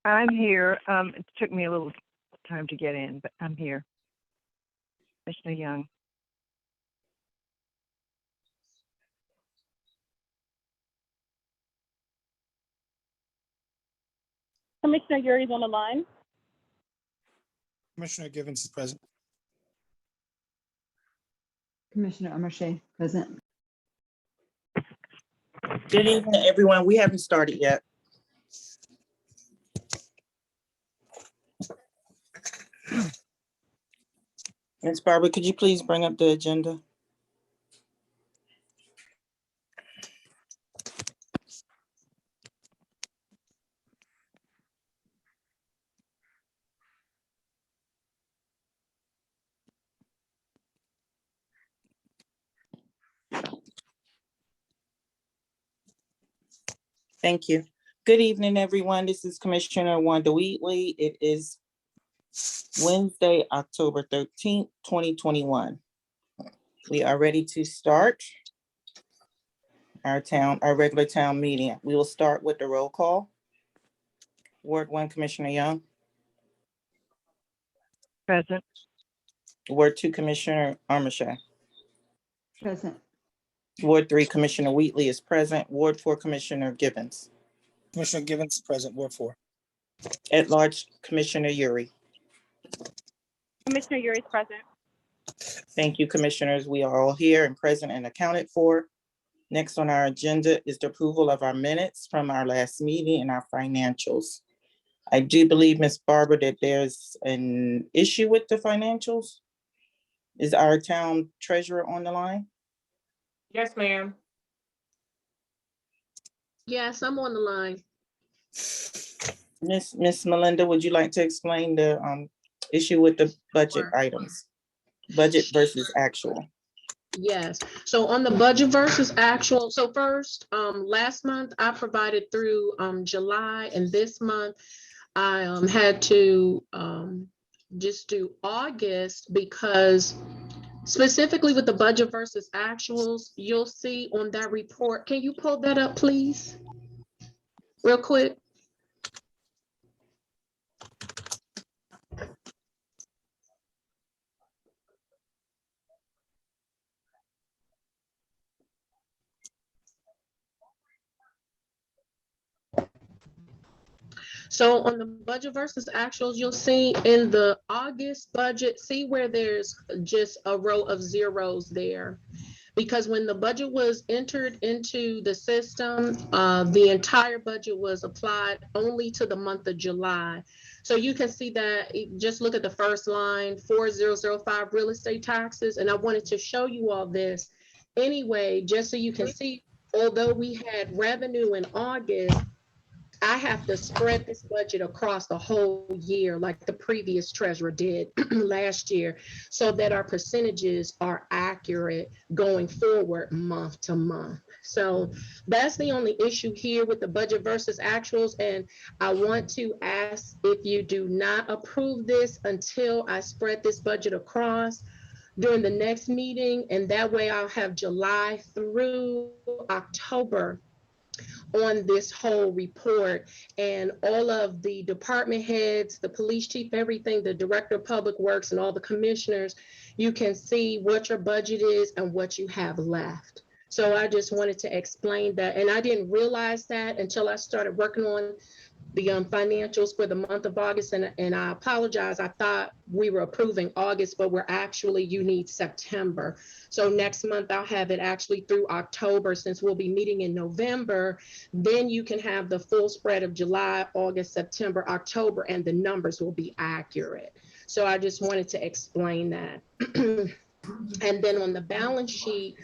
I'm here. It took me a little time to get in, but I'm here. Commissioner Young. Commissioner Yuri's on the line. Commissioner Givens is present. Commissioner Amarche, present. Good evening, everyone. We haven't started yet. Ms. Barber, could you please bring up the agenda? Thank you. Good evening, everyone. This is Commissioner Wanda Wheatley. It is Wednesday, October 13th, 2021. We are ready to start our regular town meeting. We will start with the roll call. Ward 1, Commissioner Young. Present. Ward 2, Commissioner Amarche. Present. Ward 3, Commissioner Wheatley is present. Ward 4, Commissioner Givens. Commissioner Givens is present. Ward 4. At large, Commissioner Yuri. Commissioner Yuri's present. Thank you, commissioners. We are all here and present and accounted for. Next on our agenda is the approval of our minutes from our last meeting and our financials. I do believe, Ms. Barber, that there's an issue with the financials. Is our town treasurer on the line? Yes, ma'am. Yes, I'm on the line. Miss Melinda, would you like to explain the issue with the budget Sure. items? Budget versus actual. Yes, so on the budget versus actual, so first, last month I provided through July, and this month I had to just do August, because specifically with the budget versus actuals, you'll see on that report. Can you pull that up, please? Real quick. So on the budget versus actuals, you'll see in the August budget, see where there's just a row of zeros there. Because when the budget was entered into the system, the entire budget was applied only to the month of July. So you can see that, just look at the first line, 4005 real estate taxes. And I wanted to show you all this anyway, just so you can see, although we had revenue in August, I have to spread this budget across the whole year like the previous treasurer did last year, so that our percentages are accurate going forward month to month. So that's the only issue here with the budget versus actuals. And I want to ask, if you do not approve this until I spread this budget across during the next meeting, and that way I'll have July through October on this whole report, and all of the department heads, the police chief, everything, the director of public works and all the commissioners, you can see what your budget is and what you have left. So I just wanted to explain that. And I didn't realize that until I started working on the financials for the month of August. And I apologize. I thought we were approving August, but we're actually, you need September. So next month I'll have it actually through October, since we'll be meeting in November. Then you can have the full spread of July, August, September, October, and the numbers will be accurate. So I just wanted to explain that. And then on the balance sheet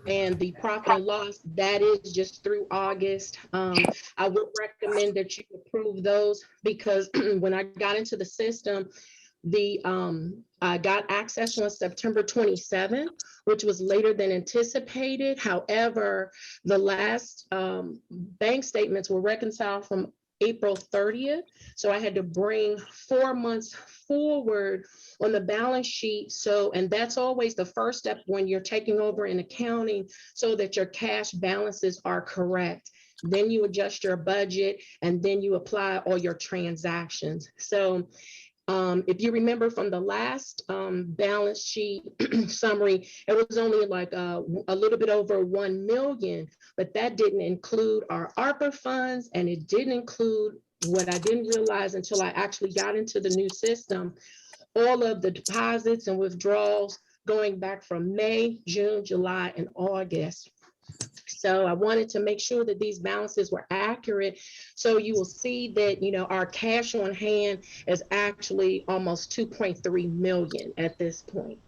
and the profit and loss, that is just through August. I would recommend that you approve those, because when I got into the system, I got access on September 27th, which was later than anticipated. However, the last bank statements were reconciled from April 30th. So I had to bring 4 months forward on the balance sheet. So, and that's always the first step when you're taking over in accounting, so that your cash balances are correct. then you adjust your budget, and then you apply all your transactions. So if you remember from the last balance sheet summary, it was only like a little bit over 1 million, but that didn't include our ARPA funds, and it didn't include what I didn't realize until I actually got into the new system, all of the deposits and withdrawals going back from May, June, July, and August. So I wanted to make sure that these balances were accurate. So you will see that, you know, our cash on hand is actually almost 2.3 million at this point.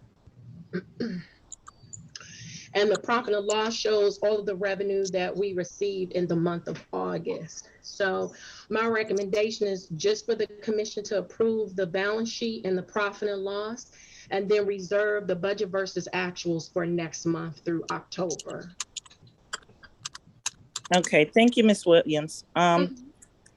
And the profit and loss shows all of the revenue that we received in the month of August. So my recommendation is just for the commission to approve the balance sheet and the profit and loss, and then reserve the budget versus actuals for next month through October. Okay, thank you, Ms. Williams.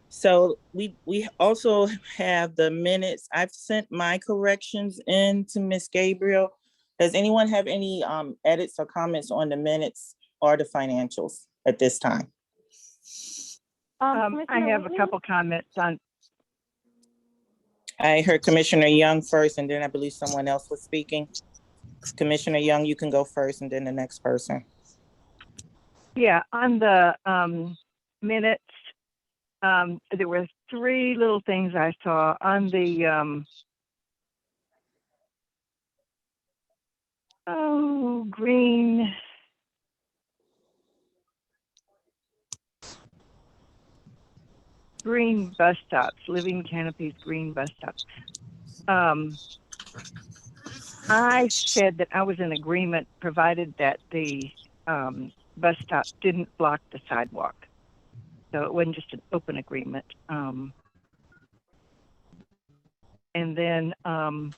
So we also have the minutes. I've sent my corrections in to Ms. Gabriel. Does anyone have any edits or comments on the minutes or the financials at this time? I Commissioner have a Wheatley? couple comments on, I heard Commissioner Young first, and then I believe someone else was speaking. Commissioner Young, you can go first, and then the next person. yeah, on the minutes, there were 3 little things I saw on the green bus stops, Living Canopies green bus stops. I said that I was in agreement provided that the bus stop didn't block the sidewalk. So it wasn't just an open agreement. And then on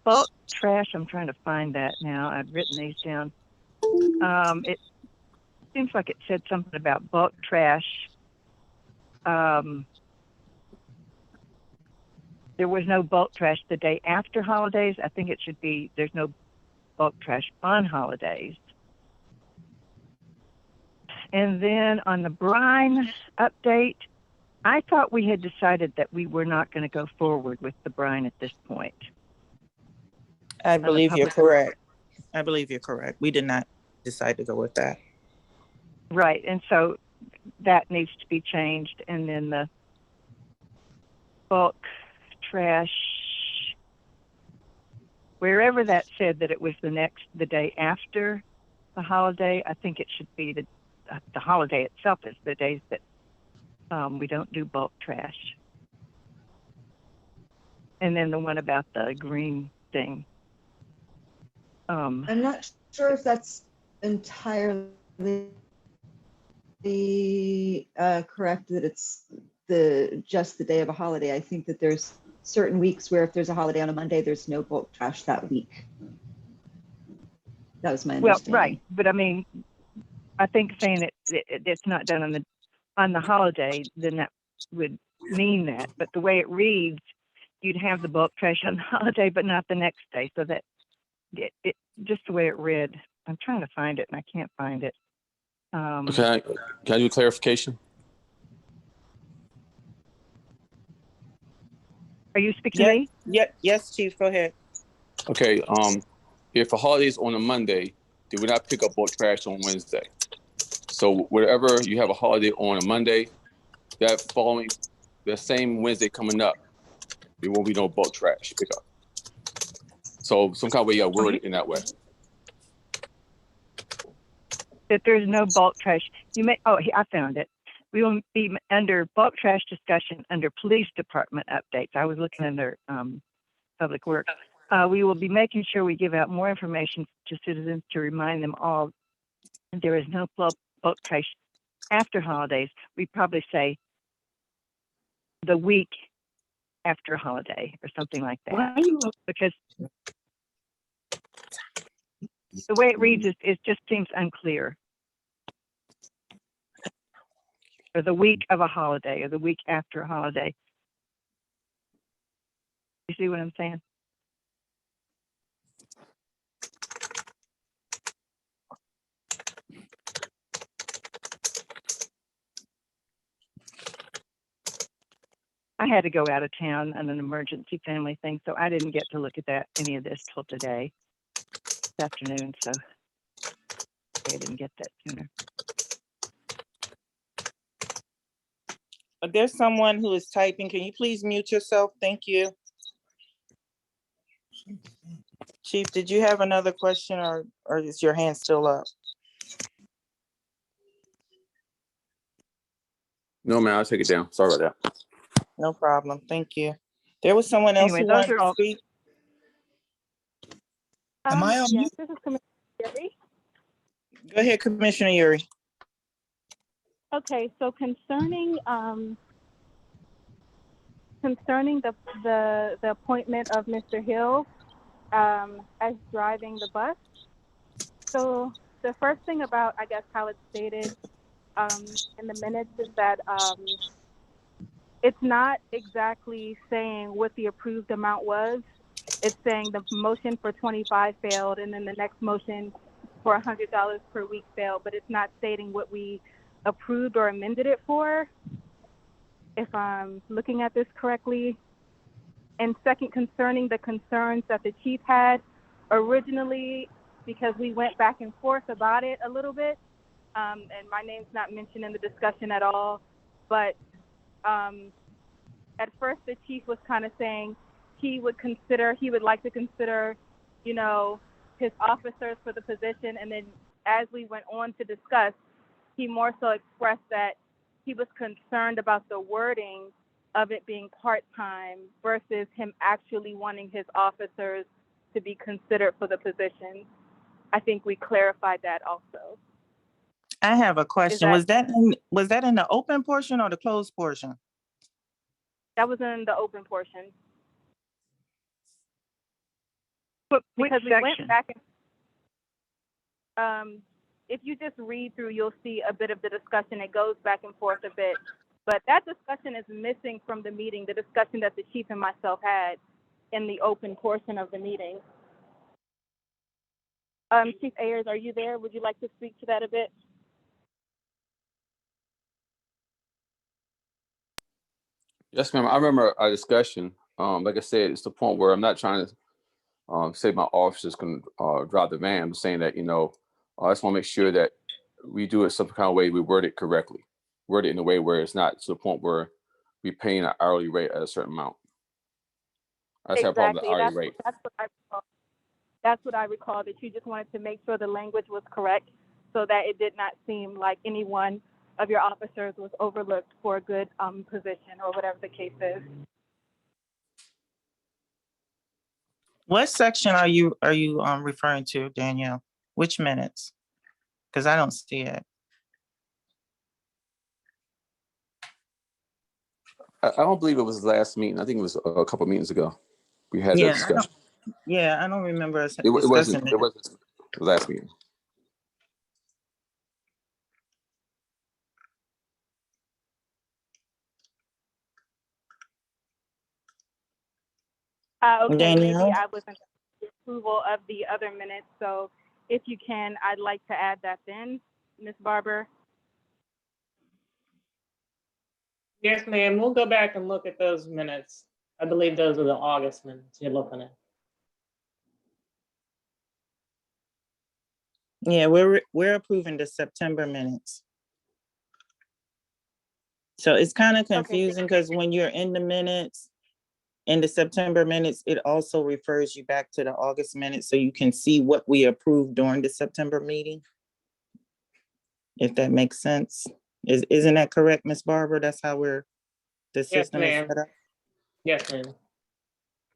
bulk trash, I'm trying to find that now. I've written these down. It seems like it said something about bulk trash. There was no bulk trash the day after holidays. I think it should be there's no bulk trash on holidays. And then on the brine update, I thought we had decided that we were not going to go forward with the brine at this point. I believe you're public- correct. I believe you're correct. We did not decide to go with that. Right, and so that needs to be changed. And then the bulk trash, wherever that said that it was the day after the holiday, I think it should be the holiday itself is the days that we don't do bulk trash. And then the one about the green thing. I'm not sure if that's entirely correct, that it's just the day of a holiday. I think that there's certain weeks where if there's a holiday on a Monday, there's no bulk trash that week. That was my Well, understanding. right, but I mean, I think saying it's not done on the holiday, then that would mean that. But the way it reads, you'd have the bulk trash on the holiday, but not the next day. So that it just the way it read. I'm trying to find it and I can't find it. Okay, can I do a clarification? Are you speaking to me? Yes, Chief, go ahead. Okay, if a holiday is on a Monday, they would not pick up bulk trash on Wednesday. So wherever you have a holiday on a Monday, that same Wednesday coming up, there won't be no bulk trash pickup. So some kind of way you got to word it in that way. That there's no bulk trash. I found it. We will be under bulk trash discussion under police department updates. I was looking under public works. We will be making sure we give out more information to citizens to remind them all that there is no bulk trash after holidays. We probably say the week after a holiday or something like that. Because the way it reads, it just seems unclear. Or the week of a holiday, or the week after a holiday. You see what I'm saying? had to go out of town on an emergency family thing, so I didn't get to look at any of this till today, this afternoon, so I didn't get that sooner. There's someone who is typing. Can you please mute yourself? Thank you. Chief, did you have another question or is your hand still up? No, man, I'll take it down. Sorry about that. No problem. Thank you. There was someone else Anyway, who those wanted are to all- speak. Am I on Yes, mute? this is Commissioner Yuri. Go ahead, Commissioner Yuri. Okay, so concerning the appointment of Mr. Hill as driving the bus. So the first thing about, I guess, how it's stated in the minutes is that it's not exactly saying what the approved amount was. It's saying the motion for 25 failed, and then the next motion for $100 per week failed, but it's not stating what we approved or amended it for, if I'm looking at this correctly. And second, concerning the concerns that the chief had originally, because we went back and forth about it a little bit, and my name's not mentioned in the discussion at all, but at first the chief was kind of saying he would like to consider, you know, his officers for the position. And then as we went on to discuss, he more so expressed that he was concerned about the wording of it being part-time versus him actually wanting his officers to be considered for the position. I think we clarified that also. I have a question. that- Was that in the open portion or the closed portion? That was in the open portion. Which Because we section? went back and, if you just read through, you'll see a bit of the discussion. It goes back and forth a bit, but that discussion is missing from the meeting, the discussion that the chief and myself had in the open portion of the meeting. Chief Ayers, are you there? Would you like to speak to that a bit? Yes, ma'am. I remember our discussion. Like I said, it's the point where I'm not trying to say my officers can drive the van. I'm saying that, you know, I just want to make sure that we do it some kind of way, we word it correctly. Word it in a way where it's not to the point where we're paying an hourly rate at a certain amount. I just have a problem with the hourly rate. That's what I recall. That's what I recall, that you just wanted to make sure the language was correct so that it did not seem like any one of your officers was overlooked for a good position or whatever the case is. What section are you referring to, Danielle? Which minutes? Because I don't see it. I don't believe it was the last meeting. I think it was a couple of meetings ago. We had that Yeah, discussion. I don't remember us It discussing wasn't. it. It wasn't the last meeting. Okay, Danielle? maybe I wasn't in approval of the other minutes, so if you can, I'd like to add that then, Ms. Barber. Yes, ma'am. We'll go back and look at those minutes. I believe those are the August minutes you're looking at. Yeah, we're approving the September minutes. So it's kind of confusing because when you're in the minutes, in the September minutes, it also refers you back to the August minutes so you can see what we approved during the September meeting. If that makes sense. Isn't that correct, Ms. Barber? That's how the Yes, system is ma'am. set up? Yes, ma'am.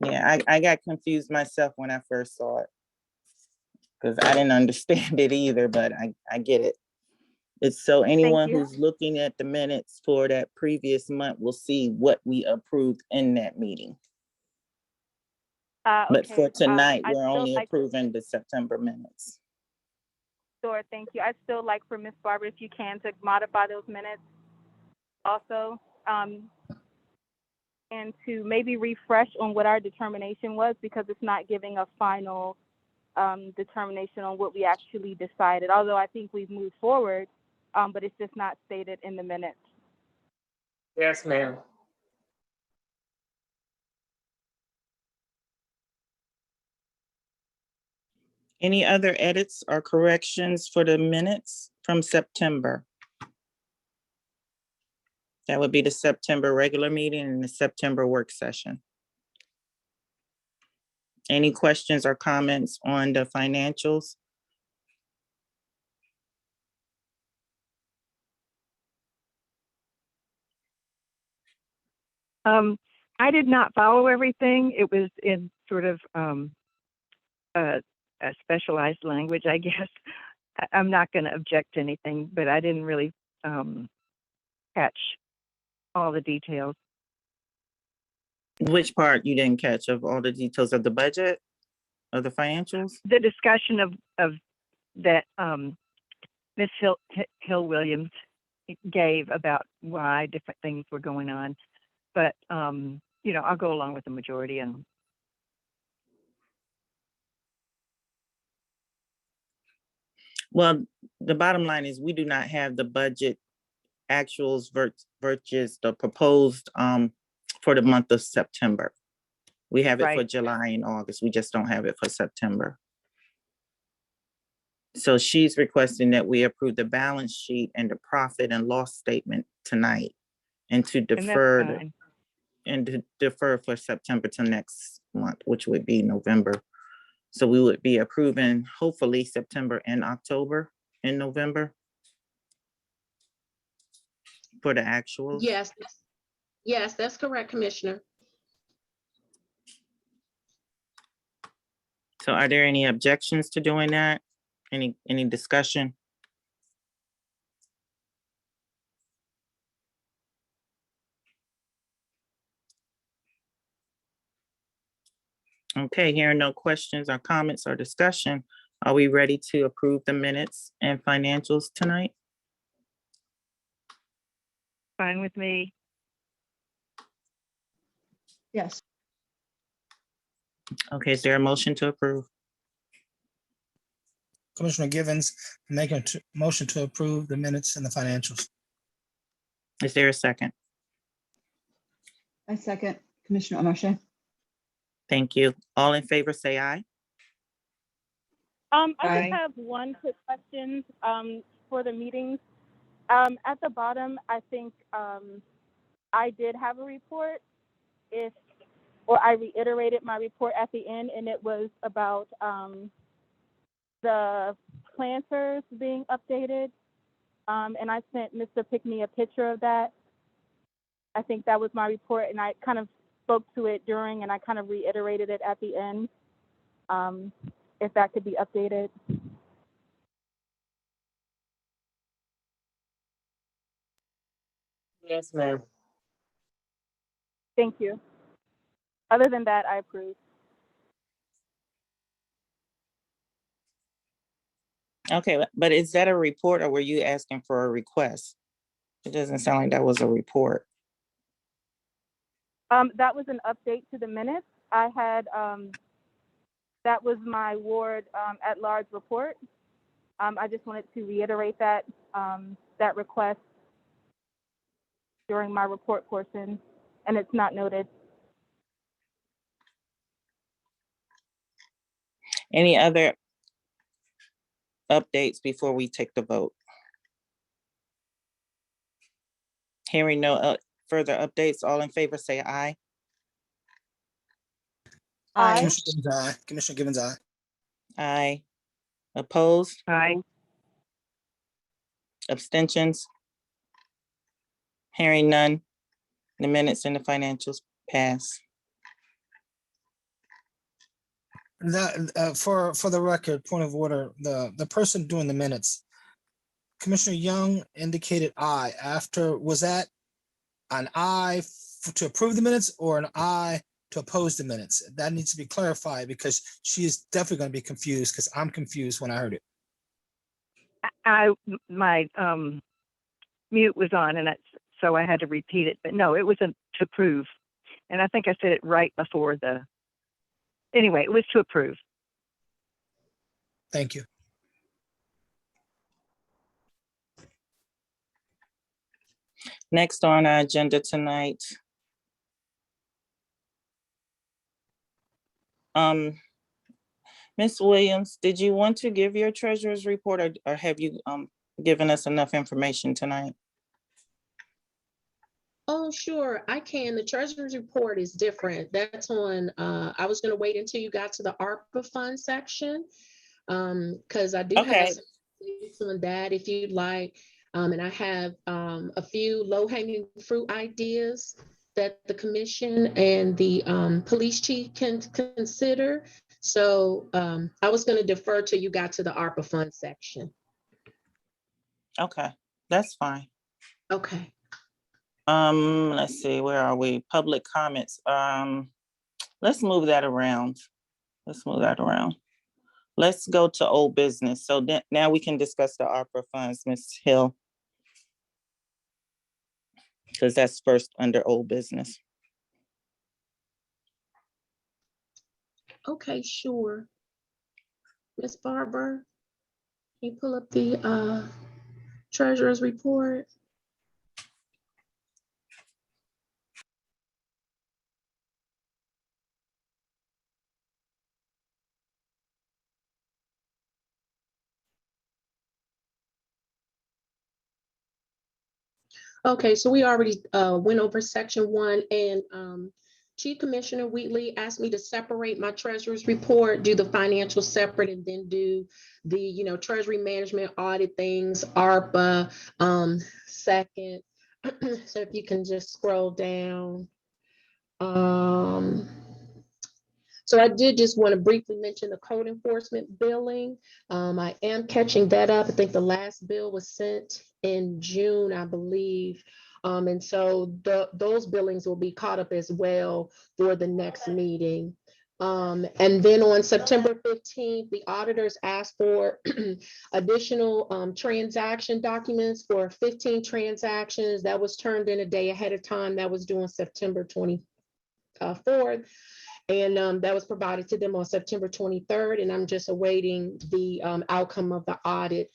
Yeah, I got confused myself when I first saw it. Because I didn't understand it either, but I get it. It's so anyone you. who's looking at the minutes for that previous month will see what we approved in that meeting. But for tonight, I'd we're still only like- approving the September minutes. Sure, thank you. I'd still like for Ms. Barber, if you can, to modify those minutes also, and to maybe refresh on what our determination was, because it's not giving a final determination on what we actually decided, although I think we've moved forward, but it's just not stated in the minutes. Yes, ma'am. Any other edits or corrections for the minutes from September? That would be the September regular meeting and the September work session. Any questions or comments on the financials? I did not follow everything. It was in sort of a specialized language, I guess. I'm not going to object to anything, but I didn't really catch all the details. Which part you didn't catch of all the details of the budget, of the financials? The discussion of that Ms. Hill Williams gave about why different things were going on. But, you know, I'll go along with the majority and Well, the bottom line is we do not have the budget actuals versus the proposed for the month of September. We have it for Right. July and August. We just don't have it for September. So she's requesting that we approve the balance sheet and the profit and loss statement tonight and to and that's defer fine. and to defer for September to next month, which would be November. So we would be approving hopefully September and October and November for the actuals. Yes, yes, that's correct, Commissioner. So are there any objections to doing that? Any discussion? Okay, hearing no questions or comments or discussion, are we ready to approve the minutes and financials tonight? Fine with me. Yes, Okay, is there a motion to approve? Commissioner Givens, make a motion to approve the minutes and the financials. Is there a second? I second Commissioner Amarche. Thank you. All in favor, say aye. I Aye. just have one quick question for the meetings. At the bottom, I think I did have a report or I reiterated my report at the end, and it was about the planters being updated. And I sent Mr. Pickney a picture of that. I think that was my report, and I kind of spoke to it during, and I kind of reiterated it at the end. If that could be updated. Yes, ma'am. Thank you. Other than that, I approve. Okay, but is that a report or were you asking for a request? It doesn't sound like that was a report. That was an update to the minutes. I had, that was my ward at large report. I just wanted to reiterate that, that request during my report portion, and it's not noted. Any other updates before we take the vote? Hearing no further updates, all in favor say aye. Aye. Commissioner Givens, aye. Commissioner Givens, aye. Aye. Opposed? Aye. Abstentions? Hearing none, the minutes and the financials pass. That, for the record, point of order, the person doing the minutes, Commissioner Young indicated aye after, was that an aye to approve the minutes or an aye to oppose the minutes? That needs to be clarified because she is definitely going to be confused because I'm confused when I heard it. My mute was on, and so I had to repeat it. But no, it wasn't to approve, and I think I said it right before the. Anyway, it was to approve. Thank you. Next on our agenda tonight. Mr. Ms. Williams, did you want to give your treasurer's report, or have you given us enough information tonight? Oh, sure, I can. The treasurer's report is different. That's on, I was gonna wait until you got to the ARPA fund section. Because I do have Okay. some updates on that if you'd like. And I have a few low-hanging fruit ideas that the commission and the police chief can consider. So I was going to defer till you got to the ARPA fund section. Okay, that's fine. Okay. Let's see, where are we? Public comments. Let's move that around. Let's go to old business. So then now we can discuss the ARPA funds, Ms. Hill. Because that's first under old business. Okay, sure. Ms. Barber, can you pull up the treasurer's report? Okay, so we already went over section 1, and Chief Commissioner Wheatley asked me to separate my treasurer's report, do the financial separate, and then do the treasury management audit things, ARPA second. So if you can just scroll down. So I did just want to briefly mention the code enforcement billing. I am catching that up. I think the last bill was sent in June, I believe. And so those billings will be caught up as well for the next meeting. And then on September 15th, the auditors asked for additional transaction documents for 15 transactions. That was turned in a day ahead of time. That was due on September 24th. And that was provided to them on September 23rd. And I'm just awaiting the outcome of the audit.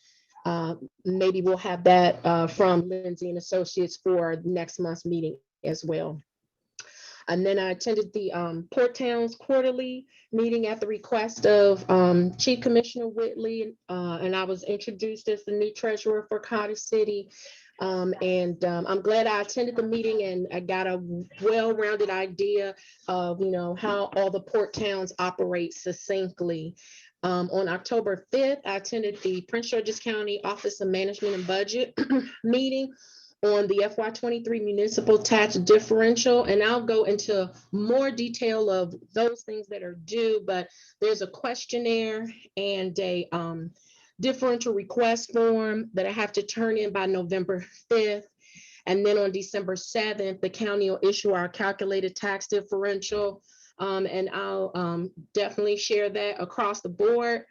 Maybe we'll have that from Lindsay and Associates for next month's meeting as well. And then I attended the Port Towns Quarterly meeting at the request of Chief Commissioner Whitley, and I was introduced as the new treasurer for Cottage City. I'm glad I attended the meeting, and I got a well-rounded idea of how all the port towns operate succinctly. On October 5th, I attended the Prince George's County Office of Management and Budget meeting on the FY23 municipal tax differential, and I'll go into more detail of those things that are due, but there's a questionnaire and a differential request form that I have to turn in by November 5th. And then on December 7th, the county will issue our calculated tax differential. And I'll definitely share that across the board.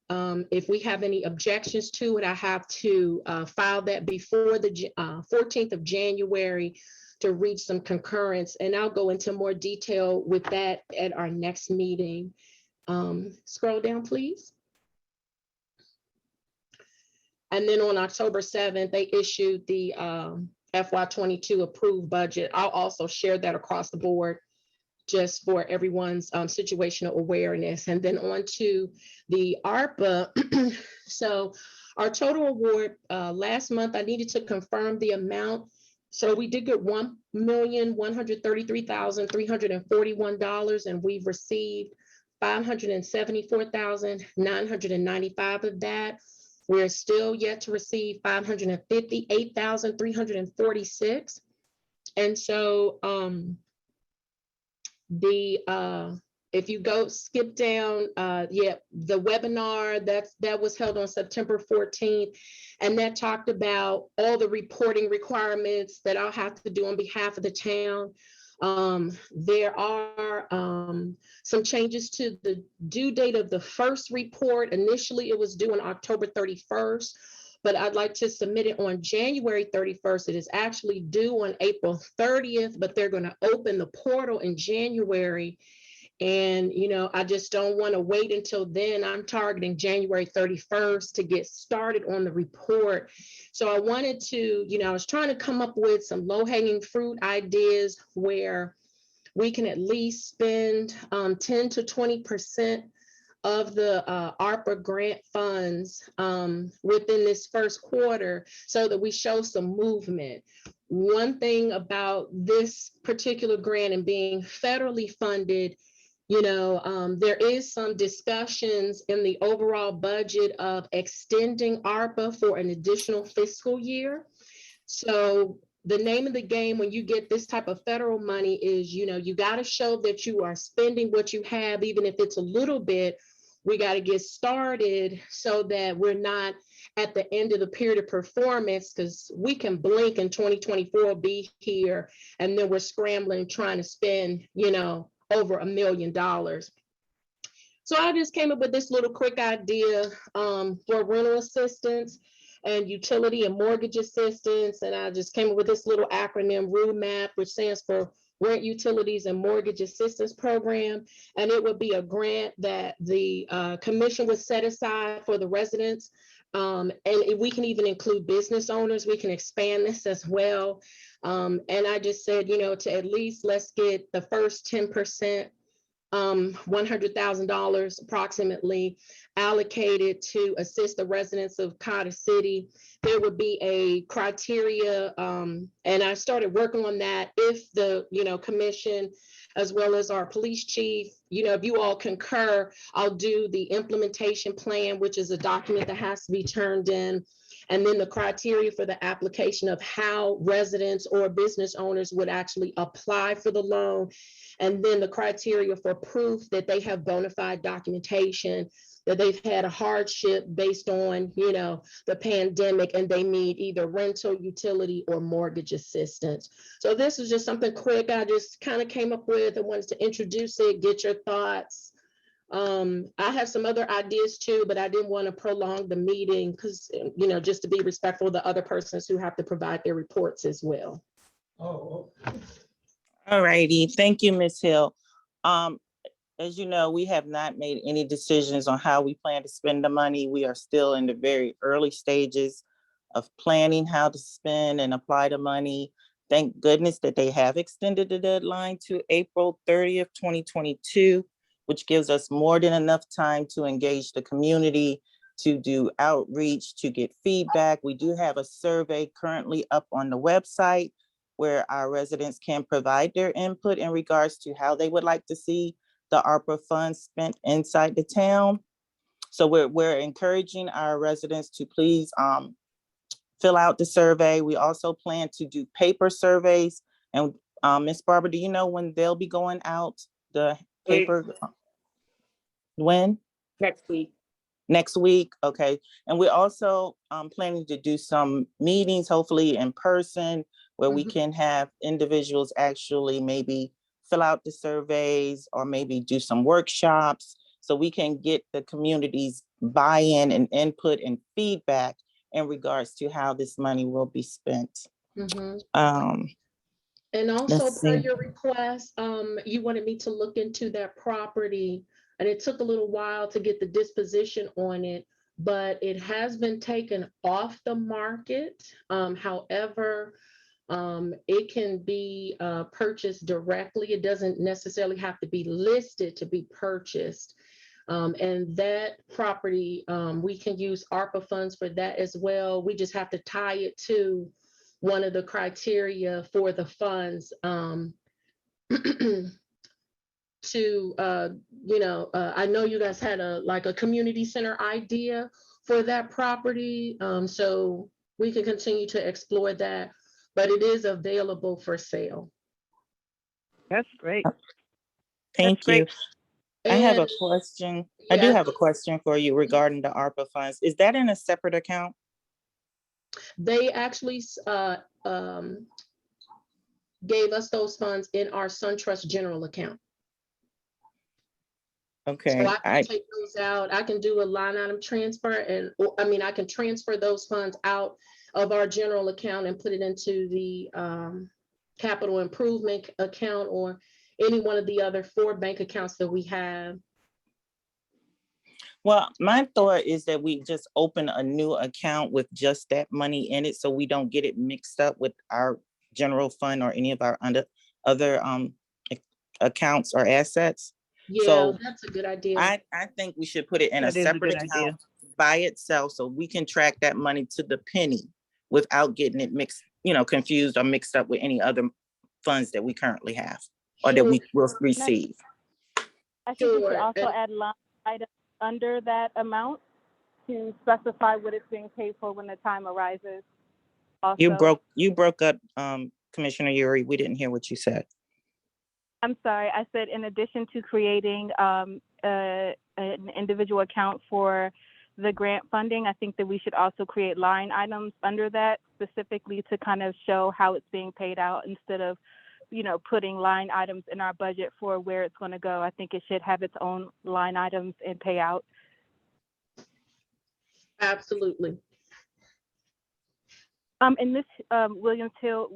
If we have any objections to it, I have to file that before the 14th of January to reach some concurrence. And I'll go into more detail with that at our next meeting. Scroll down, please. And then on October 7th, they issued the FY22 approved budget. I'll also share that across the board just for everyone's situational awareness. And then on to the ARPA. So our total award last month, I needed to confirm the amount. So we did get $1,133,341, and we've received $574,995 of that. We're still yet to receive $558,346. And so if you skip down, the webinar that was held on September 14th, and that talked about all the reporting requirements that I'll have to do on behalf of the town. There are some changes to the due date of the first report. Initially, it was due on October 31st, but I'd like to submit it on January 31st. It is actually due on April 30th, but they're going to open the portal in January. And, I just don't want to wait until then. I'm targeting January 31st to get started on the report. So I wanted to, I was trying to come up with some low-hanging fruit ideas where we can at least spend 10 to 20% of the ARPA grant funds within this first quarter so that we show some movement. One thing about this particular grant and being federally funded, there is some discussions in the overall budget of extending ARPA for an additional fiscal year. So the name of the game when you get this type of federal money is, you got to show that you are spending what you have, even if it's a little bit. We got to get started so that we're not at the end of the period of performance, because we can blink and 2024 will be here and then we're scrambling trying to spend, over $1 million. So I just came up with this little quick idea for rental assistance and utility and mortgage assistance. And I just came up with this little acronym, RUMAP, which stands for Rent Utilities and Mortgage Assistance Program. And it would be a grant that the commission would set aside for the residents. And we can even include business owners. We can expand this as well. And I just said, to at least let's get the first 10%, $100,000 approximately allocated to assist the residents of Carter City. There would be a criteria, and I started working on that. If the commission, as well as our police chief, if you all concur, I'll do the implementation plan, which is a document that has to be turned in. And then the criteria for the application of how residents or business owners would actually apply for the loan. And then the criteria for proof that they have bona fide documentation, that they've had a hardship based on, the pandemic, and they need either rental, utility, or mortgage assistance. So this is just something quick I just kind of came up with. I wanted to introduce it, get your thoughts. I have some other ideas too, but I didn't want to prolong the meeting because, just to be respectful of the other persons who have to provide their reports as well. All righty. Thank you, Ms. Hill. As you know, we have not made any decisions on how we plan to spend the money. We are still in the very early stages of planning how to spend and apply the money. Thank goodness that they have extended the deadline to April 30th, 2022. Which gives us more than enough time to engage the community, to do outreach, to get feedback. We do have a survey currently up on the website where our residents can provide their input in regards to how they would like to see the ARPA funds spent inside the town. So we're encouraging our residents to please fill out the survey. We also plan to do paper surveys. And Ms. Barbara, do you know when they'll be going out, the paper? When? Next week. Next week, okay. And we're also planning to do some meetings, hopefully in person, where we can have individuals actually maybe fill out the surveys or maybe do some workshops so we can get the community's buy-in and input and feedback in regards to how this money will be spent. And also per your request, you wanted me to look into that property. And it took a little while to get the disposition on it, but it has been taken off the market. However, it can be purchased directly. It doesn't necessarily have to be listed to be purchased. And that property, we can use ARPA funds for that as well. We just have to tie it to one of the criteria for the funds. I know you guys had a community center idea for that property. So we can continue to explore that, but it is available for sale. That's great. Thank you. I have a And question. I do have a question for you regarding the ARPA funds. Is that in a separate account? they actually gave us those funds in our SunTrust general account. Okay. So I can take those out. I can do a line item transfer I can transfer those funds out of our general account and put it into the capital improvement account or any one of the other 4 bank accounts that we have. Well, my thought is that we just open a new account with just that money in it so we don't get it mixed up with our general fund or any of our other accounts or assets. Yeah, So that's a good idea. I think we should put it in a That is a separate good idea. account by itself, so we can track that money to the penny without getting it mixed, confused or mixed up with any other funds that we currently have or that we will receive. I think we should Sure, also and- add line items under that amount to specify what it's being paid for when the time arises. You Also, broke up, Commissioner Yuri. We didn't hear what you said. I'm sorry, I said in addition to creating an individual account for the grant funding, I think that we should also create line items under that specifically to kind of show how it's being paid out instead of, putting line items in our budget for where it's going to go. I think it should have its own line items and payout. Absolutely. And this, Williams Hill,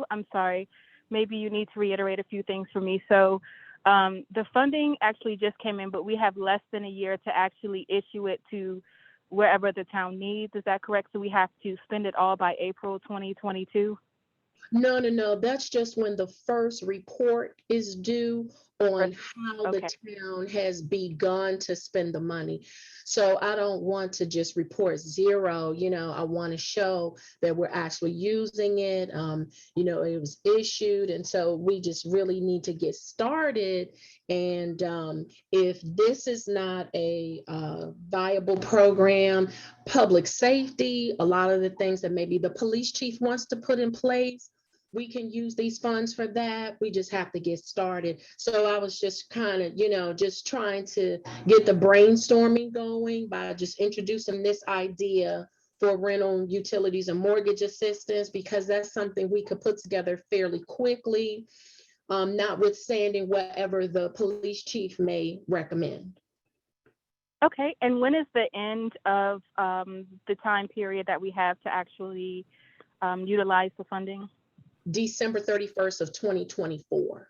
I'm sorry, maybe you need to reiterate a few things for me. So the funding actually just came in, but we have less than a year to actually issue it to wherever the town needs. Is that correct? So we have to spend it all by April 2022? No. That's just when the first report is due on how the Okay. town has begun to spend the money. So I don't want to just report zero, I want to show that we're actually using it. It was issued. And so we just really need to get started. And if this is not a viable program, public safety, a lot of the things that maybe the police chief wants to put in place, we can use these funds for that. We just have to get started. So I was just kind of, just trying to get the brainstorming going by just introducing this idea for rental utilities and mortgage assistance, because that's something we could put together fairly quickly, notwithstanding whatever the police chief may recommend. Okay, and when is the end of the time period that we have to actually utilize the funding? December 31st of 2024.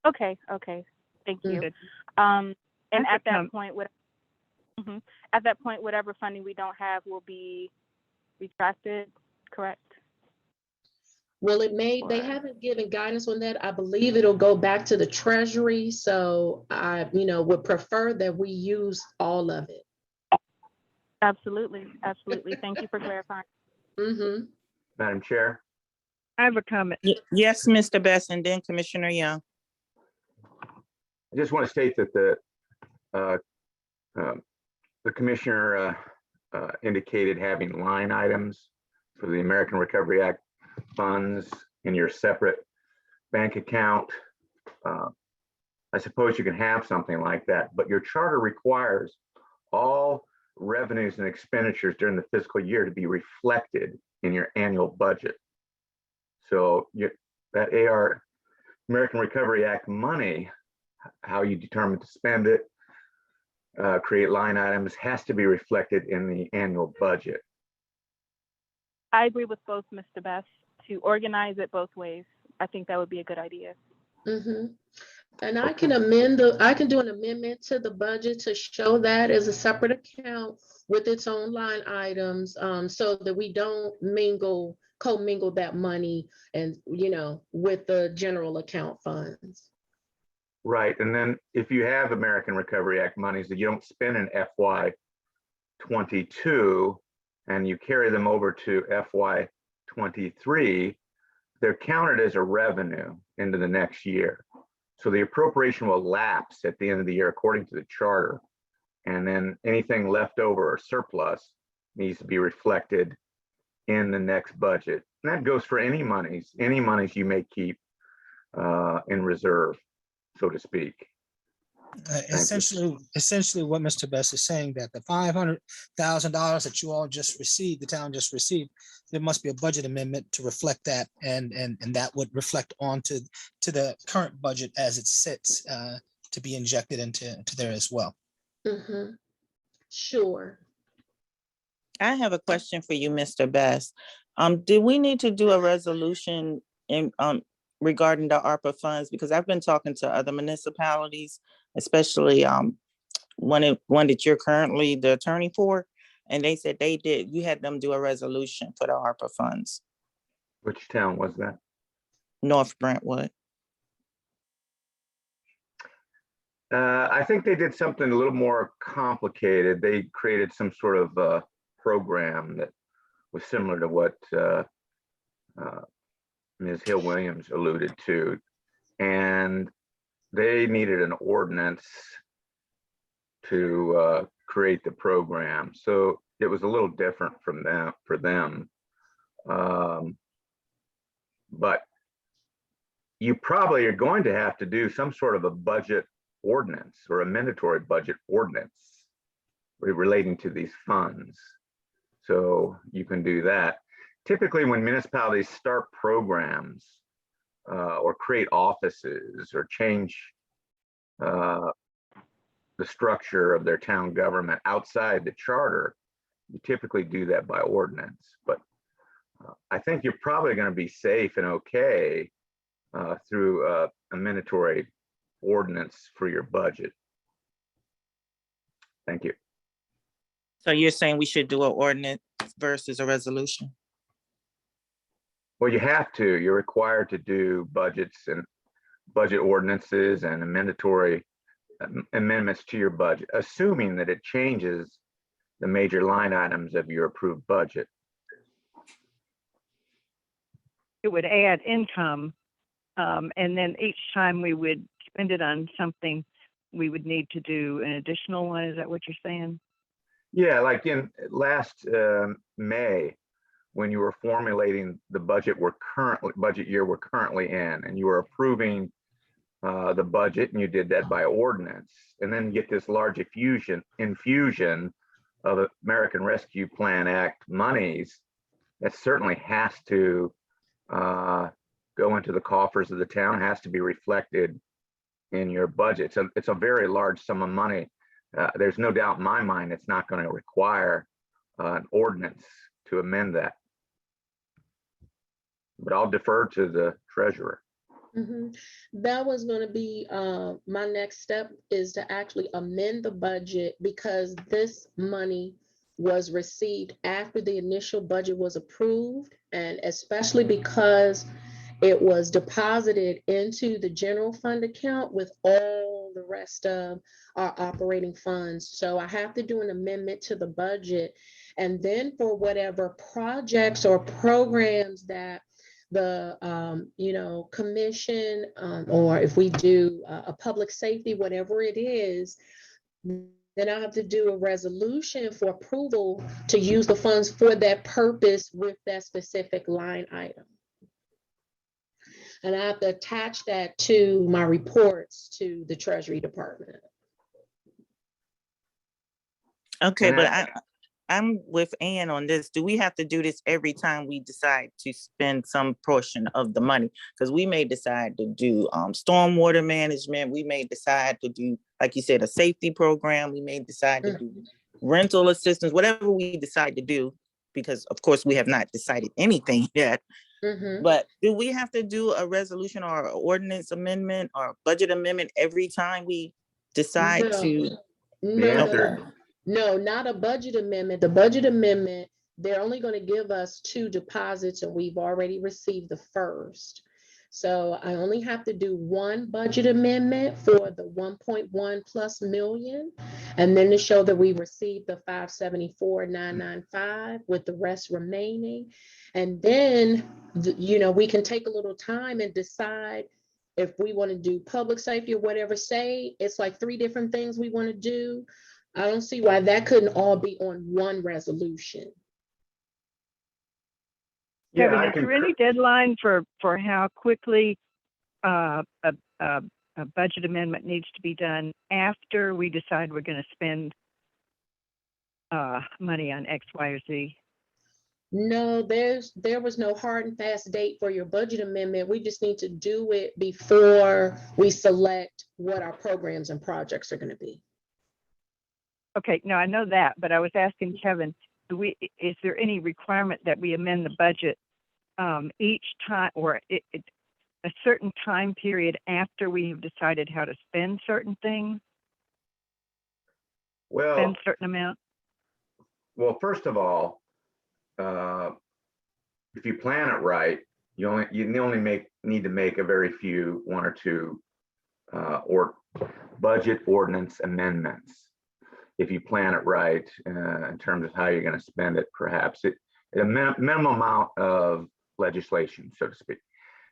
Okay, thank you. Mhm. And That's at a that point, whatever funding we don't have will be retracted, correct? Well, they haven't given guidance on that. I believe it'll go back to the treasury. So I, would prefer that we use all of it. Absolutely. Thank you for clarifying. Mm-hmm. Madam Chair, I have a comment. Yes, Mr. Best, and then Commissioner Young. I just want to state that the commissioner indicated having line items for the American Recovery Act funds in your separate bank account. I suppose you can have something like that, but your charter requires all revenues and expenditures during the fiscal year to be reflected in your annual budget. So that American Recovery Act money, how you determine to spend it, create line items, has to be reflected in the annual budget. I agree with both, Mr. Best, to organize it both ways. I think that would be a good idea. Mm-hmm. And I can do an amendment to the budget to show that as a separate account with its own line items, so that we don't commingle that money and, with the general account funds. Right, and then if you have American Recovery Act monies that you don't spend in FY 22 and you carry them over to FY 23, they're counted as a revenue into the next year. So the appropriation will lapse at the end of the year according to the charter. And then anything left over or surplus needs to be reflected in the next budget. And that goes for any monies you may keep in reserve, so to speak. Essentially what Mr. Best is saying, that the $500,000 that you all just received, the town just received, there must be a budget amendment to reflect that, and that would reflect onto the current budget as it sits, to be injected into there as well. Mm-hmm. Sure. I have a question for you, Mr. Best. Did we need to do a resolution regarding the ARPA funds? Because I've been talking to other municipalities, especially one that you're currently the attorney for, and they said you had them do a resolution for the ARPA funds. Which town was that? North Brentwood. I think they did something a little more complicated. They created some sort of program that was similar to what Ms. Hill Williams alluded to. And they needed an ordinance to create the program. So it was a little different from them for them. But you probably are going to have to do some sort of a budget ordinance or a mandatory budget ordinance relating to these funds. So you can do that. Typically, when municipalities start programs or create offices or change the structure of their town government outside the charter, you typically do that by ordinance. But I think you're probably going to be safe and okay through a mandatory ordinance for your budget. Thank you. So you're saying we should do an ordinance versus a resolution? Well, you have to. You're required to do budgets and budget ordinances and mandatory amendments to your budget, assuming that it changes the major line items of your approved budget. It would add income, and then each time we would spend it on something, we would need to do an additional one. Is that what you're saying? Yeah, like in last May, when you were formulating the budget year we're currently in, and you were approving the budget, and you did that by ordinance, and then you get this large infusion of American Rescue Plan Act monies, that certainly has to go into the coffers of the town, has to be reflected in your budget. So it's a very large sum of money. There's no doubt in my mind it's not going to require an ordinance to amend that. But I'll defer to the treasurer. That was going to be my next step, is to actually amend the budget, because this money was received after the initial budget was approved, and especially because it was deposited into the general fund account with all the rest of our operating funds. So I have to do an amendment to the budget, and then for whatever projects or programs that the commission, or if we do a public safety, whatever it is, then I have to do a resolution for approval to use the funds for that purpose with that specific line item. And I have to attach that to my reports to the Treasury Department. Okay, but I'm with Ann on this. Do we have to do this every time we decide to spend some portion of the money? Because we may decide to do stormwater management. We may decide to do, like you said, a safety program. We may decide to do rental assistance, whatever we decide to do, because of course we have not decided anything yet. But do we have to do a resolution or an ordinance amendment or budget amendment every time we decide to? No, not a budget amendment. The budget amendment, they're only going to give us 2 deposits, and we've already received the first. So I only have to do 1 budget amendment for the 1.1+ million, and then to show that we received the 574,995 with the rest remaining. And then, we can take a little time and decide if we want to do public safety or whatever. Say it's like 3 different things we want to do. I don't see why that couldn't all be on one resolution. Kevin, is there any deadline for how quickly a budget amendment needs to be done after we decide we're going to spend money on X, Y, or Z? No, there was no hard and fast date for your budget amendment. We just need to do it before we select what our programs and projects are going to be. Okay, no, I know that, but I was asking Kevin, is there any requirement that we amend the budget each time, or a certain time period after we have decided how to spend certain things? Well, spend certain amount? Well, first of all, if you plan it right, you only need to make a very few, 1 or 2 or budget ordinance amendments. If you plan it right, in terms of how you're going to spend it, perhaps a minimum amount of legislation, so to speak.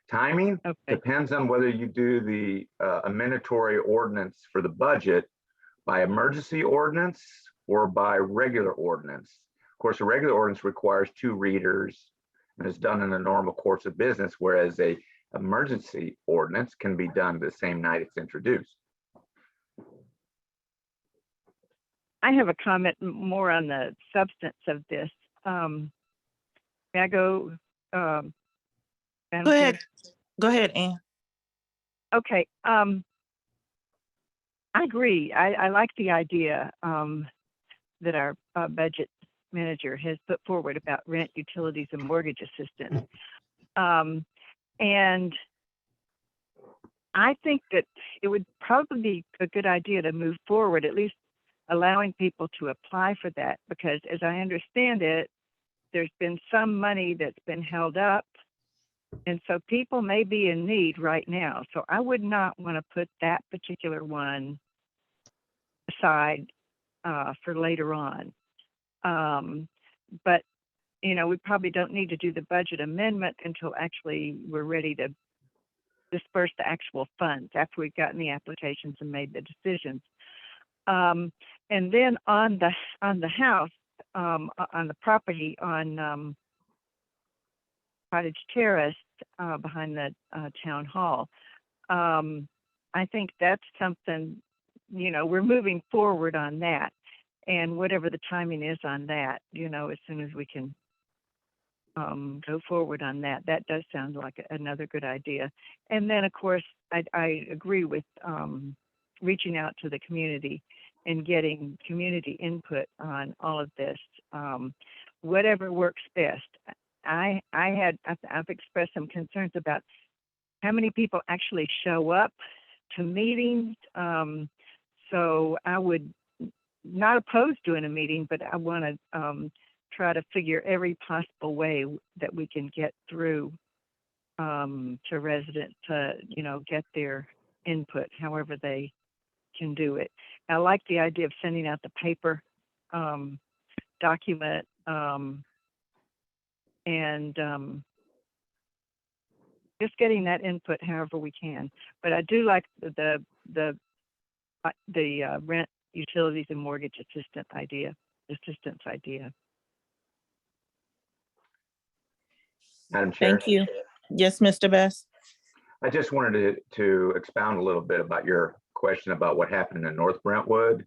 Timing depends on whether you do the amendatory ordinance for the budget by emergency ordinance or by regular ordinance. Of course, a regular ordinance requires 2 readers and is done in the normal course of business, whereas a emergency ordinance can be done the same night it's introduced. I have a comment more on the substance of this. May I go? Madam Go Chair? ahead. Go ahead, Ann. Okay. I agree. I like the idea that our budget manager has put forward about rent, utilities, and mortgage assistance. And I think that it would probably be a good idea to move forward, at least allowing people to apply for that, because as I understand it, there's been some money that's been held up. And so people may be in need right now. So I would not want to put that particular one aside for later on. But, you know, we probably don't need to do the budget amendment until actually we're ready to disperse the actual funds after we've gotten the applications and made the decisions. And then on the house, on the property on Cottage Terrace behind the town hall, I think that's something, you know, we're moving forward on that, and whatever the timing is on that, you know, as soon as we can go forward on that, that does sound like another good idea. And then of course I agree with reaching out to the community and getting community input on all of this, whatever works best. I've expressed some concerns about how many people actually show up to meetings. So I would not oppose doing a meeting, but I want to try to figure every possible way that we can get through to residents to, you know, get their input however they can do it. I like the idea of sending out the paper document and just getting that input however we can. But I do like the rent, utilities, and mortgage assistance idea. Madam Chair. Thank you. Yes, Mr. Best. I just wanted to expound a little bit about your question about what happened in North Brentwood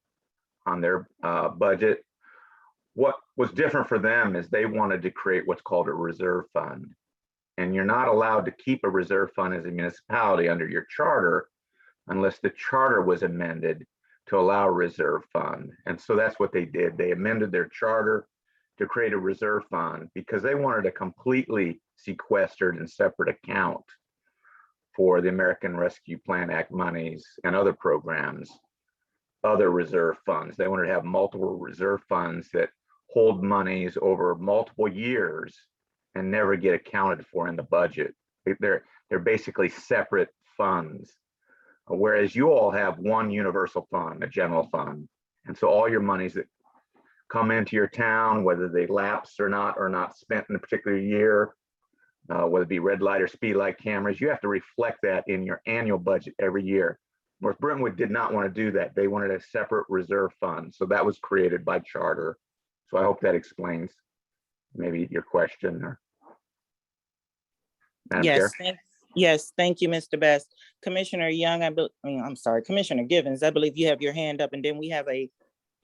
on their budget. What was different for them is they wanted to create what's called a reserve fund. And you're not allowed to keep a reserve fund as a municipality under your charter unless the charter was amended to allow a reserve fund. And so that's what they did. They amended their charter to create a reserve fund because they wanted a completely sequestered and separate account for the American Rescue Plan Act monies and other programs, other reserve funds. They wanted to have multiple reserve funds that hold monies over multiple years and never get accounted for in the budget. They're basically separate funds, whereas you all have one universal fund, a general fund. And so all your monies that come into your town, whether they lapse or not spent in a particular year, whether it be red light or speed light cameras, you have to reflect that in your annual budget every year. North Brentwood did not want to do that. They wanted a separate reserve fund. So that was created by charter. So I hope that explains maybe your question. Or Madam Chair. Yes, thank you, Mr. Best. Commissioner Young, Commissioner Givens, I believe you have your hand up, and then we have a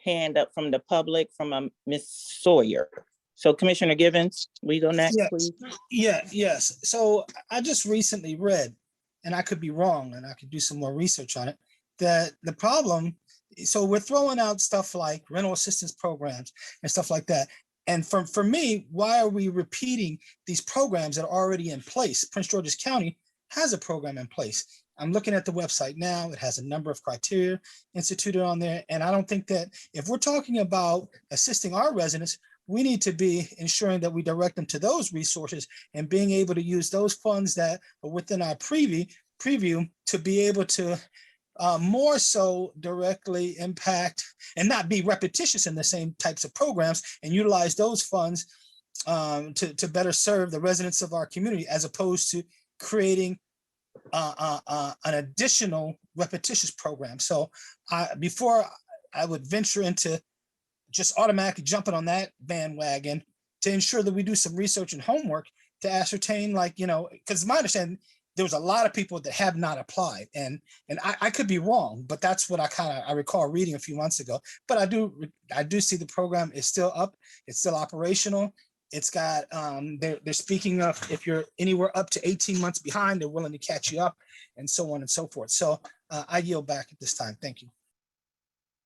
hand up from the public from Ms. Sawyer. So Commissioner Givens, will you go next, please? Yes. So I just recently read, and I could be wrong, and I could do some more research on it, that the problem, so we're throwing out stuff like rental assistance programs and stuff like that. And for me, why are we repeating these programs that are already in place? Prince George's County has a program in place. I'm looking at the website now. It has a number of criteria instituted on there. And I don't think that if we're talking about assisting our residents, we need to be ensuring that we direct them to those resources and being able to use those funds that are within our preview to be able to more so directly impact and not be repetitious in the same types of programs and utilize those funds to better serve the residents of our community, as opposed to creating an additional repetitious program. So before I would venture into just automatically jumping on that bandwagon, to ensure that we do some research and homework to ascertain, like, because my understanding, there was a lot of people that have not applied, and I could be wrong, but that's what I recall reading a few months ago. But I do see the program is still up, it's still operational. It's got they're speaking of, if you're anywhere up to 18 months behind, they're willing to catch you up, and so on and so forth. So I yield back at this time. Thank you.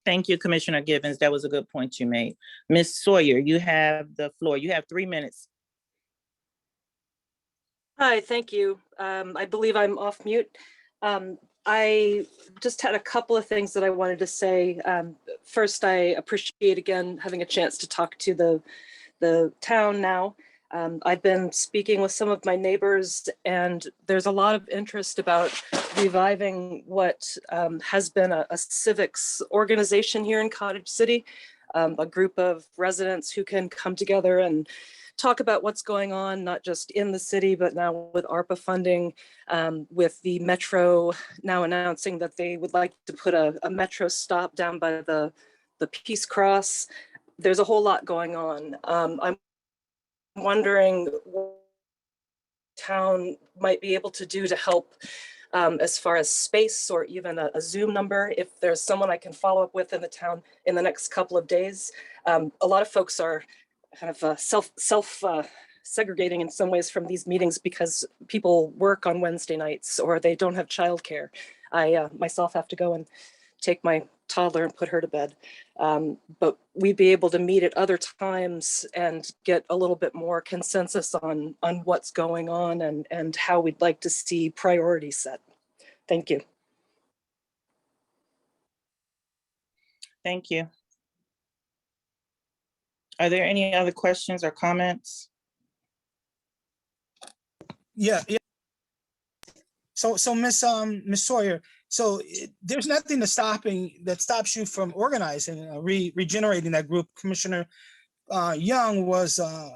Thank you, Commissioner Givens. That was a good point you made. Ms. Sawyer, you have the floor. You have 3 minutes. Hi, thank you. I believe I'm off mute. I just had a couple of things that I wanted to say. First, I appreciate again having a chance to talk to the town now. I've been speaking with some of my neighbors, and there's a lot of interest about reviving what has been a civics organization here in Cottage City, a group of residents who can come together and talk about what's going on, not just in the city, but now with ARPA funding, with the Metro now announcing that they would like to put a Metro stop down by the Peace Cross. There's a whole lot going on. I'm wondering what town might be able to do to help as far as space, or even a Zoom number, if there's someone I can follow up with in the town in the next couple of days. A lot of folks are kind of segregating in some ways from these meetings because people work on Wednesday nights or they don't have childcare. I myself have to go and take my toddler and put her to bed. But we'd be able to meet at other times and get a little bit more consensus on what's going on and how we'd like to see priorities set. Thank you. Thank you. Are there any other questions or comments? Yeah. So Miss Sawyer, so there's nothing that stops you from organizing, regenerating that group. Commissioner Young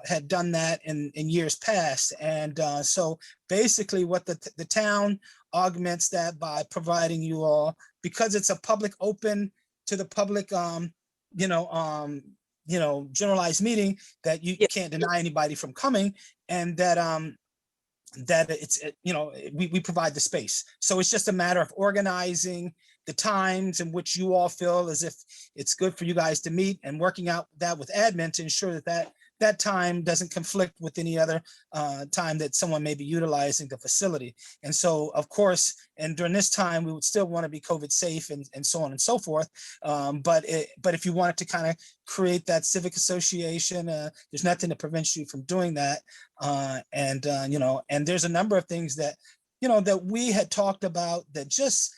had done that in years past, and so basically, what the town augments that by providing you all, because it's a public, open to the public, generalized meeting, that you can't deny anybody from coming, and that it's, we provide the space. So it's just a matter of organizing the times in which you all feel as if it's good for you guys to meet, and working out that with admin to ensure that time doesn't conflict with any other time that someone may be utilizing the facility. And so, of course, and during this time, we would still want to be COVID safe and so on and so forth. But if you wanted to kind of create that civic association, there's nothing that prevents you from doing that. And there's a number of things that, that we had talked about, that just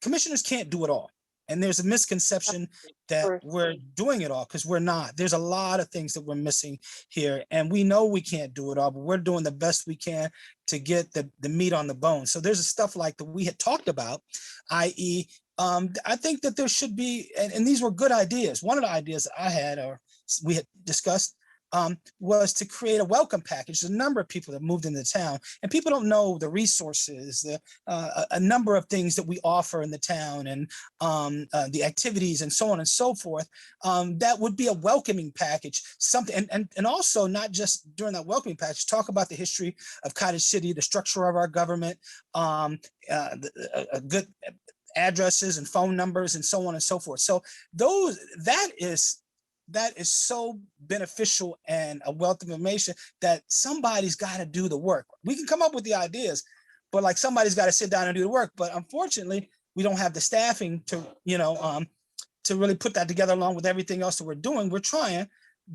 commissioners can't do it all. And there's a misconception that we're doing it all, because we're not. There's a lot of things that we're missing here, and we know we can't do it all, but we're doing the best we can to get the meat on the bone. So there's stuff like that we had talked about, i.e., I think that there should be, and these were good ideas. One of the ideas that I had, or we had discussed, was to create a welcome package. There's a number of people that moved into town, and people don't know the resources, a number of things that we offer in the town, and the activities and so on and so forth. That would be a welcoming package, something, and also not just during that welcoming package, talk about the history of Cottage City, the structure of our government, good addresses and phone numbers and so on and so forth. So that is so beneficial and a wealth of information that somebody's got to do the work. We can come up with the ideas, but like somebody's got to sit down and do the work. But unfortunately, we don't have the staffing to, to really put that together along with everything else that we're doing. We're trying,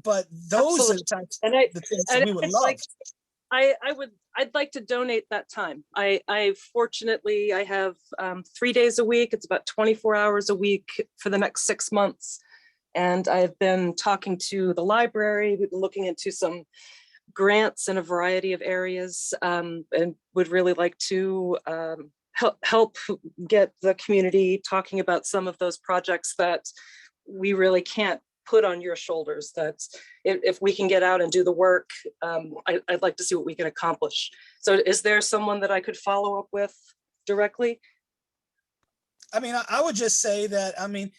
but those are the types of things that we would love. I'd like to donate that time. I fortunately have 3 days a week. It's about 24 hours a week for the next 6 months. And I've been talking to the library. We've been looking into some grants in a variety of areas, and would really like to help get the community talking about some of those projects that we really can't put on your shoulders. That if we can get out and do the work, I'd like to see what we can accomplish. So is there someone that I could follow up with directly? I mean, I would just say that, I mean,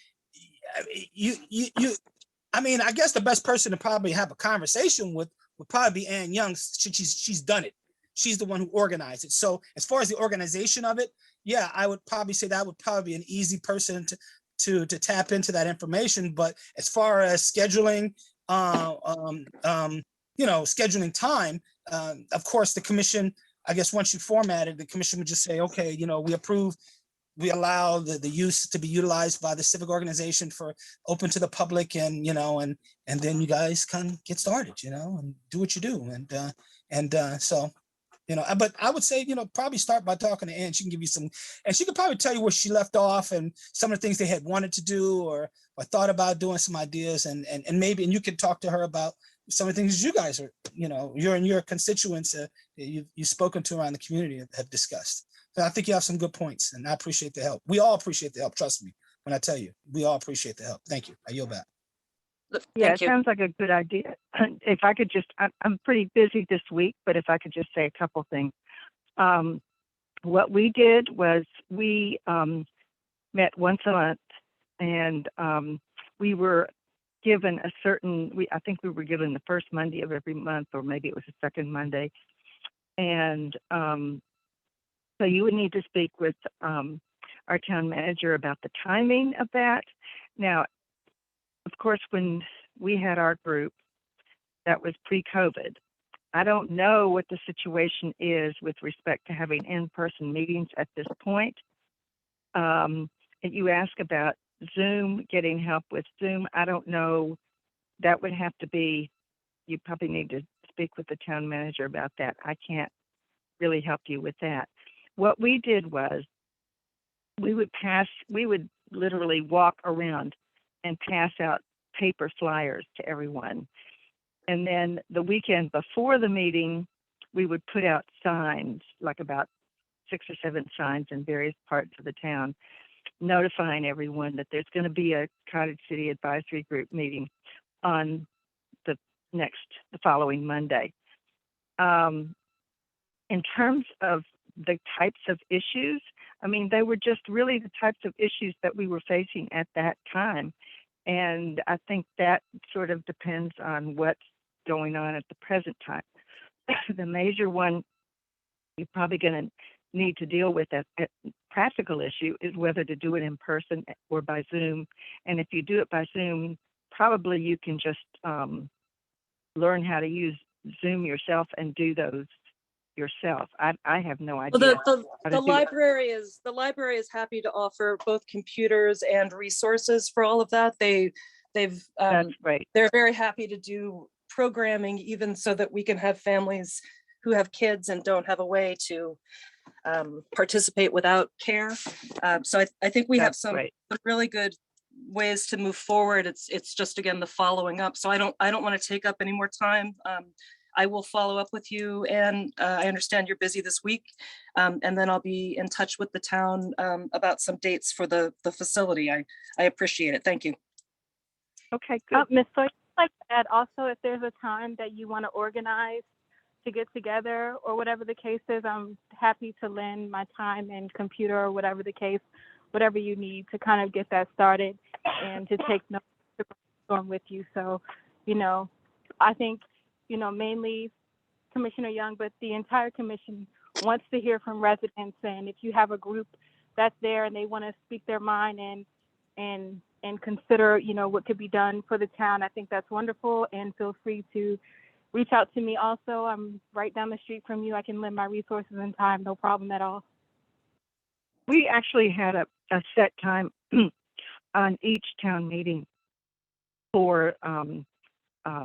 I mean, I guess the best person to probably have a conversation with would probably be Ann Young. She's done it. She's the one who organized it. So as far as the organization of it, yeah, I would probably say that would probably be an easy person to tap into that information. But as far as scheduling, scheduling time, of course, the commission, I guess once you format it, the commission would just say, okay, we allow the use to be utilized by the civic organization for open to the public, and then you guys can get started, and do what you do. So, but I would say, probably start by talking to Ann. She can give you and she could probably tell you where she left off and some of the things they had wanted to do or thought about doing, some ideas, and maybe you can talk to her about some of the things you guys are, you're and your constituents, you've spoken to around the community have discussed. So I think you have some good points, and I appreciate the help. We all appreciate the help. Trust me when I tell you, we all appreciate the help. Thank you. I yield back. Yeah, it sounds like a good idea. If I could just, I'm pretty busy this week, but if I could just say a couple things. What we did was we met once a month, and we were given I think we were given the first Monday of every month, or maybe it was the second Monday. And so you would need to speak with our town manager about the timing of that. Now, of course, when we had our group, that was pre-COVID. I don't know what the situation is with respect to having in-person meetings at this point. And you ask about Zoom, getting help with Zoom. I don't know. That would have to be, you probably need to speak with the town manager about that. I can't really help you with that. What we did was we would literally walk around and pass out paper flyers to everyone. And then the weekend before the meeting, we would put out signs, like about 6 or 7 signs in various parts of the town, notifying everyone that there's going to be a Cottage City Advisory Group meeting on the following Monday. In terms of the types of issues, I mean, they were just really the types of issues that we were facing at that time. And I think that sort of depends on what's going on at the present time. The major one you're probably going to need to deal with as a practical issue is whether to do it in person or by Zoom. And if you do it by Zoom, probably you can just learn how to use Zoom yourself and do those yourself. I have no idea. Well, the library is happy to offer both computers and resources for all of that. That's right. They're very happy to do programming, even so that we can have families who have kids and don't have a way to participate without care. So I think we have some really good ways to move forward. It's just, again, the following up. So I don't want to take up any more time. I will follow up with you, and I understand you're busy this week, and then I'll be in touch with the town about some dates for the facility. I appreciate it. Thank you. Okay, good. Ms. Sawyer, I'd like to add also, if there's a time that you want to organize to get together or whatever the case is, I'm happy to lend my time and computer or whatever the case, whatever you need to kind of get that started and to take notes to brainstorm with you. So, I think, mainly Commissioner Young, but the entire commission wants to hear from residents. And if you have a group that's there and they want to speak their mind and consider, what could be done for the town, I think that's wonderful. And feel free to reach out to me also. I'm right down the street from you. I can lend my resources and time, no problem at all. We actually had a set time on each town meeting for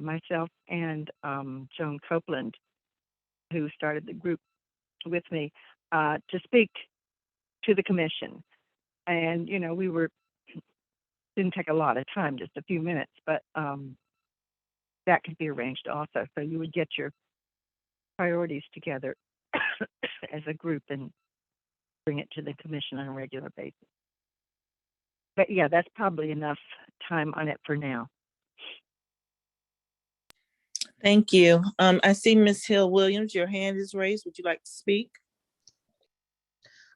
myself and Joan Copeland, who started the group with me, to speak to the commission. And, didn't take a lot of time, just a few minutes, but that could be arranged also. So you would get your priorities together as a group and bring it to the commission on a regular basis. But yeah, that's probably enough time on it for now. Thank you. I see Ms. Hill Williams, your hand is raised. Would you like to speak?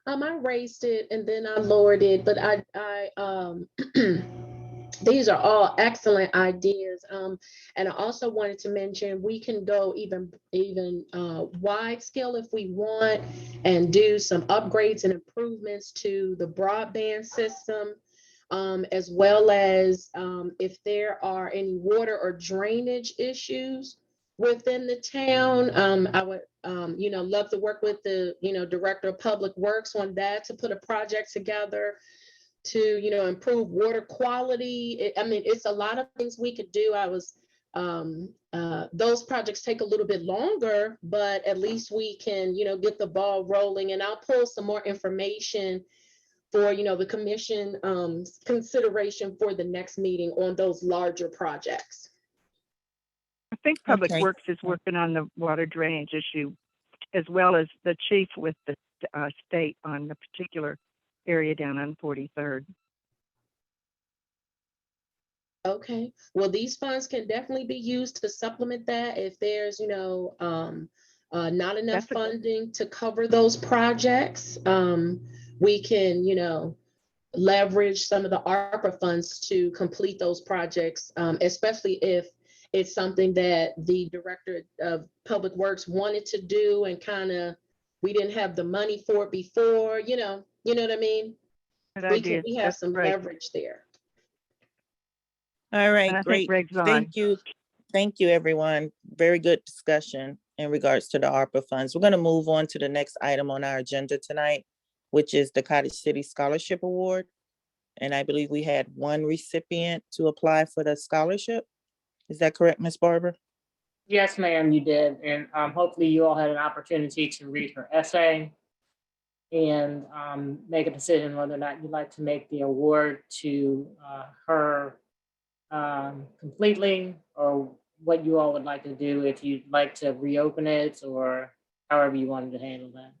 I raised it and then I lowered it, but these are all excellent ideas. And I also wanted to mention, we can go even wide scale if we want and do some upgrades and improvements to the broadband system, as well as if there are any water or drainage issues within the town. I would, love to work with the, Director of Public Works on that, to put a project together to, improve water quality. It's a lot of things we could do. Those projects take a little bit longer, but at least we can, get the ball rolling. And I'll pull some more information for, the commission consideration for the next meeting on those larger projects. I think Public Okay. Works is working on the water drainage issue, as well as the chief with the state on the particular area down on 43rd. Okay, well, these funds can definitely be used to supplement that if there's, not enough That's a- funding to cover those projects. We can, leverage some of the ARPA funds to complete those projects, especially if it's something that the Director of Public Works wanted to do and we didn't have the money for it before, you know what I mean? Good idea. We have That's some great. leverage there. All And right, I great. think Greg's on. Thank you. Thank you, everyone. Very good discussion in regards to the ARPA funds. We're going to move on to the next item on our agenda tonight, which is the Cottage City Scholarship Award. And I believe we had one recipient to apply for the scholarship. Is that correct, Ms. Barber? Yes, ma'am, you did. And hopefully you all had an opportunity to read her essay and make a decision whether or not you'd like to make the award to her completely, or what you all would like to do, if you'd like to reopen it or however you wanted to handle that.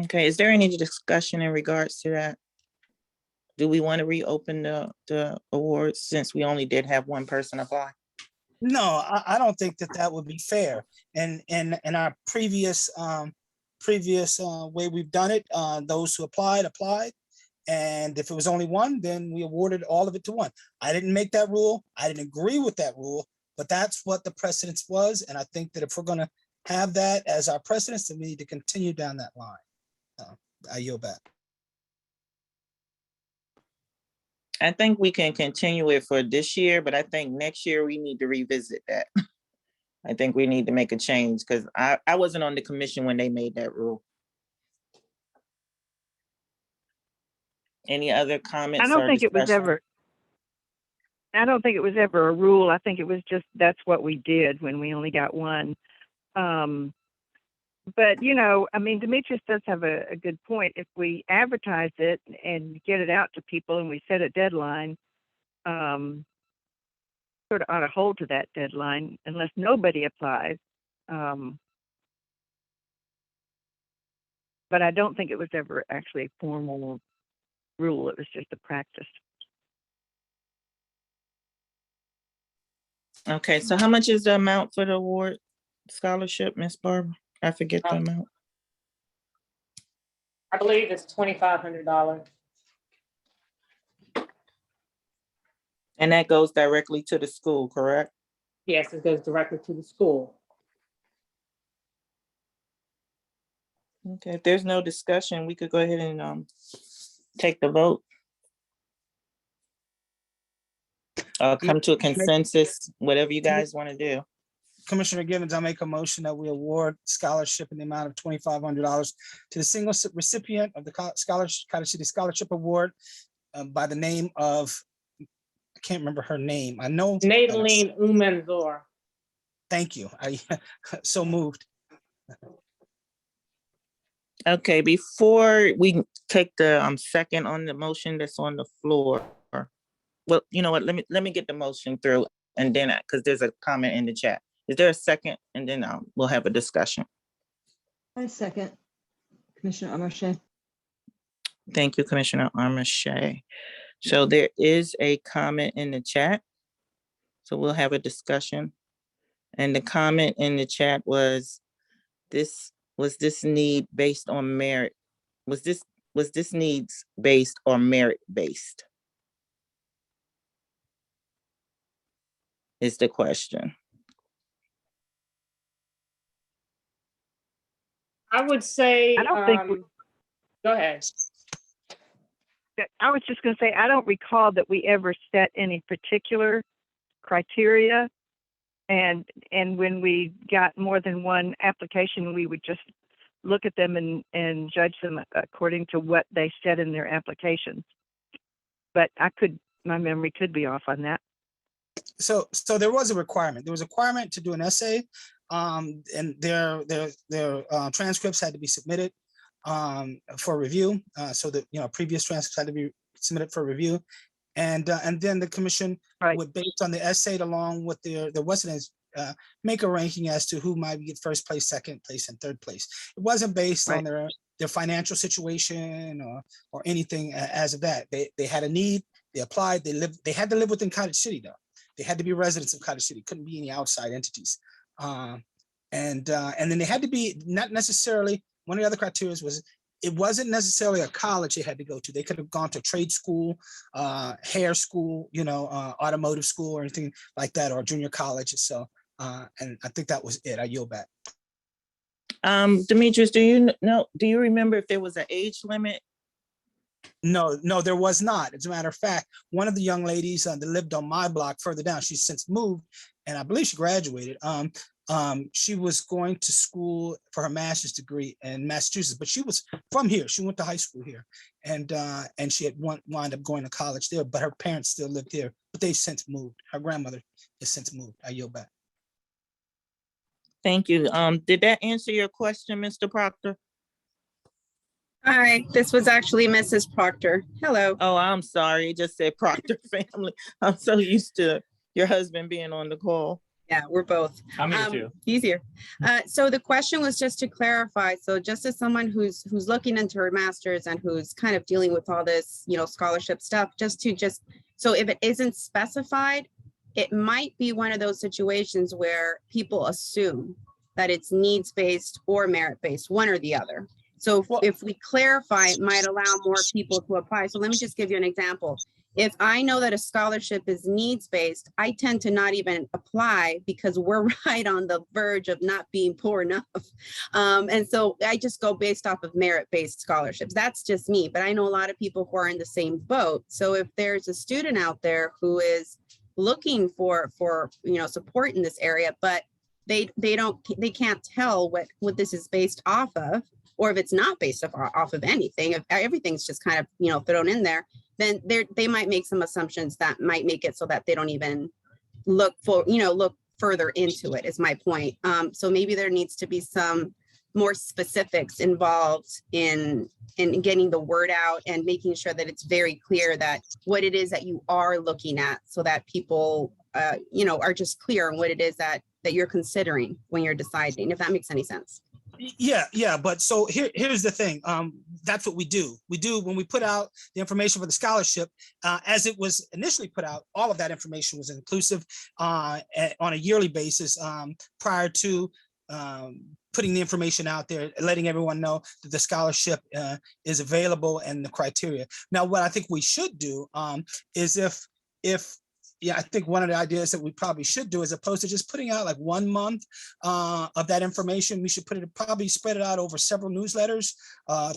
Okay, is there any discussion in regards to that? Do we want to reopen the awards since we only did have one person apply? No, I don't think that that would be fair. And in our previous way we've done it, those who applied. And if it was only one, then we awarded all of it to one. I didn't make that rule. I didn't agree with that rule, but that's what the precedence was. And I think that if we're gonna have that as our precedence, then we need to continue down that line. I yield back. I think we can continue it for this year, but I think next year we need to revisit that. I think we need to make a change because I wasn't on the commission when they made that rule. Any other comments? I don't or think it was discussion? ever. I don't think it was ever a rule. I think it was just that's what we did when we only got one. But Demetrius does have a good point. If we advertise it and get it out to people and we set a deadline, sort of ought to hold to that deadline unless nobody applies. But I don't think it was ever actually a formal rule. It was just a practice. Okay, so how much is the amount for the award scholarship, Ms. Barber? I forget the amount. I believe it's $2,500. And that goes directly to the school, correct? Yes, it goes directly to the school. Okay, if there's no discussion, we could go ahead and take the vote. Come to a consensus, whatever you guys want to do. Commissioner Givens, I make a motion that we award scholarship in the amount of $2,500 to the single recipient of the Cottage City Scholarship Award by the name of, I can't remember her name. I know. Nadaline Umenzor. Thank you. I so moved. Okay, before we take the second on the motion that's on the floor. Well, you know what, let me get the motion through and then, because there's a comment in the chat. Is there a second? And then we'll have a discussion. I second Commissioner Amarche. Thank you, Commissioner Armache. So there is a comment in the chat. So we'll have a discussion. And the comment in the chat was, was this need based on merit? Was this needs based or merit based? Is the question. I would say, I don't think we- go ahead. I was just going to say, I don't recall that we ever set any particular criteria. And when we got more than one application, we would just look at them and judge them according to what they said in their applications. But my memory could be off on that. So there was a requirement. There was a requirement to do an essay, and their transcripts had to be submitted for review. So that previous transcripts had to be submitted for review, and then the commission would, based on the essay along with their residents, make a ranking as to who might get first place, second place, and third place. It wasn't based on their financial situation or anything as of that. They had a need. They applied. They had to live within Cottage City though. They had to be residents of Cottage City. Couldn't be any outside entities. And then they had to be not necessarily. One of the other criteria was it wasn't necessarily a college they had to go to. They could have gone to a trade school, hair school, automotive school, or anything like that, or junior college. So, and I think that was it. I yield back. Demetrius, do you remember if there was an age limit? No, there was not. As a matter of fact, one of the young ladies that lived on my block further down, she's since moved, and I believe she graduated. She was going to school for her master's degree in Massachusetts, but she was from here. She went to high school here, and she had wound up going to college there, but her parents still lived here, but they've since moved. Her grandmother has since moved. I yield back. Thank you. Did that answer your question, Mr. Proctor? Hi, this was actually Mrs. Proctor. Hello. Oh, I'm sorry. It just said Proctor family. I'm so used to your husband being on the call. Yeah, we're both. I'm here too. Easier. So the question was just to clarify. So just as someone who's looking into her master's and who's kind of dealing with all this, scholarship stuff, so if it isn't specified, it might be one of those situations where people assume that it's needs-based or merit-based, one or the other. So if we clarify, it might allow more people to apply. So let me just give you an example. If I know that a scholarship is needs-based, I tend to not even apply because we're right on the verge of not being poor enough. And so I just go based off of merit-based scholarships. That's just me, but I know a lot of people who are in the same boat. So if there's a student out there who is looking for support in this area, but they can't tell what this is based off of, or if it's not based off of anything, if everything's just kind of, thrown in there, then they might make some assumptions that might make it so that they don't even look further into it, is my point. So maybe there needs to be some more specifics involved in getting the word out and making sure that it's very clear that what it is that you are looking at, so that people, are just clear on what it is that you're considering when you're deciding, if that makes any sense. Yeah. But so here's the thing. That's what we do. When we put out the information for the scholarship, as it was initially put out, all of that information was inclusive on a yearly basis prior to putting the information out there, letting everyone know that the scholarship is available and the criteria. Now, what I think we should do is I think one of the ideas that we probably should do, as opposed to just putting out like 1 month of that information, we should probably spread it out over several newsletters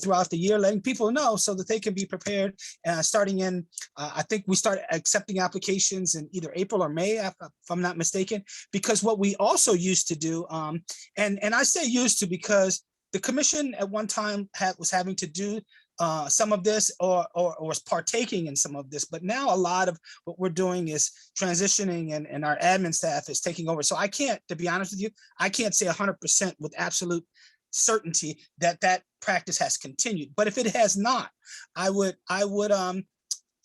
throughout the year, letting people know so that they can be prepared. Starting in, I think we start accepting applications in either April or May, if I'm not mistaken, because what we also used to do, and I say used to because the commission at one time was having to do some of this or was partaking in some of this, but now a lot of what we're doing is transitioning and our admin staff is taking over. So I can't, to be honest with you, I can't say 100% with absolute certainty that practice has continued. But if it has not, I would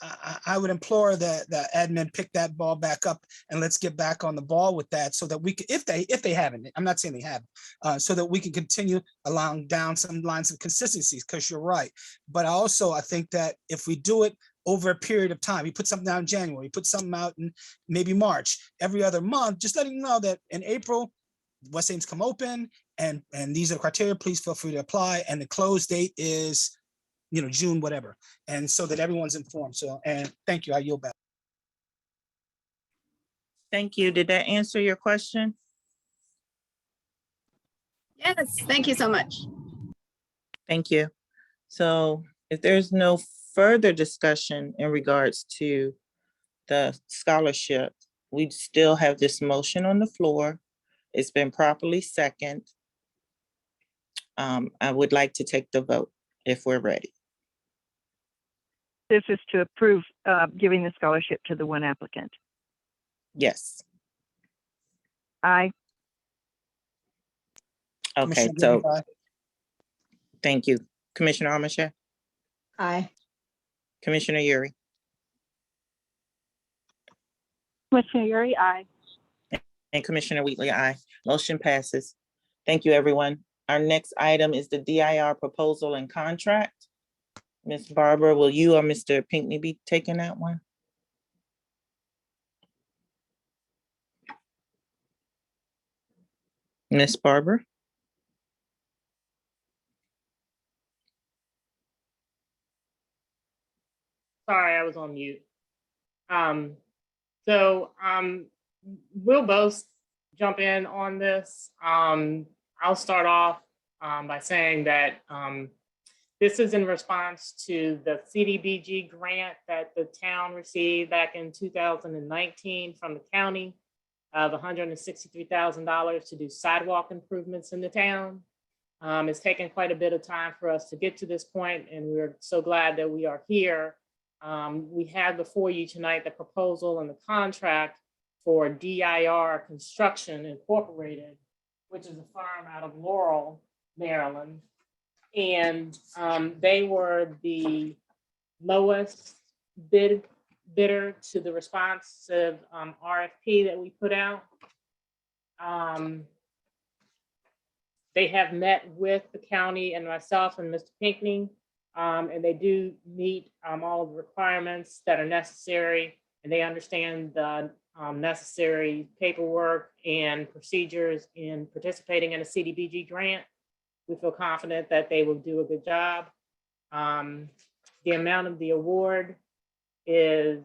I would implore that the admin pick that ball back up and let's get back on the ball with that so that we can, if they haven't, I'm not saying they haven't, so that we can continue along down some lines of consistencies, because you're right. But I think that if we do it over a period of time, we put something out in January, we put something out in maybe March, every other month, just letting you know that in April, West Ames come open and these are the criteria, please feel free to apply. And the close date is, June, whatever. And so that everyone's informed. So, and thank you. I yield back. Thank you. Did that answer your question? Yes, thank you so much. Thank you. So if there's no further discussion in regards to the scholarship, we still have this motion on the floor. It's been properly seconded. I would like to take the vote if we're ready. This is to approve giving the scholarship to the one applicant. Yes. Aye. Okay, Commissioner so Blumenthal, aye. thank you. Commissioner Armache, Aye. Commissioner Yuri, Commissioner Yuri, aye. and Commissioner Wheatley, aye. Motion passes. Thank you, everyone. Our next item is the DIR proposal and contract. Ms. Barber, will you or Mr. Pinckney be taking that one? Ms. Barber? Sorry, I was on mute. So we'll both jump in on this. I'll start off by saying that this is in response to the CDBG grant that the town received back in 2019 from the county of $163,000 to do sidewalk improvements in the town. It's taken quite a bit of time for us to get to this point, and we're so glad that we are here. We have before you tonight the proposal and the contract for DIR Construction Incorporated, which is a firm out of Laurel, Maryland. And they were the lowest bidder to the responsive RFP that we put out. They have met with the county and myself and Mr. Pinckney, and they do meet all of the requirements that are necessary, and they understand the necessary paperwork and procedures in participating in a CDBG grant. We feel confident that they will do a good job. The amount of the award is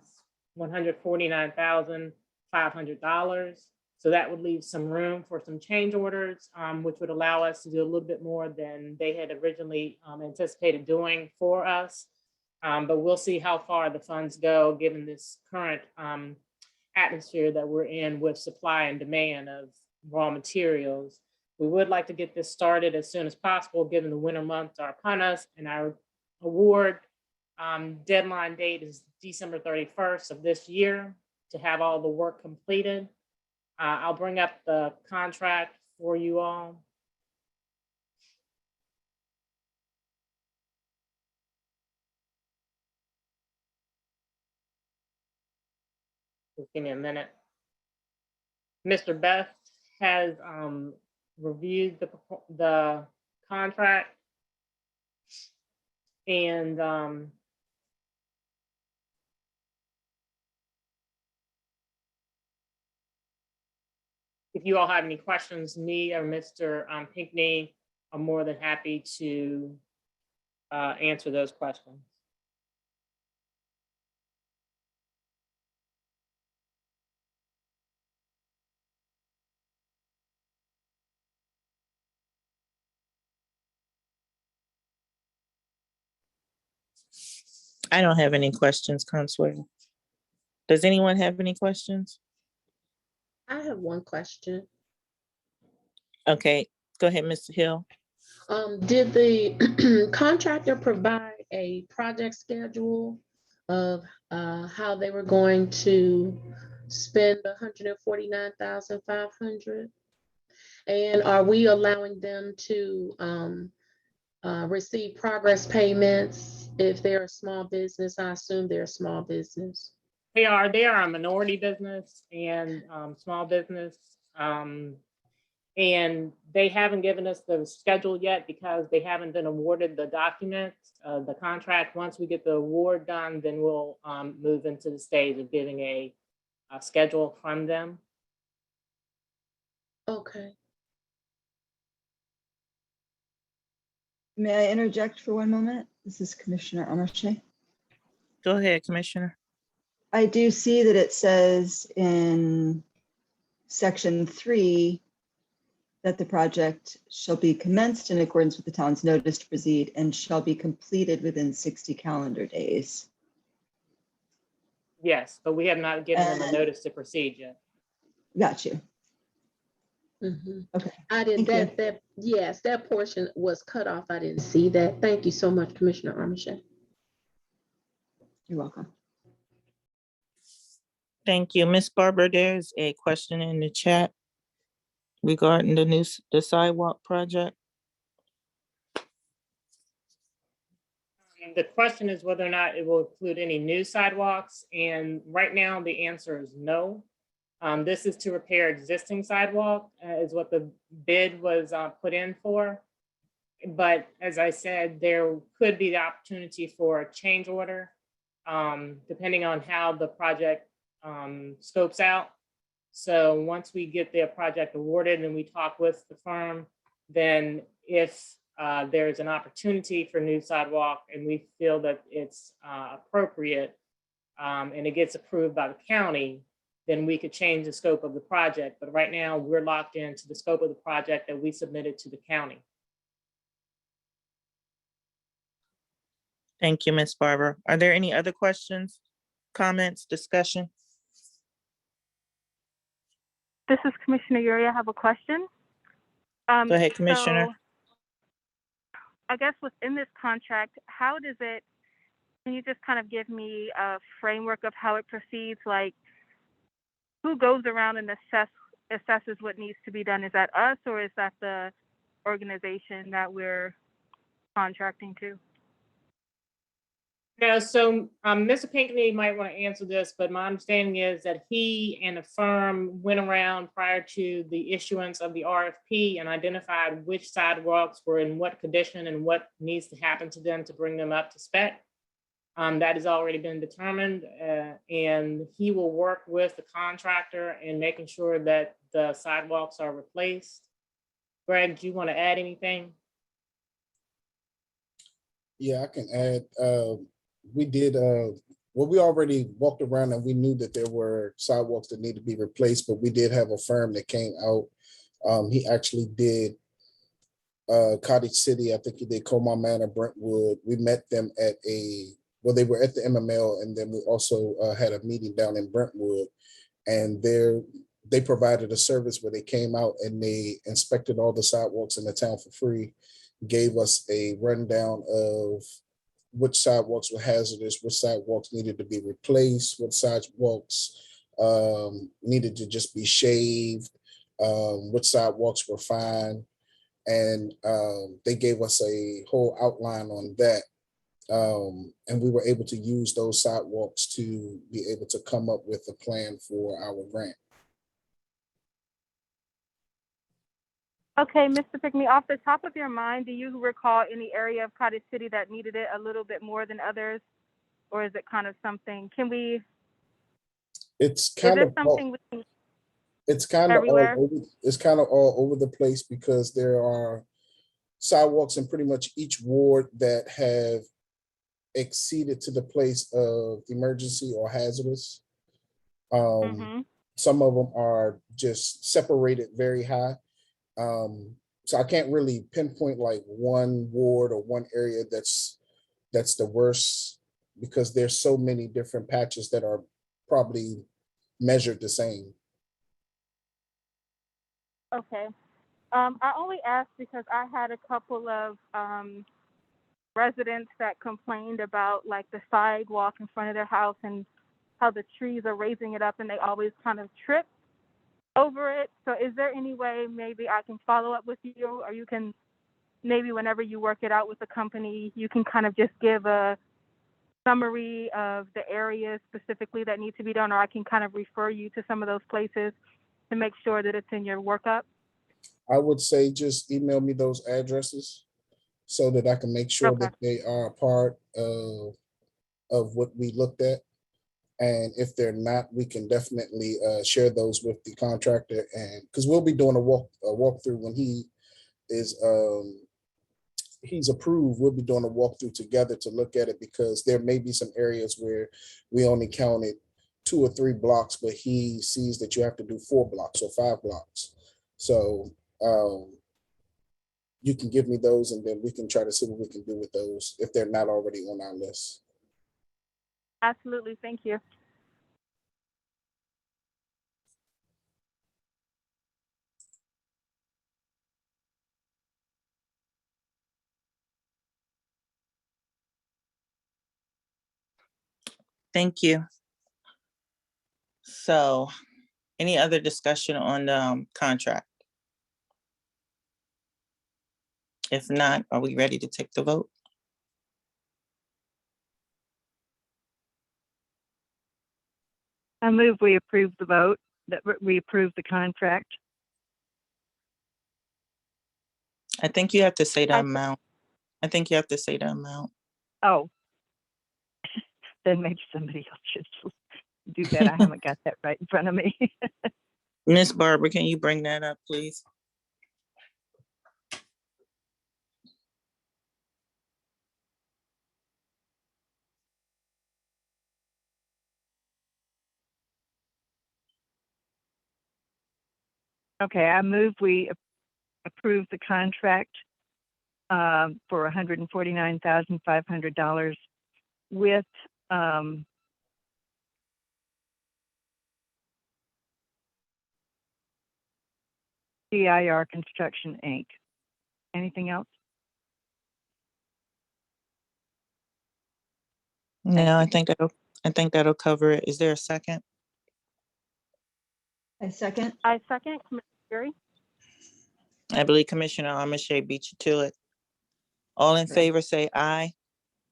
$149,500. So that would leave some room for some change orders, which would allow us to do a little bit more than they had originally anticipated doing for us. But we'll see how far the funds go given this current atmosphere that we're in with supply and demand of raw materials. We would like to get this started as soon as possible, given the winter months are upon us, and our award deadline date is December 31st of this year to have all the work completed. I'll bring up the contract for you all. Just give me a minute. Mr. Beth has reviewed the contract, and if you all have any questions, me or Mr. Pinckney are more than happy to answer those questions. I don't have any questions, Consuelo. Does anyone have any questions? I have one question. Okay, go ahead, Mr. Hill. Did the contractor provide a project schedule of how they were going to spend the $149,500? And are we allowing them to receive progress payments If they're a small business, I assume they're a small business. They are a minority business and small business. And they haven't given us the schedule yet because they haven't been awarded the documents, the contract. Once we get the award done, then we'll move into the stage of getting a schedule from them. Okay. May I interject for one moment? This is Commissioner Amarche. Go ahead, Commissioner. I do see that it says in section 3 that the project shall be commenced in accordance with the town's notice to proceed and shall be completed within 60 calendar days. Yes, but we have not given them a And- notice to proceed yet. Got you. Mhm. Okay. I did Thank that, yes, that portion was cut off. I didn't see that. Thank you so much, Commissioner Armitage. You're welcome. Thank you. Ms. Barber, there's a question in the chat regarding the sidewalk project. The question is whether or not it will include any new sidewalks, and right now the answer is no. This is to repair existing sidewalk, is what the bid was put in for. But as I said, there could be the opportunity for a change order, depending on how the project scopes out. So once we get the project awarded and we talk with the firm, then if there's an opportunity for new sidewalk and we feel that it's appropriate and it gets approved by the county, then we could change the scope of the project. But right now we're locked into the scope of the project that we submitted to the county. Thank you, Ms. Barber. Are there any other questions, comments, discussion? This is Commissioner Yuri. I have a question. Go ahead, Commissioner. So, I guess within this contract, how does it, can you just kind of give me a framework of how it proceeds? Like, who goes around and assesses what needs to be done? Is that us or is that the organization that we're contracting to? Yeah, so Mr. Pinckney might want to answer this, but my understanding is that he and the firm went around prior to the issuance of the RFP and identified which sidewalks were in what condition and what needs to happen to them to bring them up to spec. That has already been determined, and he will work with the contractor in making sure that the sidewalks are replaced. Greg, do you want to add anything? Yeah, I can add. We did, well, we already walked around and we knew that there were sidewalks that need to be replaced, but we did have a firm that came out. He actually did Cottage City. I think he did Comar Manor, Brentwood. We met them at well, they were at the MML, and then we also had a meeting down in Brentwood, and they provided a service where they came out and they inspected all the sidewalks in the town for free, gave us a rundown of which sidewalks were hazardous, which sidewalks needed to be replaced, what sidewalks needed to just be shaved, which sidewalks were fine. And they gave us a whole outline on that. And we were able to use those sidewalks to be able to come up with a plan for our grant. Okay, Mr. Pinckney, off the top of your mind, do you recall any area of Cottage City that needed it a little bit more than others? Or is it kind of something, It's is kind it of something we can, it's kind of everywhere? all over the place because there are sidewalks in pretty much each ward that have exceeded to the place of emergency or hazardous. Some of them are just separated very high. So I can't really pinpoint like one ward or one area that's the worst because there's so many different patches that are probably measured the same. Okay. I only asked because I had a couple of residents that complained about like the sidewalk in front of their house and how the trees are raising it up and they always kind of trip over it. So is there any way maybe I can follow up with you or you can maybe whenever you work it out with the company, you can kind of just give a summary of the areas specifically that need to be done, or I can kind of refer you to some of those places to make sure that it's in your workup. I would say just email me those addresses so that I can make sure Okay. that they are a part of what we looked at. And if they're not, we can definitely share those with the contractor, and because we'll be doing a walkthrough when he is he's approved. We'll be doing a walkthrough together to look at it, because there may be some areas where we only counted 2 or 3 blocks, but he sees that you have to do 4 blocks or 5 blocks. So you can give me those, and then we can try to see what we can do with those if they're not already on our list. Absolutely. Thank you. Thank you. So, any other discussion on the contract? If not, are we ready to take the vote? I move we approve the vote, that we approve the contract. I think you have to say the I- amount. I think you have to say the amount. Oh, then maybe somebody else should do that. I haven't got that right in front of me. Miss Barbara, can you bring that up, please? Okay, I move we approve the contract for $149,500 with CIR Construction, Inc. Anything else? No, I think that'll cover it. Is there a second? I second. I second. Commissioner Fury? I believe Commissioner Amashay beat you to it. All in favor, say aye.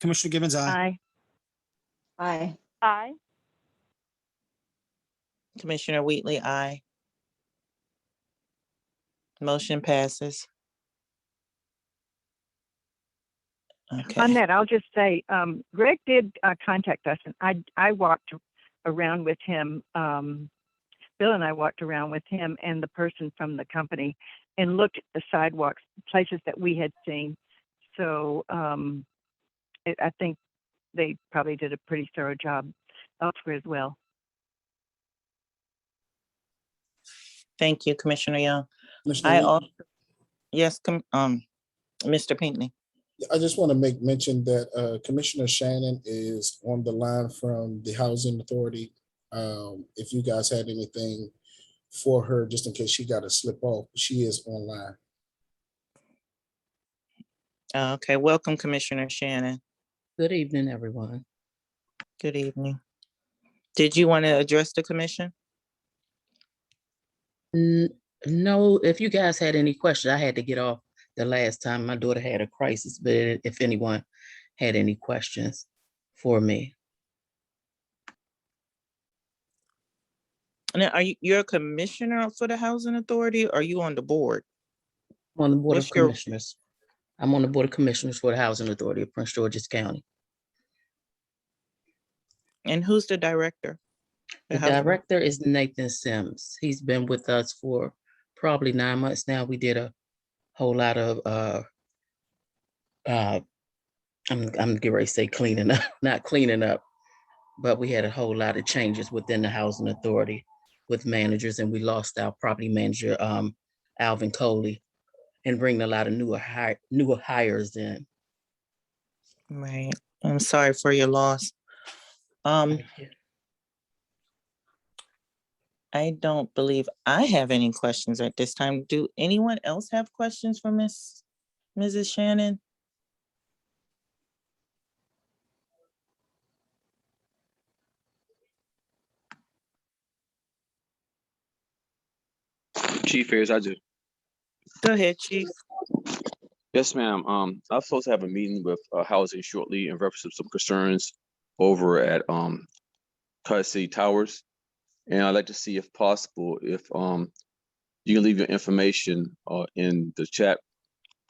Commissioner Gibbons, aye. Aye. Aye. Aye. Commissioner Wheatley, aye. Motion passes. Okay. On that, I'll just say, Greg did contact us, and I walked around with him. Bill and I walked around with him and the person from the company and looked at the sidewalks, places that we had seen. So I think they probably did a pretty thorough job elsewhere as well. Thank you, Commissioner Young. Commissioner I Lee, also, yes, Mr. Pinckney. I just want to make mention that Commissioner Shannon is on the line from the Housing Authority. If you guys had anything for her, just in case she got to slip off, she is online. Okay, welcome, Commissioner Shannon. Good evening, everyone. Good evening. Did you want to address the commission? No, if you guys had any questions, I had to get off the last time. My daughter had a crisis, but if anyone had any questions for me. Now, you're a commissioner for the Housing Authority, or are you on the board? I'm on the Board What's of your- Commissioners. I'm on the Board of Commissioners for the Housing Authority of Prince George's County. And who's the director? The director is Nathan Sims. He's been with us for probably 9 months now. We did a whole lot of I'm getting ready to say cleaning up, not cleaning up, but we had a whole lot of changes within the Housing Authority with managers, and we lost our property manager, Alvin Coley, and bringing a lot of newer hires in. Right. I'm sorry for your loss. I don't believe I have any questions at this time. Do anyone else have questions for Mrs. Shannon? Chief Ayers, I do. Go ahead, Chief. Yes, ma'am. I'm supposed to have a meeting with housing shortly in reference to some concerns over at Carter City Towers. And I'd like to see if possible, if you can leave your information in the chat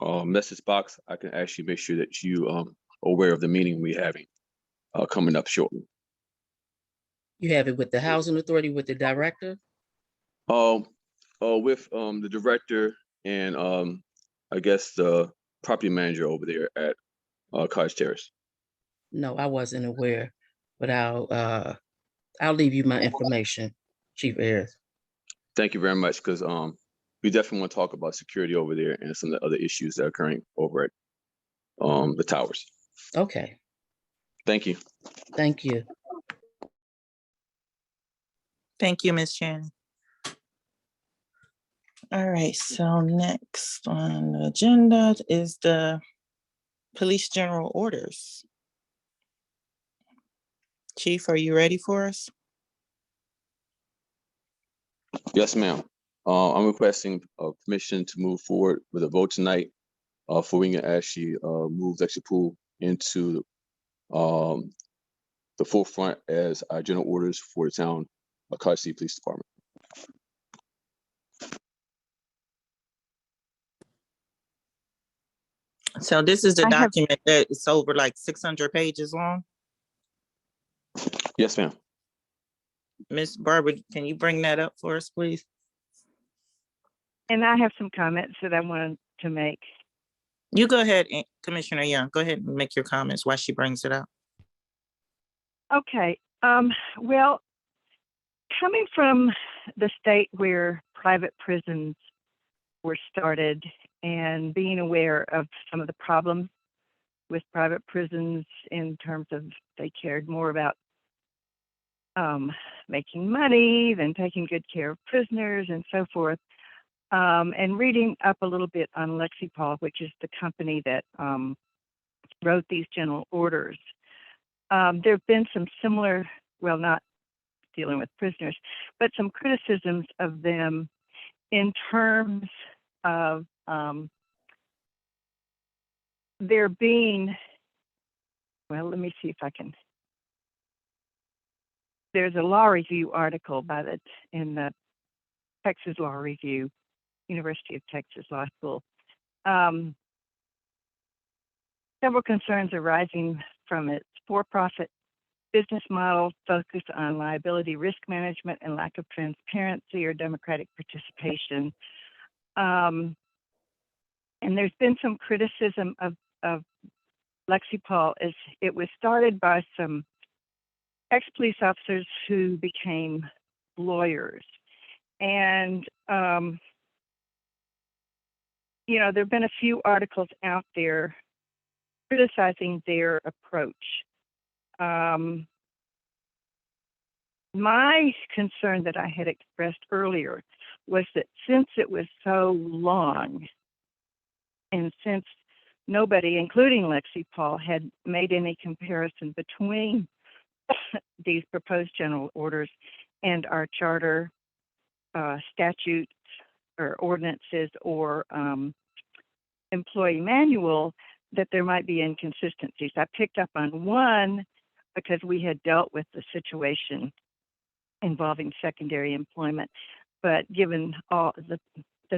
message box. I can actually make sure that you aware of the meeting we're having coming up shortly. You have it with the housing authority, with the director? With the director and I guess the property manager over there at Cottage Terrace. No, I wasn't aware, but I'll leave you my information, Chief Ayers. Thank you very much, because we definitely want to talk about security over there and some of the other issues that are occurring over at the towers. Okay, Thank you. thank you. Thank you, Ms. Shannon. All right, so next on the agenda is the police general orders. Chief, are you ready for us? Yes, ma'am. I'm requesting permission to move forward with a vote tonight for we can actually move Lexipol into the forefront as our general orders for the town of Cottage City Police Department. So this is the I have- document that is over like 600 pages long. Yes, ma'am. Ms. Barbara, can you bring that up for us, please? And I have some comments that I wanted to make. You go ahead, Commissioner Young. Go ahead and make your comments while she brings it up. Okay. Well, coming from the state where private prisons were started and being aware of some of the problems with private prisons in terms of they cared more about making money than taking good care of prisoners and so forth. And reading up a little bit on Lexipol, which is the company that wrote these general orders. There have been some similar, well, not dealing with prisoners, but some criticisms of them in terms of there being, well, let me see if I can. There's a law review article in the Texas Law Review, University of Texas Law School. Several concerns arising from its for-profit business model focused on liability risk management and lack of transparency or democratic participation. And there's been some criticism of Lexipol as it was started by some ex-police officers who became lawyers. And, you know, there have been a few articles out there criticizing their approach. My concern that I had expressed earlier was that since it was so long, and since nobody, including Lexipol, had made any comparison between these proposed general orders and our charter, statutes or ordinances or employee manual, that there might be inconsistencies. I picked up on one because we had dealt with the situation involving secondary employment, but given all the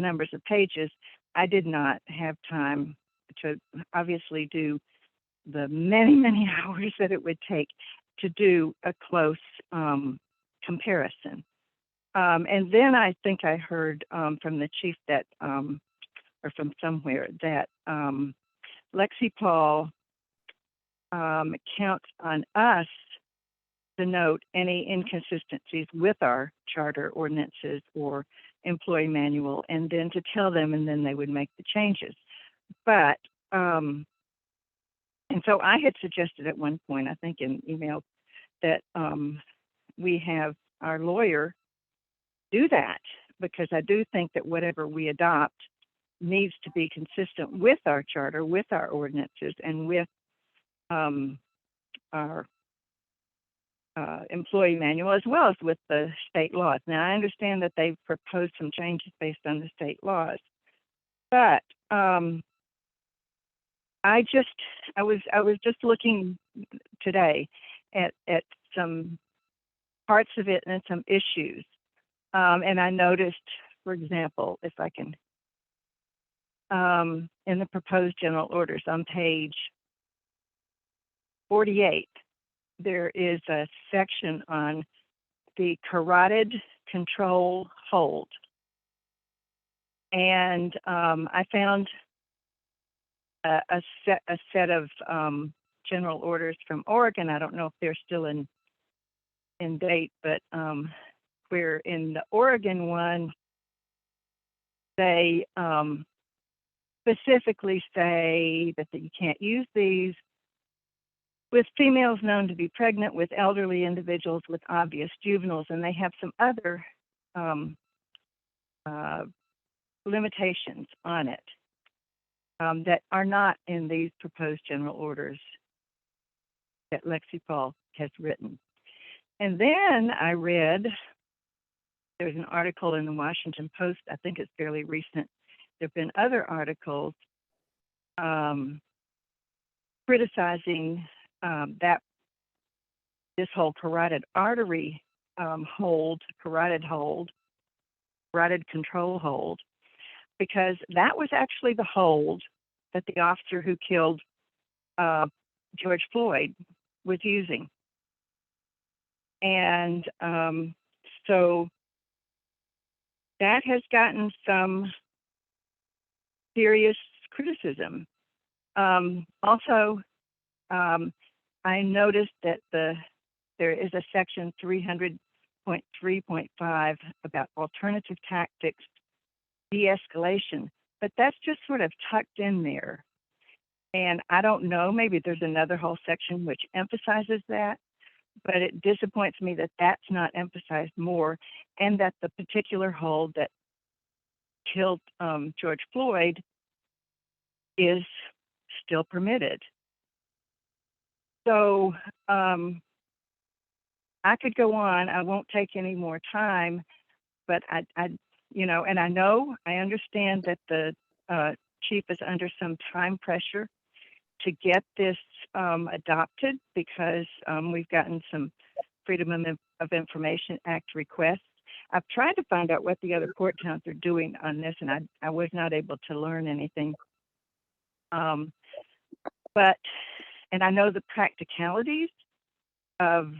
numbers of pages, I did not have time to obviously do the many, many hours that it would take to do a close comparison. And then I think I heard from the chief that, or from somewhere, that Lexipol counts on us to note any inconsistencies with our charter ordinances or employee manual, and then to tell them, and then they would make the changes. But, and so I had suggested at one point, I think in email, that we have our lawyer do that, because I do think that whatever we adopt needs to be consistent with our charter, with our ordinances, and with our employee manual, as well as with the state laws. Now, I understand that they've proposed some changes based on the state laws, but I was just looking today at some parts of it and some issues. And I noticed, for example, if I can, in the proposed general orders on page 48, there is a section on the carotid control hold. And I found a set of general orders from Oregon. I don't know if they're still in date, but where in the Oregon one, they specifically say that you can't use these with females known to be pregnant, with elderly individuals, with obvious juveniles, and they have some other limitations on it that are not in these proposed general orders that Lexi Paul has written. And then I read, there's an article in the Washington Post, I think it's fairly recent. There have been other articles criticizing that this whole carotid artery carotid control hold, because that was actually the hold that the officer who killed George Floyd was using. And so that has gotten some serious criticism. Also, I noticed that there is a section 300.3.5 about alternative tactics, de-escalation, but that's just sort of tucked in there. And I don't know, maybe there's another whole section which emphasizes that, but it disappoints me that that's not emphasized more, and that the particular hold that killed George Floyd is still permitted. So I could go on. I won't take any more time, but I understand that the chief is under some time pressure to get this adopted, because we've gotten some Freedom of Information Act requests. I've tried to find out what the other court towns are doing on this, and I was not able to learn anything. And I know the practicalities of,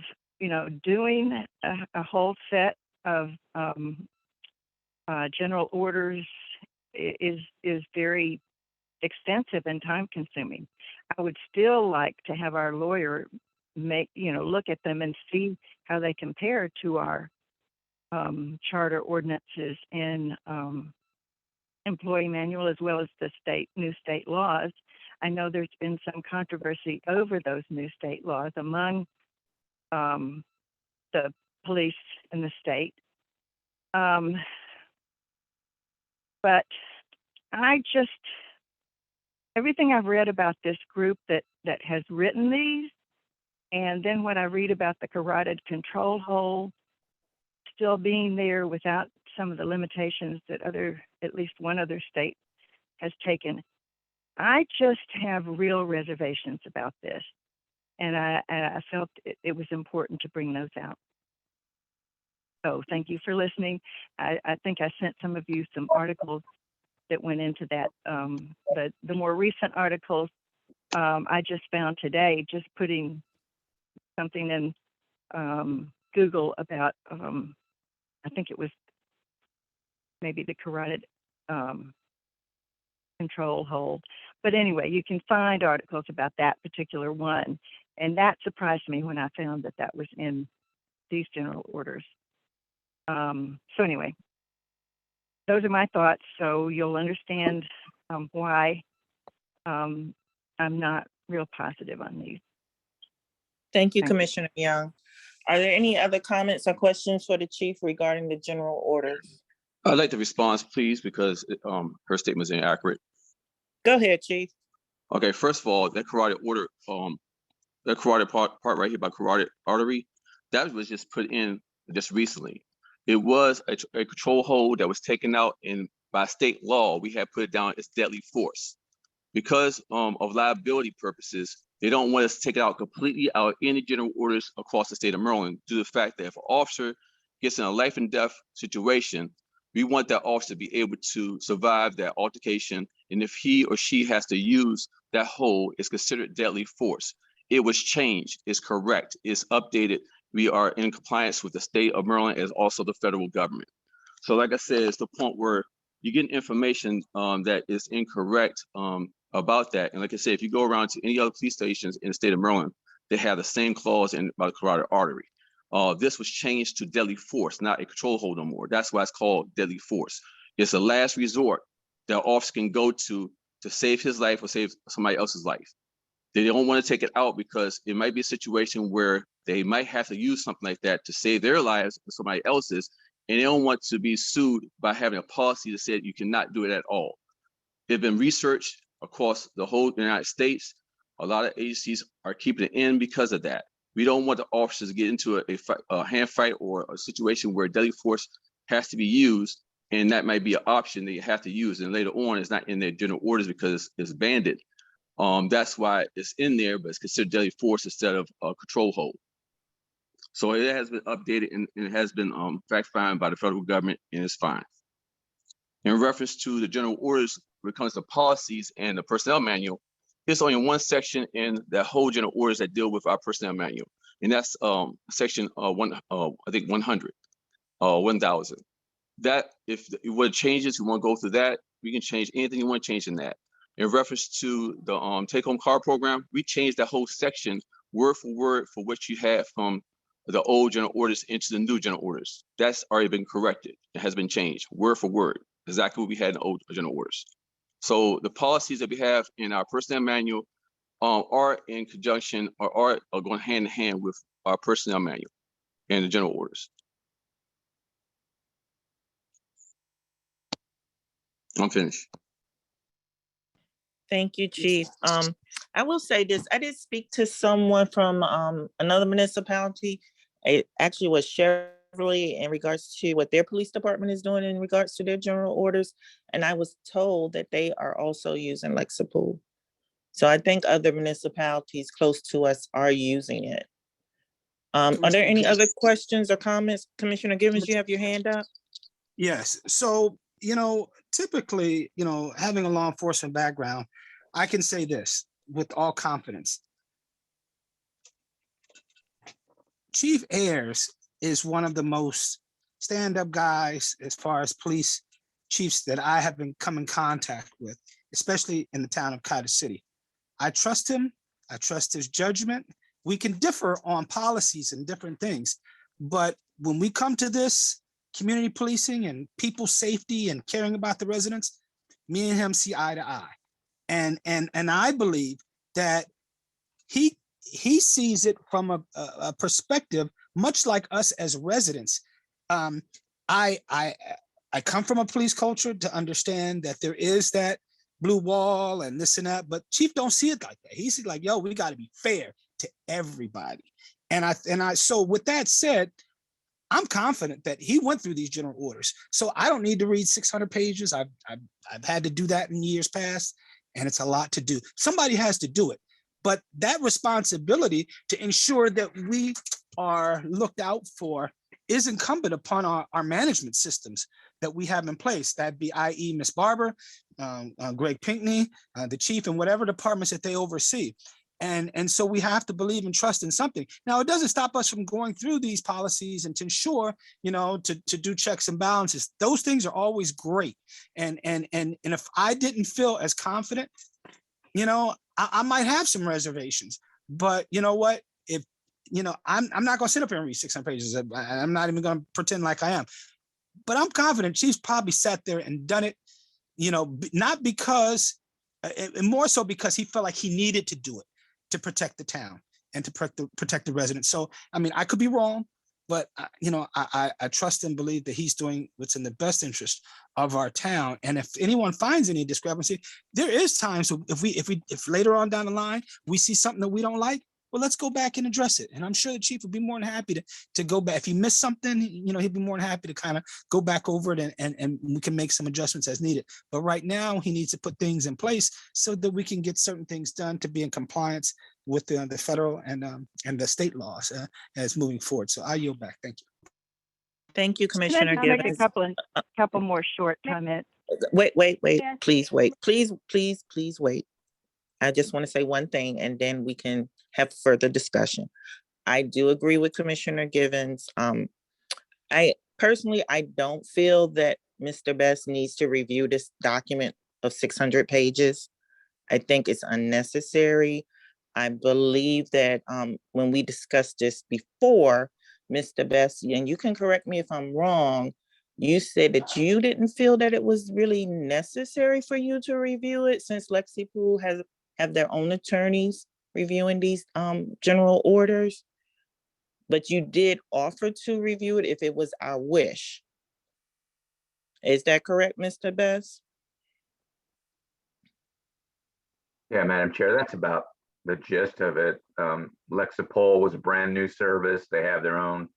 doing a whole set of general orders is very extensive and time consuming. I would still like to have our lawyer look at them and see how they compare to our charter ordinances and employee manual, as well as the new state laws. I know there's been some controversy over those new state laws among the police in the state. But everything I've read about this group that has written these, and then what I read about the carotid control hold still being there without some of the limitations that at least one other state has taken, I just have real reservations about this. And I felt it was important to bring those out. So thank you for listening. I think I sent some of you some articles that went into that. But the more recent articles I just found today, just putting something in Google about, I think it was maybe the carotid control hold. But anyway, you can find articles about that particular one. And that surprised me when I found that was in these general orders. So anyway, those are my thoughts. So you'll understand why I'm not real positive on these. Thank you, Thank you. Commissioner Young. Are there any other comments or questions for the chief regarding the general orders? I'd like the response, please, because her statement is inaccurate. Go ahead, chief. Okay, first of all, that carotid order, that carotid part right here by carotid artery, that was just put in just recently. It was a control hold that was taken out, and by state law, we had put it down as deadly force. Because of liability purposes, they don't want us to take it out completely out of any general orders across the state of Maryland due to the fact that if an officer gets in a life and death situation, we want that officer to be able to survive that altercation. And if he or she has to use that hold, it's considered deadly force. It was changed, it's correct, it's updated. We are in compliance with the state of Maryland as also the federal government. So like I said, it's the point where you're getting information that is incorrect about that. And like I said, if you go around to any other police stations in the state of Maryland, they have the same clause in about the carotid artery. This was changed to deadly force, not a control hold no more. That's why it's called deadly force. It's a last resort that officer can go to save his life or save somebody else's life. They don't want to take it out because it might be a situation where they might have to use something like that to save their lives or somebody else's, and they don't want to be sued by having a policy that said you cannot do it at all. They've been researched across the whole United States. A lot of agencies are keeping it in because of that. We don't want the officers to get into a hand fight or a situation where deadly force has to be used, and that might be an option that you have to use. And later on, it's not in their general orders because it's banded. That's why it's in there, but it's considered deadly force instead of a control hold. So it has been updated and it has been fact-found by the federal government, and it's fine. In reference to the general orders, when it comes to policies and the personnel manual, there's only one section in that whole general orders that deal with our personnel manual, and that's section 100, 1000. That if you want changes, you want to go through that, we can change anything you want to change in that. In reference to the take-home car program, we changed that whole section word for word for what you had from the old general orders into the new general orders. That's already been corrected. It has been changed word for word, exactly what we had in the old general orders. So the policies that we have in our personnel manual are in conjunction or are going hand in hand with our personnel manual and the general orders. I'm finished. Thank you, Chief. I will say this, I did speak to someone from another municipality. It actually was Chevrolet in regards to what their police department is doing in regards to their general orders. And I was told that they are also using Lexipol. So I think other municipalities close to us are using it. Are there any other questions or comments? Commissioner Givens, you have your hand up? Yes. So, typically, having a law enforcement background, I can say this with all confidence. Chief Ayers is one of the most stand-up guys as far as police chiefs that I have been come in contact with, especially in the town of Cottage City. I trust him. I trust his judgment. We can differ on policies and different things, but when we come to this community policing and people's safety and caring about the residents, me and him see eye to eye. And I believe that he sees it from a perspective much like us as residents. I come from a police culture to understand that there is that blue wall and this and that, but Chief don't see it like that. He sees like, yo, we got to be fair to everybody. And I so with that said, I'm confident that he went through these general orders. So I don't need to read 600 pages. I've had to do that in years past, and it's a lot to do. Somebody has to do it. But that responsibility to ensure that we are looked out for is incumbent upon our management systems that we have in place. That'd be i.e. Ms. Barber, Greg Pinkney, the chief, and whatever departments that they oversee. And so we have to believe and trust in something. Now, it doesn't stop us from going through these policies and to ensure, to do checks and balances. Those things are always great. And if I didn't feel as confident, I might have some reservations. But you know what? If I'm not going to sit up here and read 600 pages. I'm not even going to pretend like I am. But I'm confident Chief's probably sat there and done it, not because, and more so because he felt like he needed to do it to protect the town and to protect the residents. So, I mean, I could be wrong, but I trust and believe that he's doing what's in the best interest of our town. And if anyone finds any discrepancy, there is times if later on down the line we see something that we don't like, well, let's go back and address it. And I'm sure the chief would be more than happy to go back. If he missed something, he'd be more than happy to kind of go back over it and we can make some adjustments as needed. But right now he needs to put things in place so that we can get certain things done to be in compliance with the federal and the state laws as moving forward. So I yield back. Thank you. Thank you, Can I Commissioner just make a Givens. couple more short comments? Wait, Yes. please wait, please wait. I just want to say one thing and then we can have further discussion. I do agree with Commissioner Givens. I personally don't feel that Mr. Best needs to review this document of 600 pages. I think it's unnecessary. I believe that when we discussed this before, Mr. Best, and you can correct me if I'm wrong, you said that you didn't feel that it was really necessary for you to review it since Lexipool have their own attorneys reviewing these general orders. But you did offer to review it if it was our wish. Is that correct, Mr. Best? Yeah, Madam Chair, that's about the gist of it. Lexipol was a brand new service. They have their own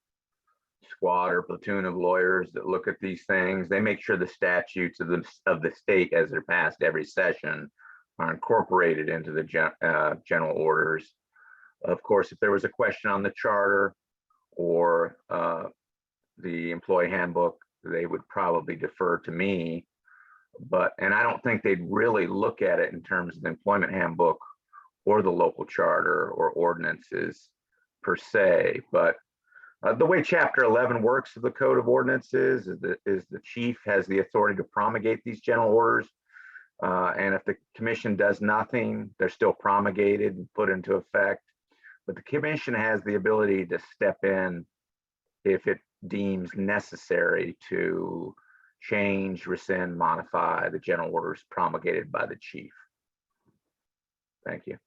squad or platoon of lawyers that look at these things. They make sure the statutes of the state as they're passed every session are incorporated into the general orders. Of course, if there was a question on the charter or the employee handbook, they would probably defer to me. And I don't think they'd really look at it in terms of the employment handbook or the local charter or ordinances per se. But the way Chapter 11 works of the Code of Ordinances is the chief has the authority to promulgate these general orders. And if the commission does nothing, they're still promulgated and put into effect. But the commission has the ability to step in if it deems necessary to change, rescind, modify the general orders promulgated by the chief. Thank you.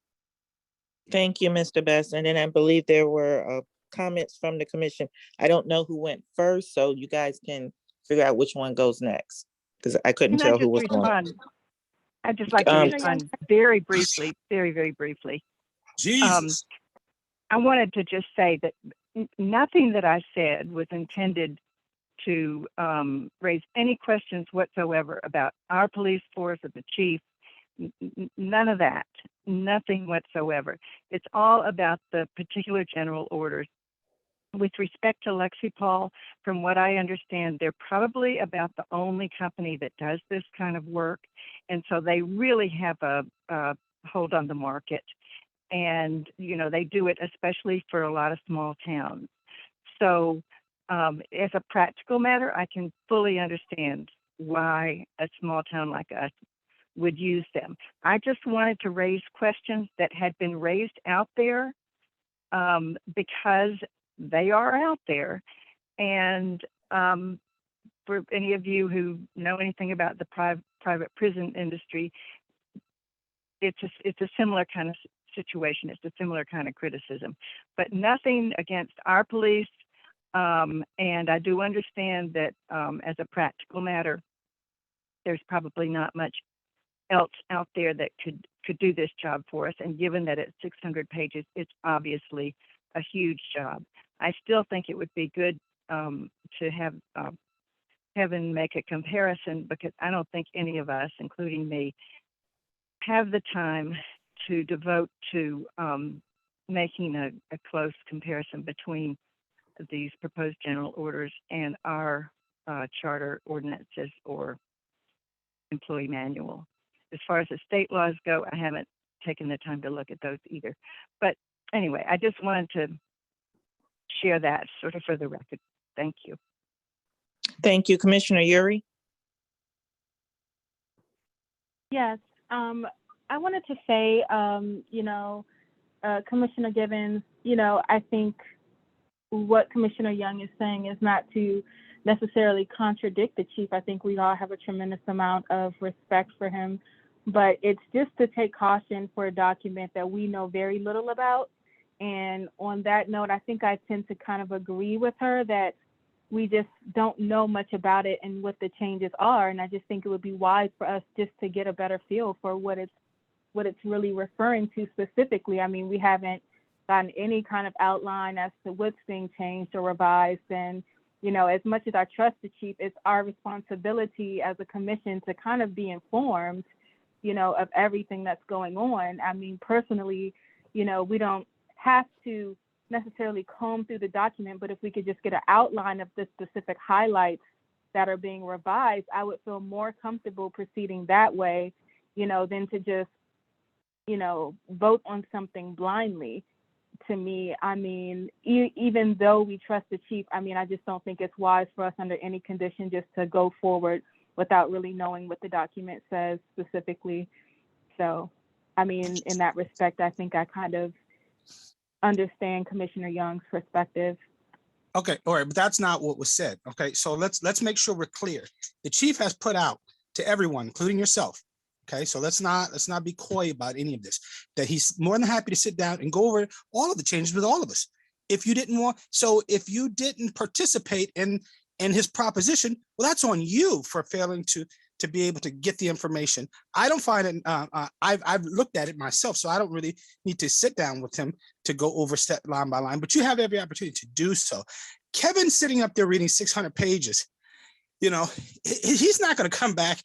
Thank you, Mr. Best. And then I believe there were comments from the commission. I don't know who went first, so you guys can figure out which one goes next because I couldn't Can I tell who just was going. respond? I'd just like to respond very briefly, very briefly. Jesus. I wanted to just say that nothing that I said was intended to raise any questions whatsoever about our police force or the chief. None of that, nothing whatsoever. It's all about the particular general orders. With respect to Lexipol, from what I understand, they're probably about the only company that does this kind of work. And so they really have a hold on the market. And, they do it especially for a lot of small towns. So as a practical matter, I can fully understand why a small town like us would use them. I just wanted to raise questions that had been raised out there because they are out there. And for any of you who know anything about the private prison industry, it's a similar kind of situation. It's a similar kind of criticism, but nothing against our police. And I do understand that as a practical matter, there's probably not much else out there that could do this job for us. And given that it's 600 pages, it's obviously a huge job. I still think it would be good to have Kevin make a comparison, because I don't think any of us, including me, have the time to devote to making a close comparison between these proposed general orders and our charter ordinances or employee manual. As far as the state laws go, I haven't taken the time to look at those either. But anyway, I just wanted to share that sort of for the record. Thank you. Thank you, Commissioner Yuri. Yes, I wanted to say, Commissioner Givens, I think what Commissioner Young is saying is not to necessarily contradict the chief. I think we all have a tremendous amount of respect for him, but it's just to take caution for a document that we know very little about. And on that note, I think I tend to kind of agree with her that we just don't know much about it and what the changes are. And I just think it would be wise for us just to get a better feel for what it's really referring to specifically. I mean, we haven't gotten any kind of outline as to what's being changed or revised. And, you know, as much as I trust the chief, it's our responsibility as a commission to kind of be informed, you know, of everything that's going on. I mean, personally, you know, we don't have to necessarily comb through the document, but if we could just get an outline of the specific highlights that are being revised, I would feel more comfortable proceeding that way, you know, than to just, you know, vote on something blindly. To me, I mean, even though we trust the chief, I mean, I just don't think it's wise for us under any condition just to go forward without really knowing what the document says specifically. So, I mean, in that respect, I think I kind of understand Commissioner Young's perspective. Okay, all right, but that's not what was said. Okay, so let's make sure we're clear. The chief has put out to everyone, including yourself. Okay, so let's not be coy about any of this, that he's more than happy to sit down and go over all of the changes with all of us. If you didn't participate in his proposition, well, that's on you for failing to be able to get the information. I don't find it, I've looked at it myself, so I don't really need to sit down with him to go over step line by line, but you have every opportunity to do so. Kevin sitting up there reading 600 pages, you know, he's not going to come back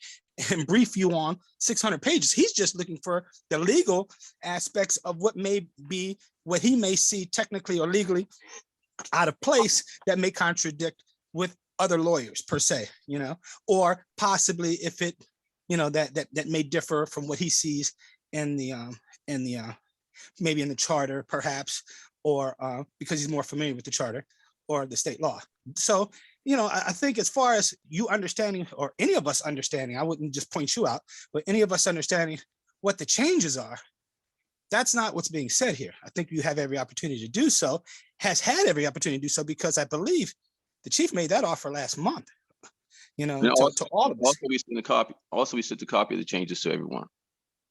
and brief you on 600 pages. He's just looking for the legal aspects of what he may see technically or legally out of place that may contradict with other lawyers per se, you know, or possibly if it, you know, that may differ from what he sees in the maybe in the charter perhaps, or because he's more familiar with the charter or the state law. So, you know, I think as far as you understanding, or any of us understanding, I wouldn't just point you out, but any of us understanding what the changes are, that's not what's being said here. I think you have every opportunity to do so, has had every opportunity to do so, because I believe the chief made that offer last month, you know, to all of us. Also, we sent a copy. Also, we sent a copy of the changes to everyone.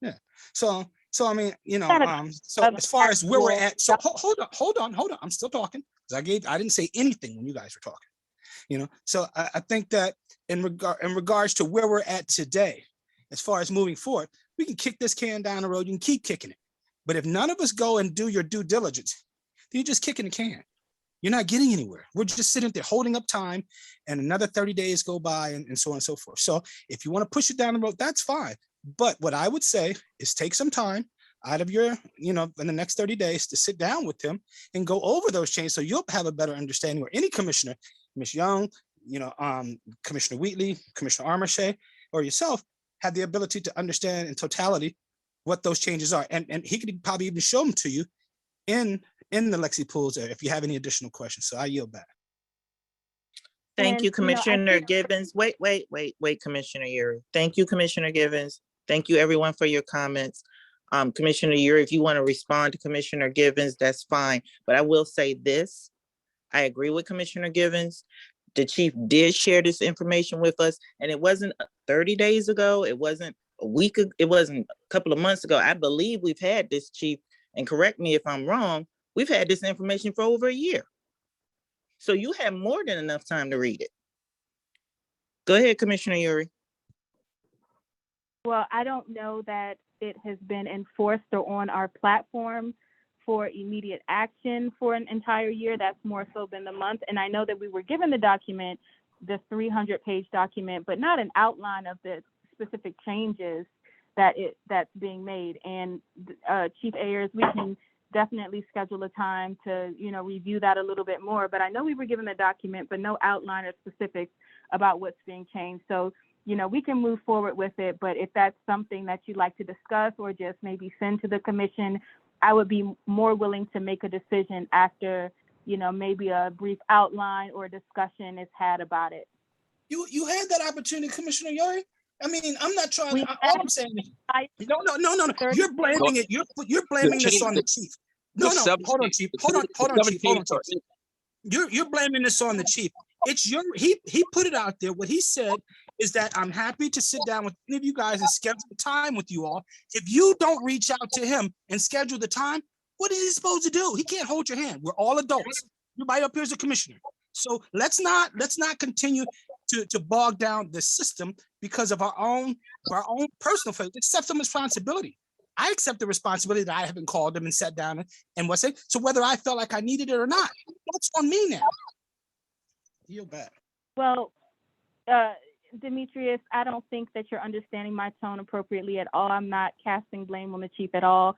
Yeah. So I mean, you know, so as far as where we're at, so hold on. I'm still talking, because I didn't say anything when you guys were talking, you know. So I think that in regards to where we're at today, as far as moving forward, we can kick this can down the road. You can keep kicking it, but if none of us go and do your due diligence, then you're just kicking the can. You're not getting anywhere. We're just sitting there holding up time, and another 30 days go by, and so on and so forth. So if you want to push it down the road, that's fine. But what I would say is take some time out of your, you know, in the next 30 days to sit down with him and go over those changes, so you'll have a better understanding, or any commissioner, Ms. Young, you know, Commissioner Wheatley, Commissioner Armache, or yourself, have the ability to understand in totality what those changes are. And he could probably even show them to you in the Lexi Pools if you have any additional questions. So I yield back. Thank And, you, Commissioner think- Givens. Wait, Commissioner Uri. Thank you, Commissioner Givens. Thank you, everyone, for your comments. Commissioner Uri, if you want to respond to Commissioner Givens, that's fine. But I will say this. I agree with Commissioner Givens. The chief did share this information with us, and it wasn't 30 days ago. It wasn't a week. It wasn't a couple of months ago. I believe we've had this, chief, and correct me if I'm wrong, we've had this information for over a year. So you have more than enough time to read it. Go ahead, Commissioner Uri. Well, I don't know that it has been enforced or on our platform for immediate action for an entire year. That's more so than the month. And I know that we were given the document, the 300-page document, but not an outline of the specific changes that's being made. And Chief Ayers, we can definitely schedule a time to, you know, review that a little bit more. But I know we were given the document, but no outline or specifics about what's being changed. So, you know, we can move forward with it. But if that's something that you'd like to discuss or just maybe send to the commission, I would be more willing to make a decision after, you know, maybe a brief outline or discussion is had about it. You had that opportunity, Commissioner Uri. I mean, I'm not trying. All I'm saying is, no. You're blaming it. You're blaming this on the chief. No. Hold on, chief. Hold on, chief. You're blaming this on the chief. It's he put it out there. What he said is that I'm happy to sit down with any of you guys and schedule the time with you all. If you don't reach out to him and schedule the time, what is he supposed to do? He can't hold your hand. We're all adults. Everybody up here is a commissioner. So let's not continue to bog down the system because of our own personal faith. Accept some responsibility. I accept the responsibility that I haven't called them and sat down and was saying, so whether I felt like I needed it or not, that's on me now. Yield back. Well, Demetrius, I don't think that you're understanding my tone appropriately at all. I'm not casting blame on the chief at all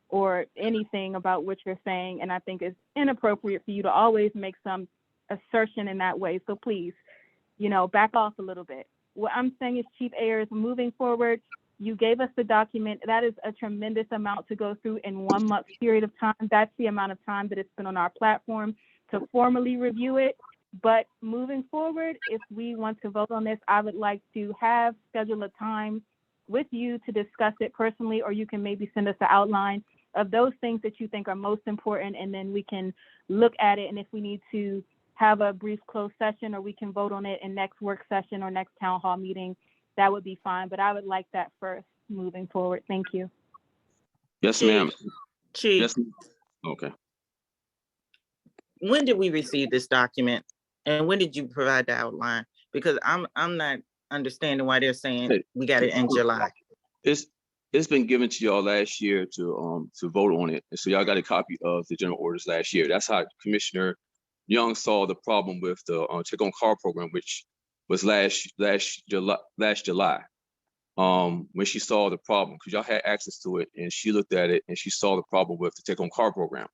or anything about what you're saying. And I think it's inappropriate for you to always make some assertion in that way. So please, back off a little bit. What I'm saying is, Chief Ayers, moving forward, you gave us the document. That is a tremendous amount to go through in 1 month period of time. That's the amount of time that it's been on our platform to formally review it. But moving forward, if we want to vote on this, I would like to schedule a time with you to discuss it personally, or you can maybe send us an outline of those things that you think are most important, and then we can look at it. And if we need to have a brief closed session, or we can vote on it in next work session or next town hall meeting, that would be fine. But I would like that first moving forward. Thank you. Yes, Chief, ma'am. Chief, Yes. Okay. when did we receive this document? And when did you provide the outline? Because I'm not understanding why they're saying we got it in July. It's been given to y'all last year to vote on it. And so y'all got a copy of the general orders last year. That's how Commissioner Young saw the problem with the Take On Car program, which was last July. When she saw the problem, because y'all had access to it, and she looked at it and she saw the problem with the Take On Car program.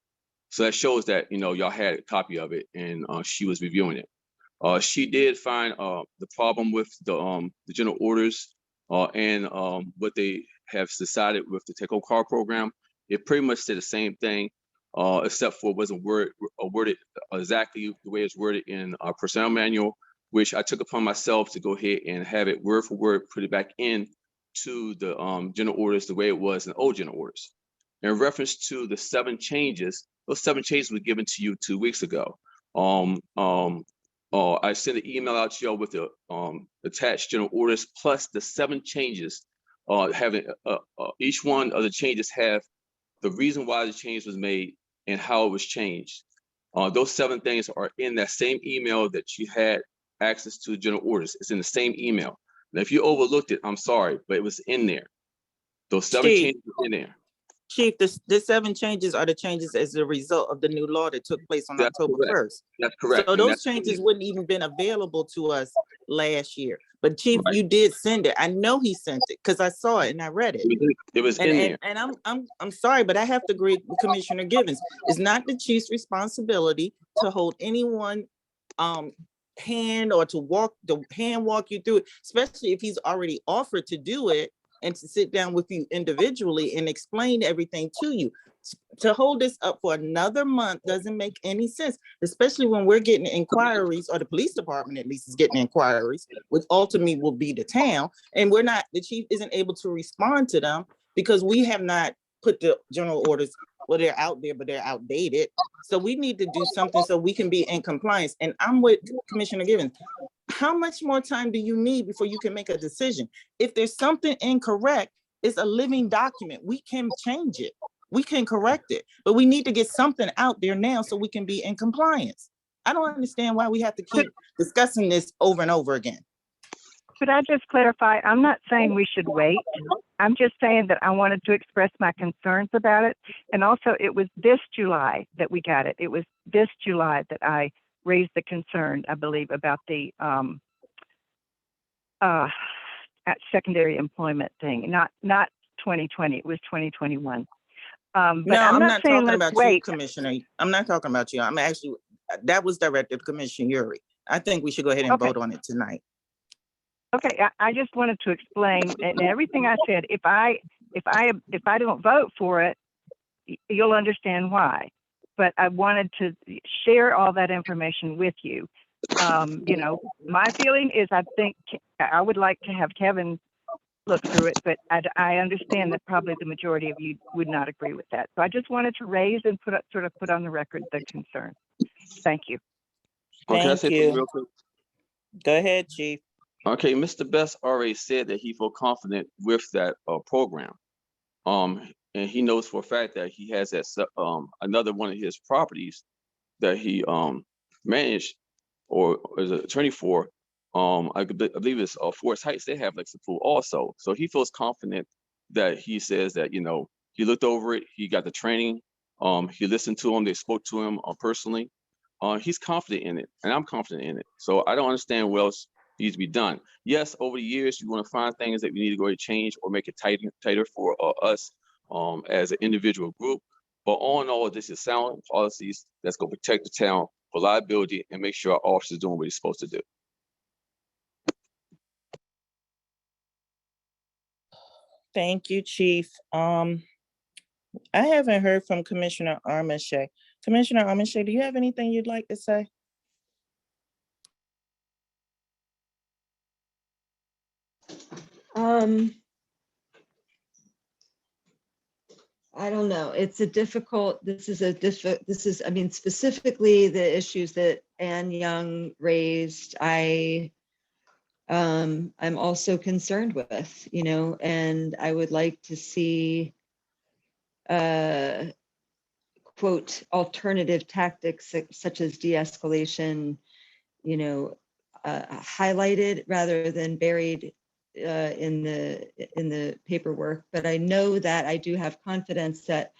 So that shows that y'all had a copy of it, and she was reviewing it. She did find the problem with the general orders and what they have decided with the Take On Car program. It pretty much said the same thing, except for it wasn't worded exactly the way it's worded in our personnel manual, which I took upon myself to go ahead and have it word for word, put it back in to the general orders the way it was in old general orders. In reference to the 7 changes, those 7 changes were given to you 2 weeks ago. I sent an email out to y'all with the attached general orders plus the 7 changes. Having each one of the changes have the reason why the change was made and how it was changed. Those 7 things are in that same email that you had access to general orders. It's in the same email. Now, if you overlooked it, I'm sorry, but it was in there. Those 7 changes were in there. Chief, the 7 changes are the changes as a result of the new law that took place on October 1st. That's correct. So those changes wouldn't even been available to us last year. But Chief, you did send it. I know he sent it because I saw it and I read it. It was in there. And I'm sorry, but I have to agree with Commissioner Givens. It's not the chief's responsibility to hold anyone hand or to hand walk you through it, especially if he's already offered to do it and to sit down with you individually and explain everything to you. To hold this up for another month doesn't make any sense, especially when we're getting inquiries, or the police department at least is getting inquiries, which ultimately will be the town, and the chief isn't able to respond to them because we have not put the general orders, well, they're out there, but they're outdated. So we need to do something so we can be in compliance. And I'm with Commissioner Givens. How much more time do you need before you can make a decision? If there's something incorrect, it's a living document. We can change it. We can correct it, but we need to get something out there now so we can be in compliance. I don't understand why we have to keep discussing this over and over again. Could I just clarify? I'm not saying we should wait. I'm just saying that I wanted to express my concerns about it. And also, it was this July that we got it. It was this July that I raised the concern, I believe, about the secondary employment thing. Not 2020. It was 2021. But No, I'm not saying talking let's about wait. you, Commissioner. I'm not talking about you. I'm actually, that was directed to Commissioner Uri. I think we should go ahead and vote on it tonight. Okay, I just wanted to explain, and everything I said, if I don't vote for it, you'll understand why. But I wanted to share all that information with you. My feeling is I think I would like to have Kevin look through it, but I understand that probably the majority of you would not agree with that. So I just wanted to raise and put on the record the concern. Thank you. Thank you. Go ahead, Chief. Okay, Mr. Best already said that he felt confident with that program. And he knows for a fact that he has that another one of his properties that he managed or is an attorney for. I believe it's Forest Heights. They have Lexington Pool also, so he feels confident that he says that, he looked over it, he got the training, he listened to him, they spoke to him personally. He's confident in it, and I'm confident in it. So I don't understand what else needs to be done. Yes, over the years, you want to find things that we need to go to change or make it tighter for us as an individual group. But all in all, this is sound policies that's going to protect the town for liability and make sure our officers are doing what he's supposed to do. Thank you, Chief. I haven't heard from Commissioner Armache. Commissioner Armache, do you have anything you'd like to say? I don't know. It's a difficult, I mean, specifically the issues that Ann Young raised, I'm also concerned with, and I would like to see quote, alternative tactics such as de-escalation, highlighted rather than buried in the paperwork. But I know that I do have confidence that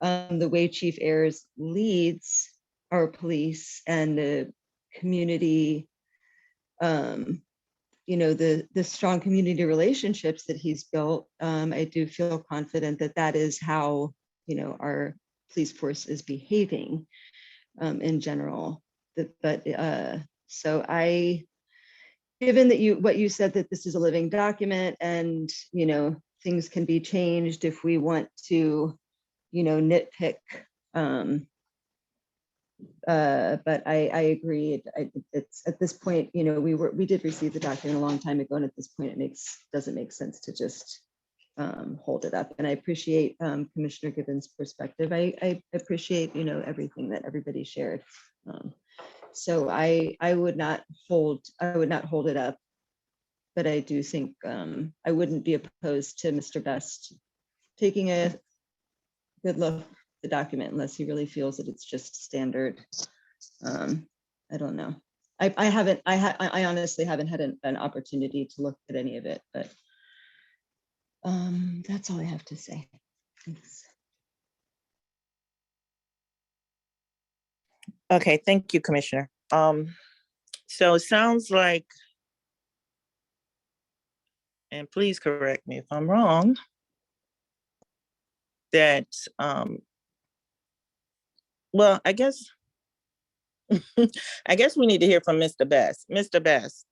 the way Chief Ayers leads our police and the community, the strong community relationships that he's built, I do feel confident that that is how, our police force is behaving in general. So given that what you said, that this is a living document and, things can be changed if we want to, nitpick. But I agree. It's at this point, we did receive the document a long time ago, and at this point, it doesn't make sense to just hold it up. And I appreciate Commissioner Gibbons' perspective. I appreciate, everything that everybody shared. So I would not hold it up, but I do think I wouldn't be opposed to Mr. Best taking a good look at the document unless he really feels that it's just standard. I don't know. I honestly haven't had an opportunity to look at any of it, but that's all I have to say. Thanks. Okay, thank you, Commissioner. So it sounds like, and please correct me if I'm wrong, that, well, I guess we need to hear from Mr. Best. Mr. Best,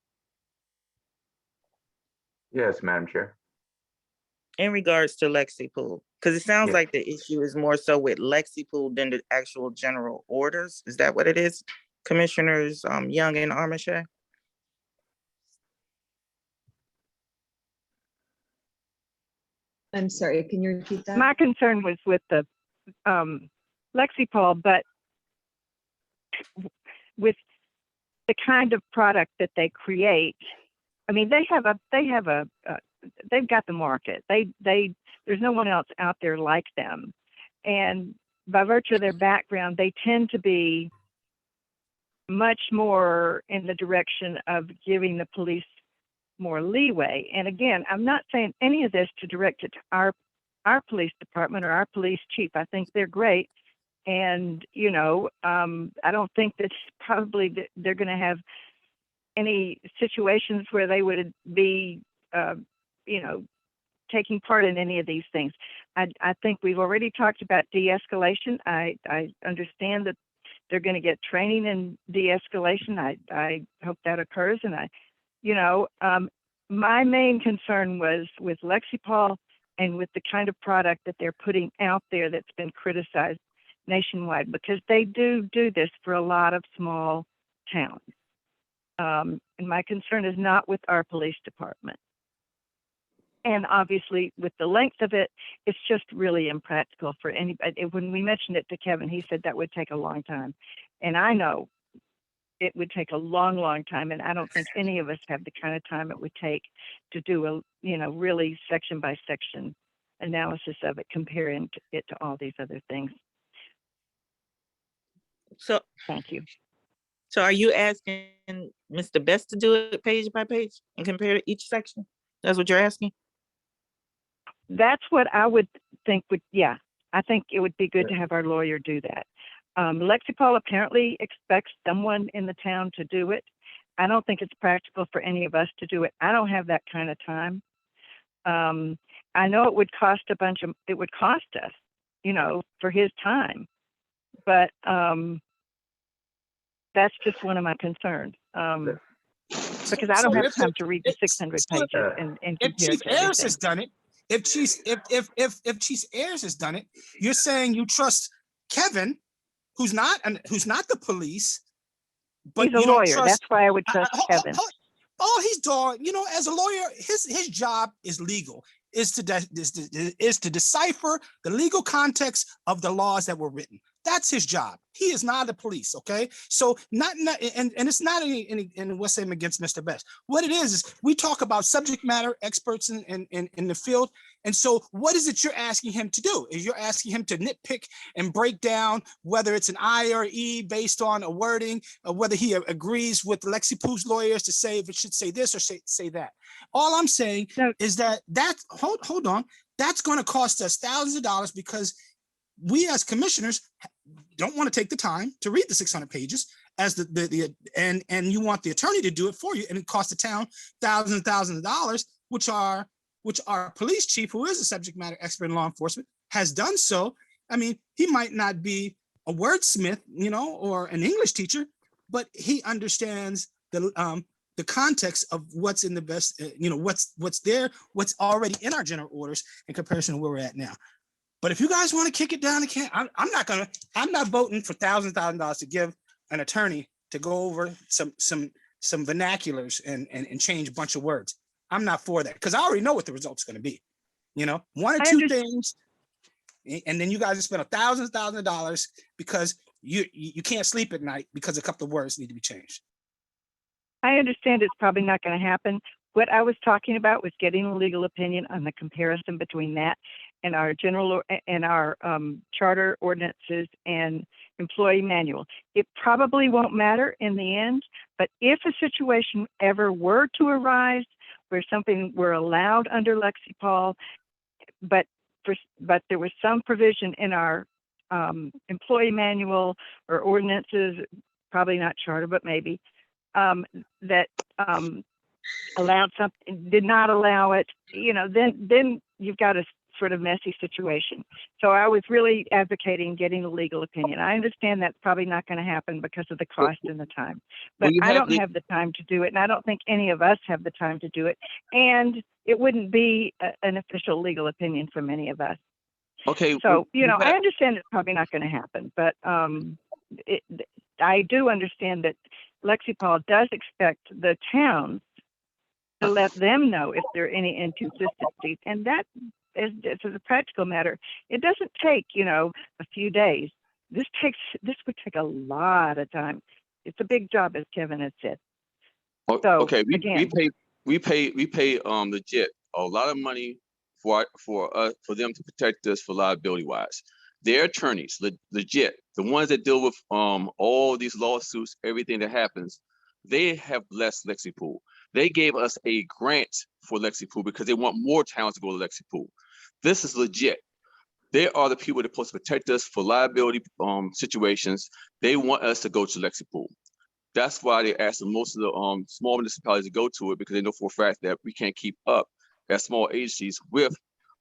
Yes, Madam Chair. in regards to Lexipool, because it sounds Yes. like the issue is more so with Lexipool than the actual general orders. Is that what it is, Commissioners Young and Armache? I'm sorry, can you repeat that? My concern was with the Lexipol, but with the kind of product that they create, I mean, they've got the market. There's no one else out there like them, and by virtue of their background, they tend to be much more in the direction of giving the police more leeway. And again, I'm not saying any of this to direct it to our police department or our police chief. I think they're great. And, I don't think that's probably they're going to have any situations where they would be, taking part in any of these things. I think we've already talked about de-escalation. I understand that they're going to get training in de-escalation. I hope that occurs. And my main concern was with Lexipol and with the kind of product that they're putting out there that's been criticized nationwide, because they do this for a lot of small towns. And my concern is not with our police department. And obviously with the length of it, it's just really impractical for anybody. When we mentioned it to Kevin, he said that would take a long time. And I know it would take a long, long time. And I don't think any of us have the kind of time it would take to do a, really section by section analysis of it, comparing it to all these other things. So thank you. So are you asking Mr. Best to do it page by page and compare each section? That's what you're asking? That's what I would think would, yeah, I think it would be good to have our lawyer do that. Lexipol apparently expects someone in the town to do it. I don't think it's practical for any of us to do it. I don't have that kind of time. I know it would cost it would cost us, you know, for his time, but that's just one of my concerns. Because I don't have time to read the 600 pages and If compare Chief to Ayers everything. has done it, if Chief Ayers has done it, you're saying you trust Kevin, who's not the police, but He's a you don't lawyer. trust. That's why I would trust Kevin. All he's doing, you know, as a lawyer, his job is legal, is to decipher the legal context of the laws that were written. That's his job. He is not the police, okay? So and it's not any what's saying against Mr. Best. What it is we talk about subject matter experts in the field. And so what is it you're asking him to do? Is you're asking him to nitpick and break down whether it's an I or E based on a wording, or whether he agrees with Lexipol's lawyers to say if it should say this or say that. All I'm saying is that hold on, that's going to cost us thousands of dollars because we as commissioners don't want to take the time to read the 600 pages as and you want the attorney to do it for you, and it costs the town thousands of dollars, which our police chief, who is a subject matter expert in law enforcement, has done so. I mean, he might not be a wordsmith, you know, or an English teacher, but he understands the context of what's in the best, you know, what's there, what's already in our general orders in comparison to where we're at now. But if you guys want to kick it down, I'm not voting for thousands of dollars to give an attorney to go over some vernaculars and change a bunch of words. I'm not for that because I already know what the result's going to be. You know, one or two things, and then you guys spend thousands of dollars because you can't sleep at night because a couple of words need to be changed. I understand it's probably not going to happen. What I was talking about was getting a legal opinion on the comparison between that and our charter ordinances and employee manual. It probably won't matter in the end, but if a situation ever were to arise where something were allowed under Lexipol, but there was some provision in our employee manual or ordinances, probably not charter, but maybe, that allowed something, did not allow it, you know, then you've got a sort of messy situation. So I was really advocating getting a legal opinion. I understand that's probably not going to happen because of the cost and the time, but I don't have the time to do it. And I don't think any of us have the time to do it. And it wouldn't be an official legal opinion from any of us. Okay. So, you know, I understand it's probably not going to happen, but I do understand that Lexipol does expect the towns to let them know if there are any inconsistencies. And that is a practical matter. It doesn't take, you know, a few days. This would take a lot of time. It's a big job, as Kevin has said. So okay, we pay legit a lot of money for them to protect us for liability wise. Their attorneys, legit, the ones that deal with all these lawsuits, everything that happens, they have blessed Lexipol. They gave us a grant for Lexipol because they want more towns to go to Lexipol. This is legit. They are the people that are supposed to protect us for liability situations. They want us to go to Lexipol. That's why they ask most of the small municipalities to go to it, because they know for a fact that we can't keep up as small agencies with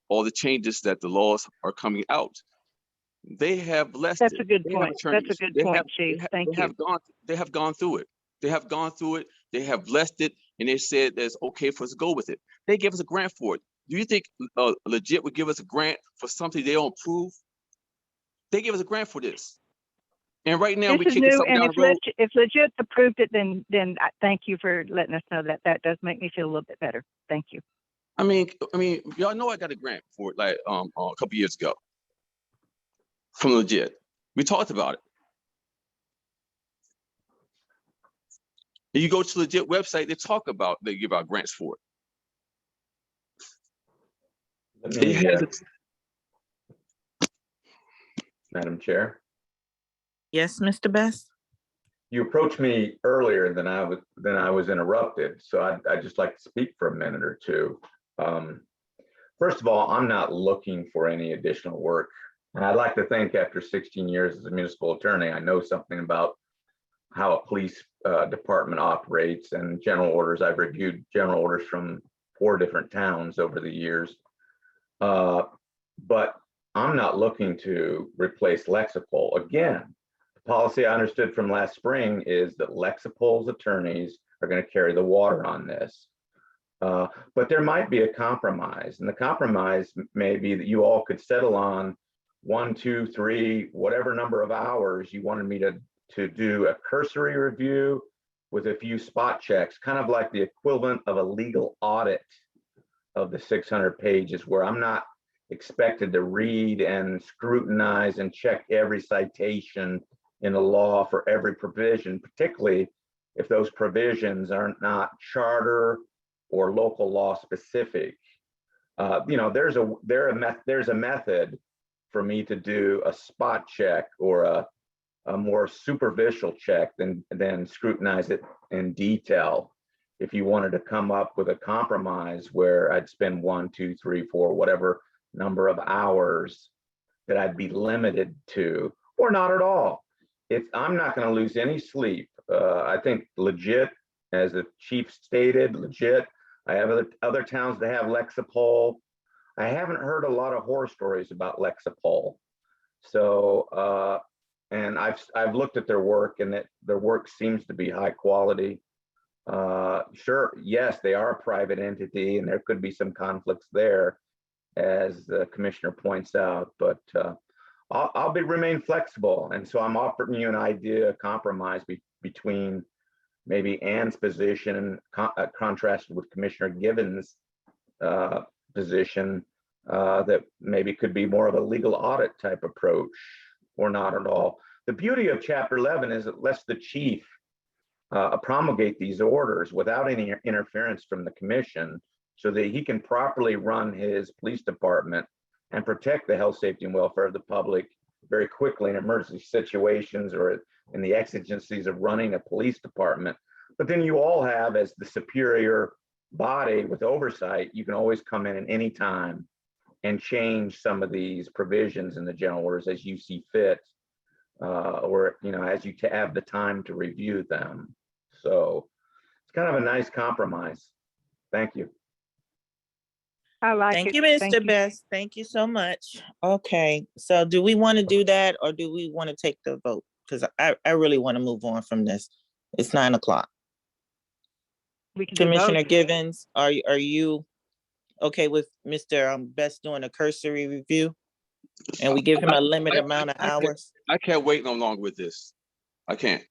all the changes that the laws are coming out. They have blessed That's it. a good They point. have That's a good point, Chief. Thank you. They have gone through it. They have gone through it. They have blessed it, and they said that it's okay for us to go with it. They gave us a grant for it. Do you think legit would give us a grant for something they don't approve? They gave us a grant for this, and right now This we is kicking new, something and down the road. if legit approved it, then thank you for letting us know that. That does make me feel a little bit better. Thank you. I mean, y'all know I got a grant for it like a couple years ago from legit. We talked about it. And you go to legit website, they give out grants for it. Madam Chair, Yes, Mr. Best? you approached me earlier than I was interrupted, so I'd just like to speak for a minute or two. First of all, I'm not looking for any additional work. And I'd like to think after 16 years as a municipal attorney, I know something about how a police department operates and general orders. I've reviewed general orders from 4 different towns over the years. But I'm not looking to replace Lexipol. Again, the policy I understood from last spring is that Lexipol's attorneys are going to carry the water on this. But there might be a compromise, and the compromise may be that you all could settle on 1, 2, 3, whatever number of hours you wanted me to do a cursory review with a few spot checks, kind of like the equivalent of a legal audit of the 600 pages, where I'm not expected to read and scrutinize and check every citation in the law for every provision, particularly if those provisions are not charter or local law specific. There's a method for me to do a spot check or a more superficial check than scrutinize it in detail. If you wanted to come up with a compromise where I'd spend 1, 2, 3, 4, whatever number of hours that I'd be limited to, or not at all. I'm not going to lose any sleep. I think legit, as the chief stated, legit. I have other towns that have Lexipol. I haven't heard a lot of horror stories about Lexipol. So, and I've looked at their work, and their work seems to be high quality. Sure, yes, they are a private entity, and there could be some conflicts there, as the commissioner points out. But I'll remain flexible, and so I'm offering you an idea, a compromise between maybe Ann's position contrasted with Commissioner Gibbons' position, that maybe could be more of a legal audit type approach, or not at all. The beauty of Chapter 11 is it lets the chief promulgate these orders without any interference from the commission, so that he can properly run his police department and protect the health, safety, and welfare of the public very quickly in emergency situations or in the exigencies of running a police department. But then you all have, as the superior body with oversight, you can always come in at any time and change some of these provisions in the general orders as you see fit, or as you have the time to review them. So it's kind of a nice compromise. Thank you. I like Thank it. you, Thank Mr. Best. Thank you so much. Okay, so do we want to do that, or do we want to take the vote? Because I really want to move on from this. It's 9 o'clock. We can do Commissioner both. Givens, are you okay with Mr. Best doing a cursory review? And we give him a limited amount of hours? I can't wait no longer with this. I can't.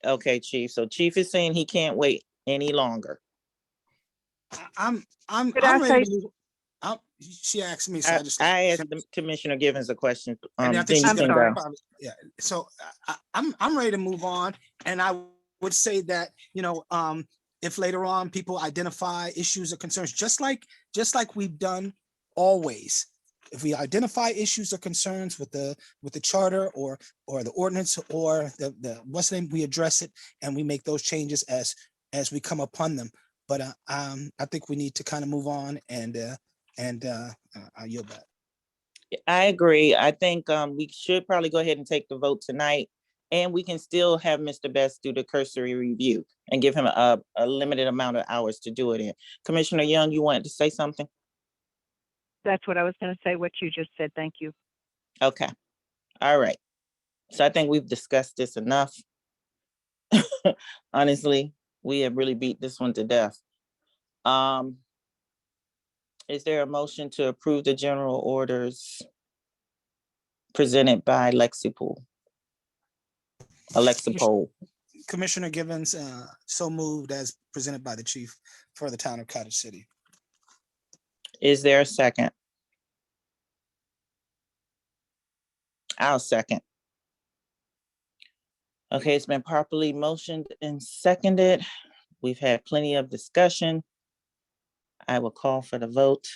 Okay, Chief. So Chief is saying he can't wait any longer. I'm Could I ready say- to move. She asked me, so I just. I asked the Commissioner Givens a question. And I Then think you she's can gonna go. probably, yeah. So I'm ready to move on, and I would say that if later on people identify issues or concerns, just like we've done always, if we identify issues or concerns with the charter or the ordinance or the what's the name, we address it and we make those changes as we come upon them. But I think we need to kind of move on and I yield back. I agree. I think we should probably go ahead and take the vote tonight, and we can still have Mr. Best do the cursory review and give him a limited amount of hours to do it in. Commissioner Young, you wanted to say something? That's what I was going to say, what you just said. Thank you. Okay. All right. So I think we've discussed this enough. Honestly, we have really beat this one to death. Is there a motion to approve the general orders presented by Lexipol? Commissioner Givens, so moved as presented by the chief for the town of Cottage City. Is there a second? I'll second. Okay, it's been properly motioned and seconded. We've had plenty of discussion. I will call for the vote.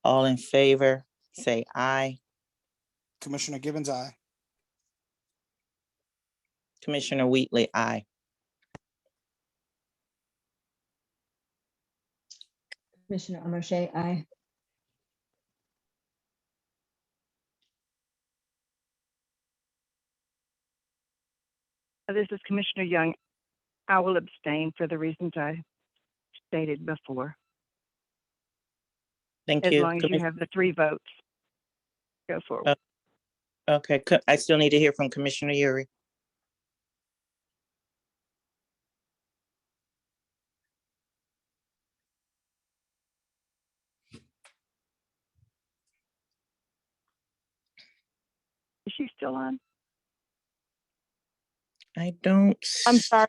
All in favor, say aye. Commissioner Givens, aye. Commissioner Wheatley, aye. Commissioner Amarche, aye. This is Commissioner Young. I will abstain for the reasons I stated before, Thank as you. long as you have the 3 votes. Go forward. Okay, I still need to hear from Commissioner Yuri. Is she still on? I don't. I'm sorry,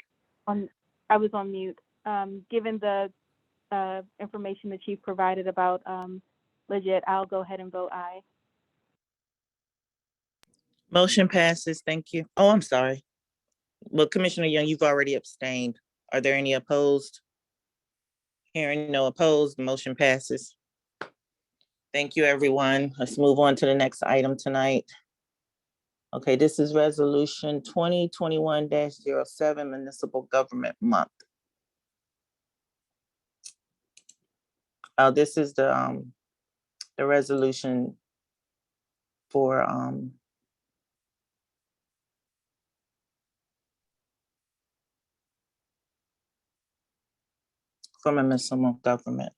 I was on mute. Given the information that you provided about Legit, I'll go ahead and vote aye. Motion passes. Thank you. Oh, I'm sorry. Well, Commissioner Young, you've already abstained. Are there any opposed? Hearing no opposed, the motion passes. Thank you, everyone. Let's move on to the next item tonight. Okay, this is Resolution 2021-07, Municipal Government Month. This is the resolution for municipal government.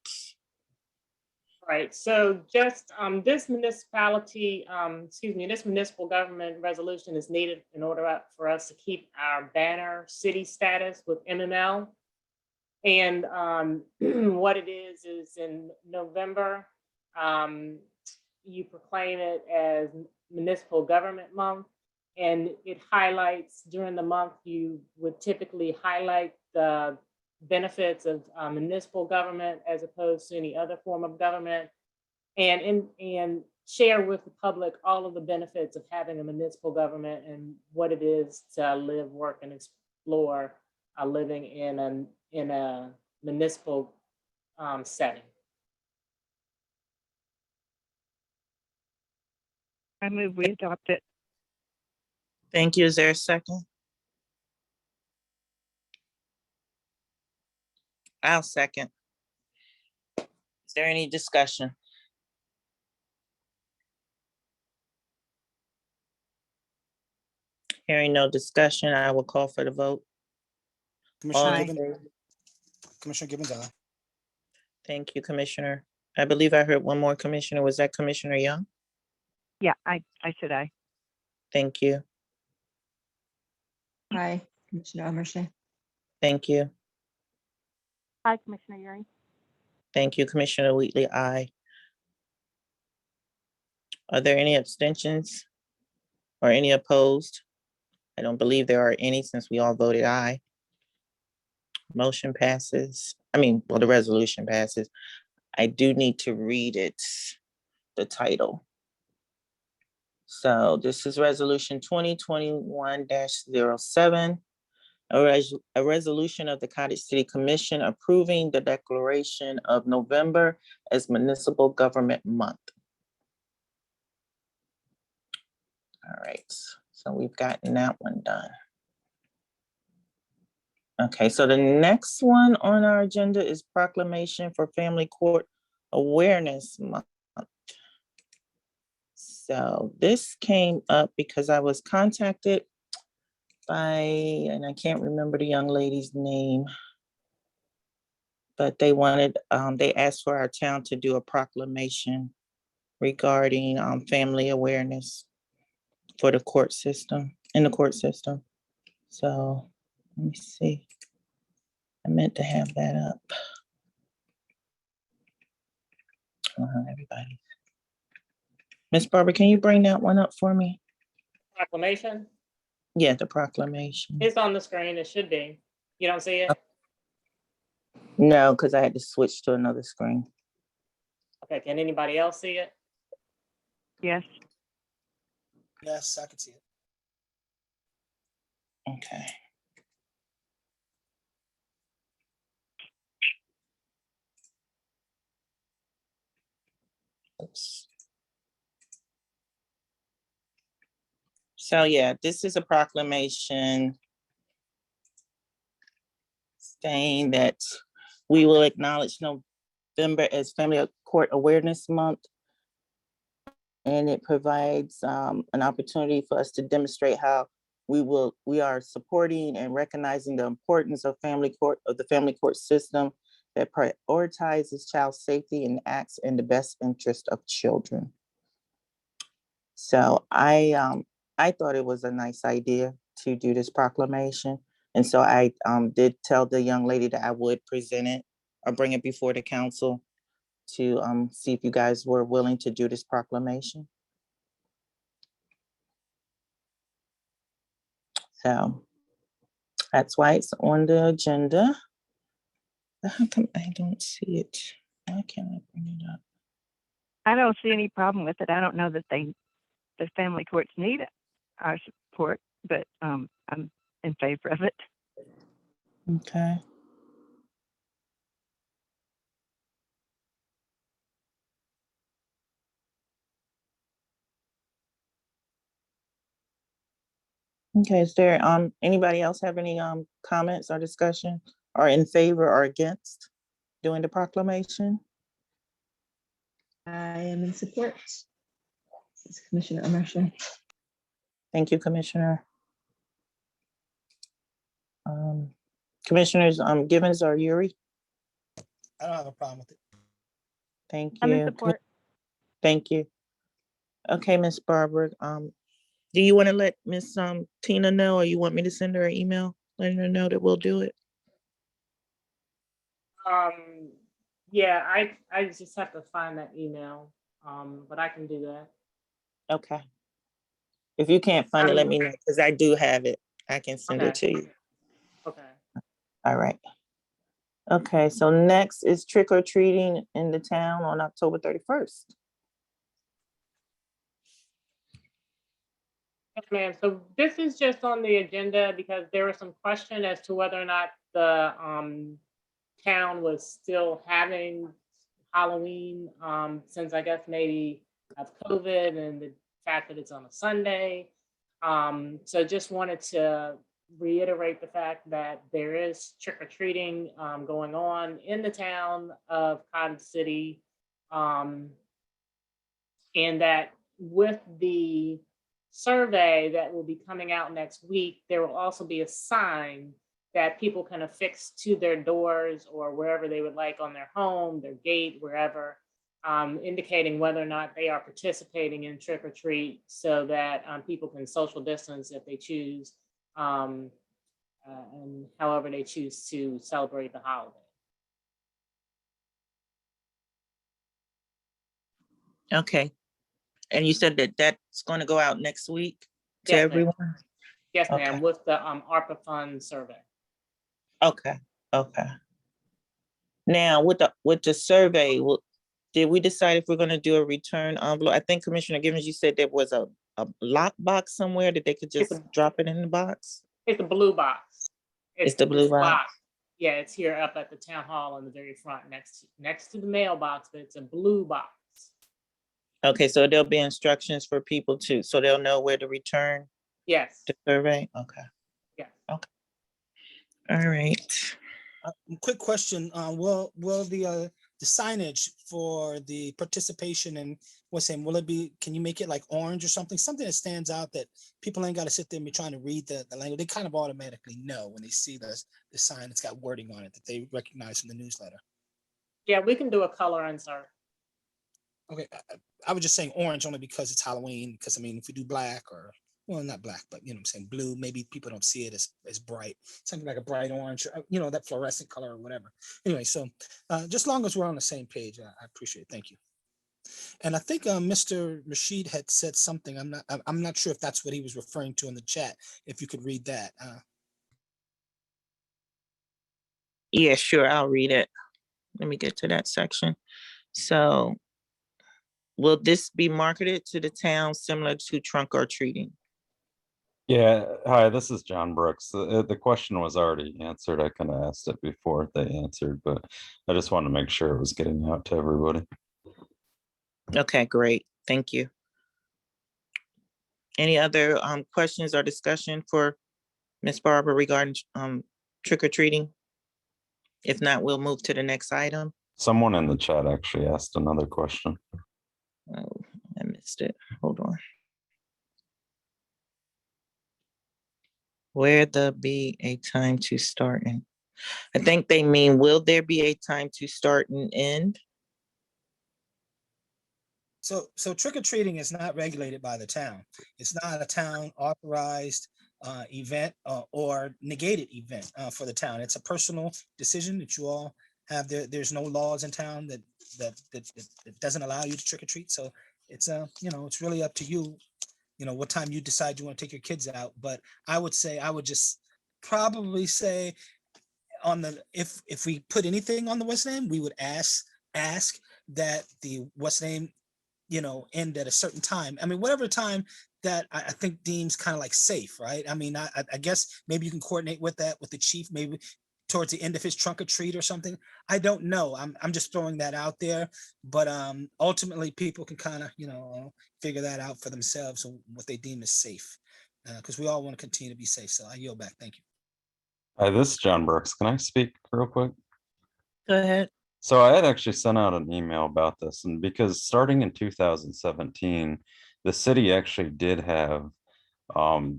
Right, so just this municipality, this municipal government resolution is needed in order for us to keep our banner city status with MML. And what it is in November, you proclaim it as Municipal Government Month, and it highlights, during the month, you would typically highlight the benefits of municipal government as opposed to any other form of government, and share with the public all of the benefits of having a municipal government and what it is to live, work, and explore living in a municipal setting. I move we adopt it. Thank you. Is there a second? I'll second. Is there any discussion? Hearing no discussion, I will call for the vote. Commissioner Aye. Gibbons, Commissioner Gibbons, aye. Thank you, Commissioner. I believe I heard one more commissioner. Was that Commissioner Young? Yeah, I said aye. Thank you. Aye, Commissioner Amarche. Thank you. Aye, Commissioner Yuri. Thank you, Commissioner Wheatley. Aye. Are there any abstentions or any opposed? I don't believe there are any since we all voted aye. Motion passes. The resolution passes. I do need to read it, the title. So this is Resolution 2021-07, a resolution of the Cottage City Commission approving the declaration of November as Municipal Government Month. All right, so we've gotten that one done. Okay, so the next one on our agenda is Proclamation for Family Court Awareness Month. So this came up because I was contacted by, and I can't remember the young lady's name, but they wanted, they asked for our town to do a proclamation regarding family awareness for the court system, in the court system. So let me see. I meant to have that up. Everybody. Ms. Barber, can you bring that one up for me? Proclamation? Yeah, the proclamation. It's on the screen. It should be. You don't see it? No, because I had to switch to another screen. Okay, can anybody else see it? Yes. Yes, I can see it. Okay. Oops. So yeah, this is a proclamation saying that we will acknowledge November as Family Court Awareness Month. And it provides an opportunity for us to demonstrate how we are supporting and recognizing the importance of the family court system that prioritizes child safety and acts in the best interest of children. So I thought it was a nice idea to do this proclamation. And so I did tell the young lady that I would present it or bring it before the council to see if you guys were willing to do this proclamation. So that's why it's on the agenda. How come I don't see it? Why can't I bring it up? I don't see any problem with it. I don't know that the family courts need our support, but I'm in favor of it. Okay. Okay, is there anybody else have any comments or discussion or in favor or against doing the proclamation? I am in support. This is Commissioner Amersham. Thank you, Commissioner. Commissioners Givens or Yuri? I don't have a problem with it. Thank I'm in you. support. Thank you. Okay, Miss Barbara, do you want to let Miss Tina know, or you want me to send her an email letting her know that we'll do it? Yeah, I just have to find that email, but I can do that. Okay. If you can't find it, let me know, because I do have it. I can send it to you. Okay. All right. Okay, so next is trick or treating in the town on October 31st. Yes, ma'am. So this is just on the agenda because there was some question as to whether or not the town was still having Halloween, since I guess maybe of COVID and the fact that it's on a Sunday. So just wanted to reiterate the fact that there is trick-or-treating going on in the town of Cotton City. And that with the survey that will be coming out next week, there will also be a sign that people can affix to their doors or wherever they would like on their home, their gate, wherever, indicating whether or not they are participating in trick or treat, so that people can social distance if they choose, and however they choose to celebrate the holiday. Okay. And you said that that's going to go out next week to Yes, ma'am. everyone? Yes, ma'am, Okay. with the ARPA fund survey. Okay, okay. Now, with the survey, did we decide if we're gonna do a return envelope? I think Commissioner Givens, you said there was a lock box somewhere that they could just drop it in the box? It's a blue box. It's the blue box? Yeah, it's here up at the town hall in the very front, next to the mailbox, but it's a blue box. Okay, so there'll be instructions for people so they'll know where to return Yes, the survey? Okay, yeah. okay. All right. Quick question, will the signage for the participation and will it be, can you make it like orange or something that stands out that people ain't got to sit there and be trying to read the language? They kind of automatically know when they see the sign that's got wording on it that they recognize from the newsletter. Yeah, we can do a color insert. Okay, I was just saying orange only because it's Halloween, because I mean, if we do black or, well, not black, but you know what I'm saying, blue, maybe people don't see it as bright, something like a bright orange, you know, that fluorescent color or whatever. Anyway, so just long as we're on the same page, I appreciate it. Thank you. And I think Mr. Rashid had said something. I'm not sure if that's what he was referring to in the chat. If you could read that. Yeah, sure, I'll read it. Let me get to that section. So, will this be marketed to the town similar to trunk or treating? Yeah, hi, this is John Brooks. The question was already answered. I kind of asked it before they answered, but I just wanted to make sure it was getting out to everybody. Okay, great. Thank you. Any other questions or discussion for Ms. Barbara regarding trick or treating? If not, we'll move to the next item. Someone in the chat actually asked another question. Oh, I missed it. Hold on. Where there be a time to start and, I think they mean, will there be a time to start and end? So trick or treating is not regulated by the town. It's not a town authorized event or negated event for the town. It's a personal decision that you all have. There's no laws in town that doesn't allow you to trick or treat. So it's it's really up to you. What time you decide you want to take your kids out. But I would just probably say on the if we put anything on the West Name, we would ask that the West Name end at a certain time. I mean, whatever time that I think deems kind of like safe, right? I mean, I guess maybe you can coordinate with that with the chief, maybe towards the end of his trunk or treat or something. I don't know. I'm just throwing that out there, but ultimately people can kind of figure that out for themselves and what they deem as safe, because we all want to continue to be safe. So I yield back. Thank you. Hi, this is John Brooks. Can I speak real quick? Go ahead. So I had actually sent out an email about this, and because starting in 2017, the city actually did have,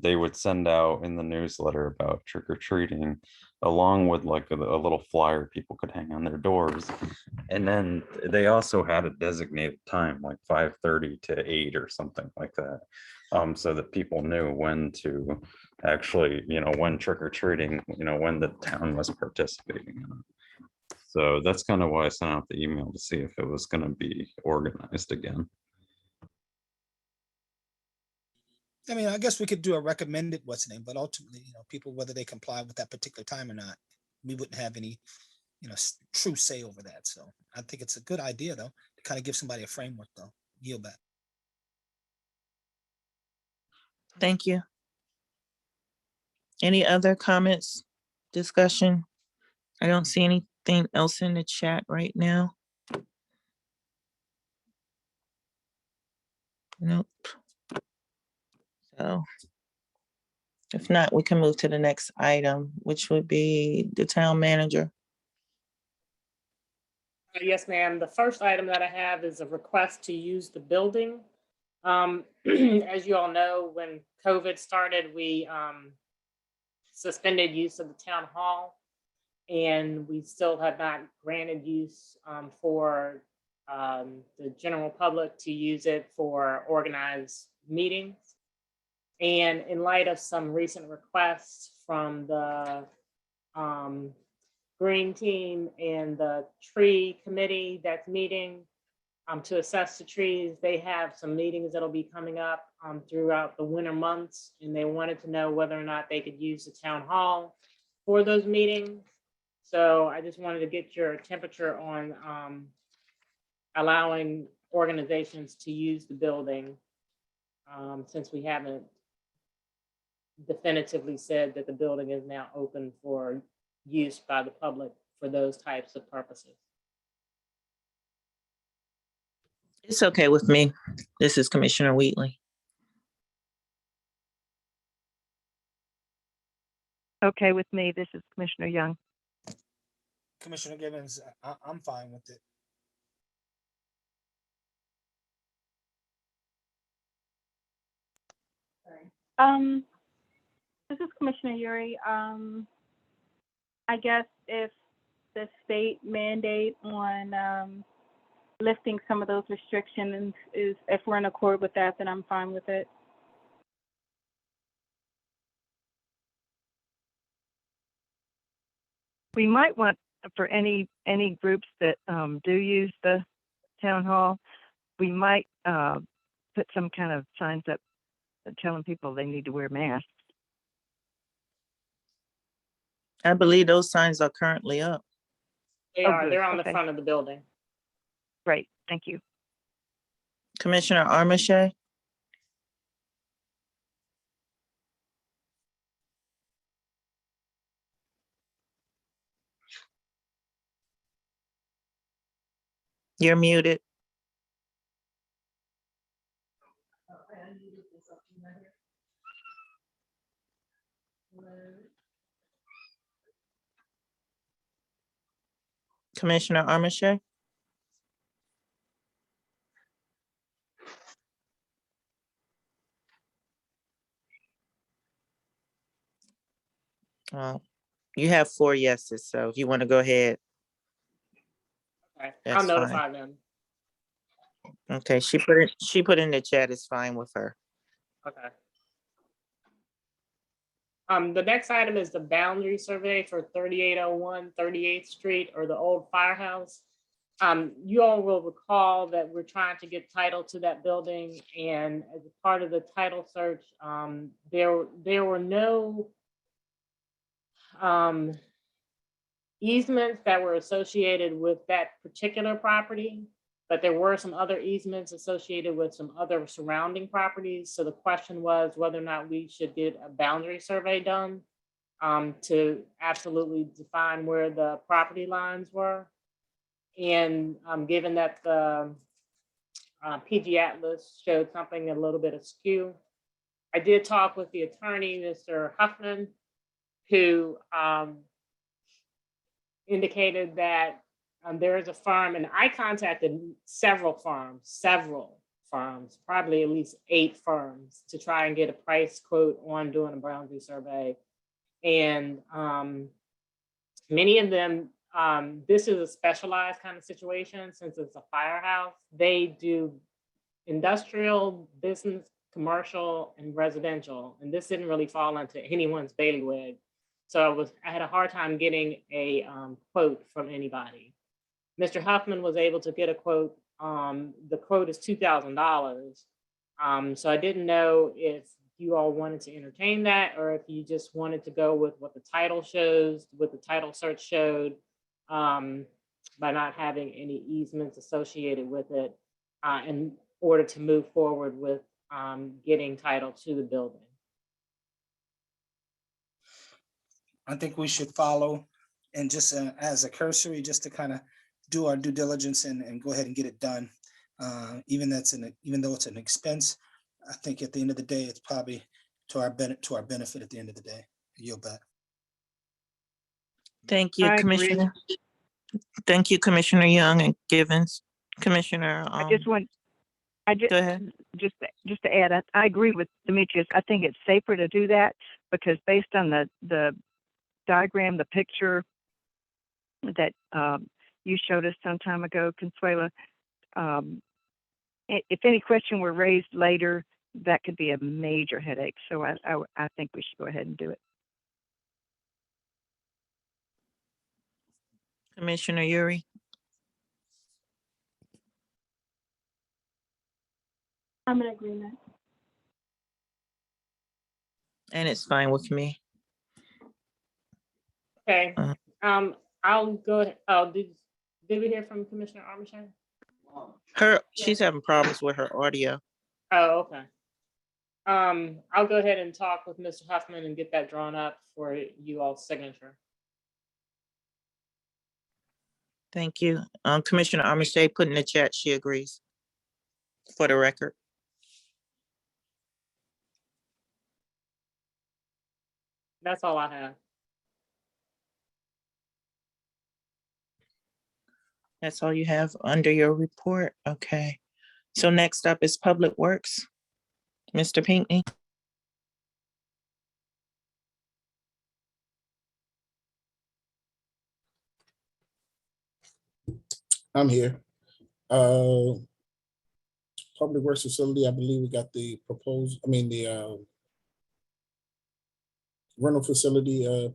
they would send out in the newsletter about trick or treating, along with like a little flyer people could hang on their doors. And then they also had a designated time, like 5:30 to 8 or something like that, so that people knew when to actually, when trick or treating, when the town was participating in it. So that's kind of why I sent out the email to see if it was going to be organized again. I mean, I guess we could do a recommended what's name, but ultimately, people, whether they comply with that particular time or not, we wouldn't have any, true say over that. So I think it's a good idea, though, to kind of give somebody a framework, though. Yield back. Thank you. Any other comments, discussion? I don't see anything else in the chat right now. Nope. So if not, we can move to the next item, which would be the town manager. Yes, ma'am. The first item that I have is a request to use the building. As you all know, when COVID started, we suspended use of the town hall, and we still have not granted use for the general public to use it for organized meetings. And in light of some recent requests from the Green Team and the tree committee that's meeting to assess the trees, they have some meetings that'll be coming up throughout the winter months, and they wanted to know whether or not they could use the town hall for those meetings. So I just wanted to get your temperature on allowing organizations to use the building, since we haven't definitively said that the building is now open for use by the public for those types of purposes. It's okay with me. This is Commissioner Wheatley. Okay with me. This is Commissioner Young. Commissioner Gibbons, I'm fine with it. This is Commissioner Yuri. I guess if the state mandate on lifting some of those restrictions is, if we're in accord with that, then I'm fine with it. We might want, for any groups that do use the town hall, we might put some kind of signs up telling people they need to wear masks. I believe those signs are currently up. They Oh, are. good. They're on the Okay. front of the building. Great, thank you. Commissioner Armache? You're muted. Commissioner Armache? You have 4 yeses, so if you want to go ahead, Okay, I'll that's fine. notify them. Okay, she put in the chat, it's fine with her. Okay. The next item is the boundary survey for 3801 38th Street, or the old firehouse. You all will recall that we're trying to get title to that building, and as a part of the title search, there were no easements that were associated with that particular property, but there were some other easements associated with some other surrounding properties. So the question was whether or not we should get a boundary survey done to absolutely define where the property lines were. And given that the PG Atlas showed something a little bit askew, I did talk with the attorney, Mr. Huffman, who indicated that there is a firm, and I contacted several firms, probably at least 8 firms, to try and get a price quote on doing a boundary survey. And many of them, this is a specialized kind of situation since it's a firehouse. They do industrial, business, commercial, and residential. And this didn't really fall into anyone's bailiwick. So I had a hard time getting a quote from anybody. Mr. Huffman was able to get a quote. The quote is $2,000. So I didn't know if you all wanted to entertain that, or if you just wanted to go with what the title shows, what the title search showed, by not having any easements associated with it, in order to move forward with getting title to the building. I think we should follow, and just as a cursory, just to kind of do our due diligence and go ahead and get it done. Even though it's an expense, I think at the end of the day, it's probably to our benefit at the end of the day. Yield back. Thank you, I agree. Commissioner. Thank you, Commissioner Young and Givens. Commissioner, I just go ahead. just to add, I agree with Demetrius. I think it's safer to do that because based on the diagram, the picture that you showed us some time ago, Consuela, if any question were raised later, that could be a major headache. So I think we should go ahead and do it. Commissioner Yuri. I'm in agreement. And it's fine with me. Okay, I'll go ahead. Oh, did we hear from Commissioner Armstrong? She's having problems with her audio. Oh, okay. I'll go ahead and talk with Mr. Huffman and get that drawn up for you all's signature. Thank you. Commissioner Armistead put in the chat, she agrees, for the record. That's all I have. That's all you have under your report? Okay. So next up is Public Works. Mr. Pinckney. I'm here. Public Works Facility, I believe we got the rental facility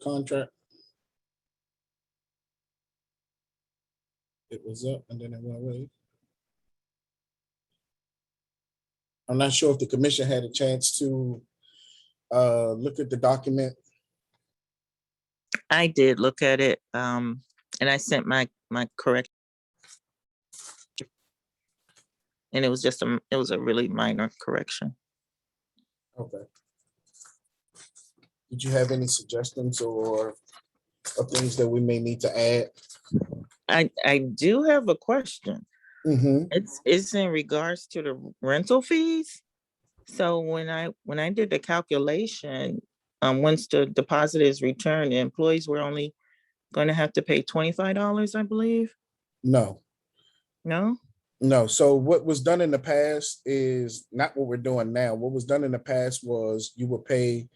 contract. It was up and then it went away. I'm not sure if the commission had a chance to look at the document. I did look at it, and I sent my correct. And it was just it was a really minor correction. Okay. Did you have any suggestions or things that we may need to add? I do have a question. Mm-hmm. It's in regards to the rental fees. So when I did the calculation, once the deposit is returned, the employees were only going to have to pay $25, I believe. No. No. No. So what was done in the past is not what we're doing now. What was done in the past was you would pay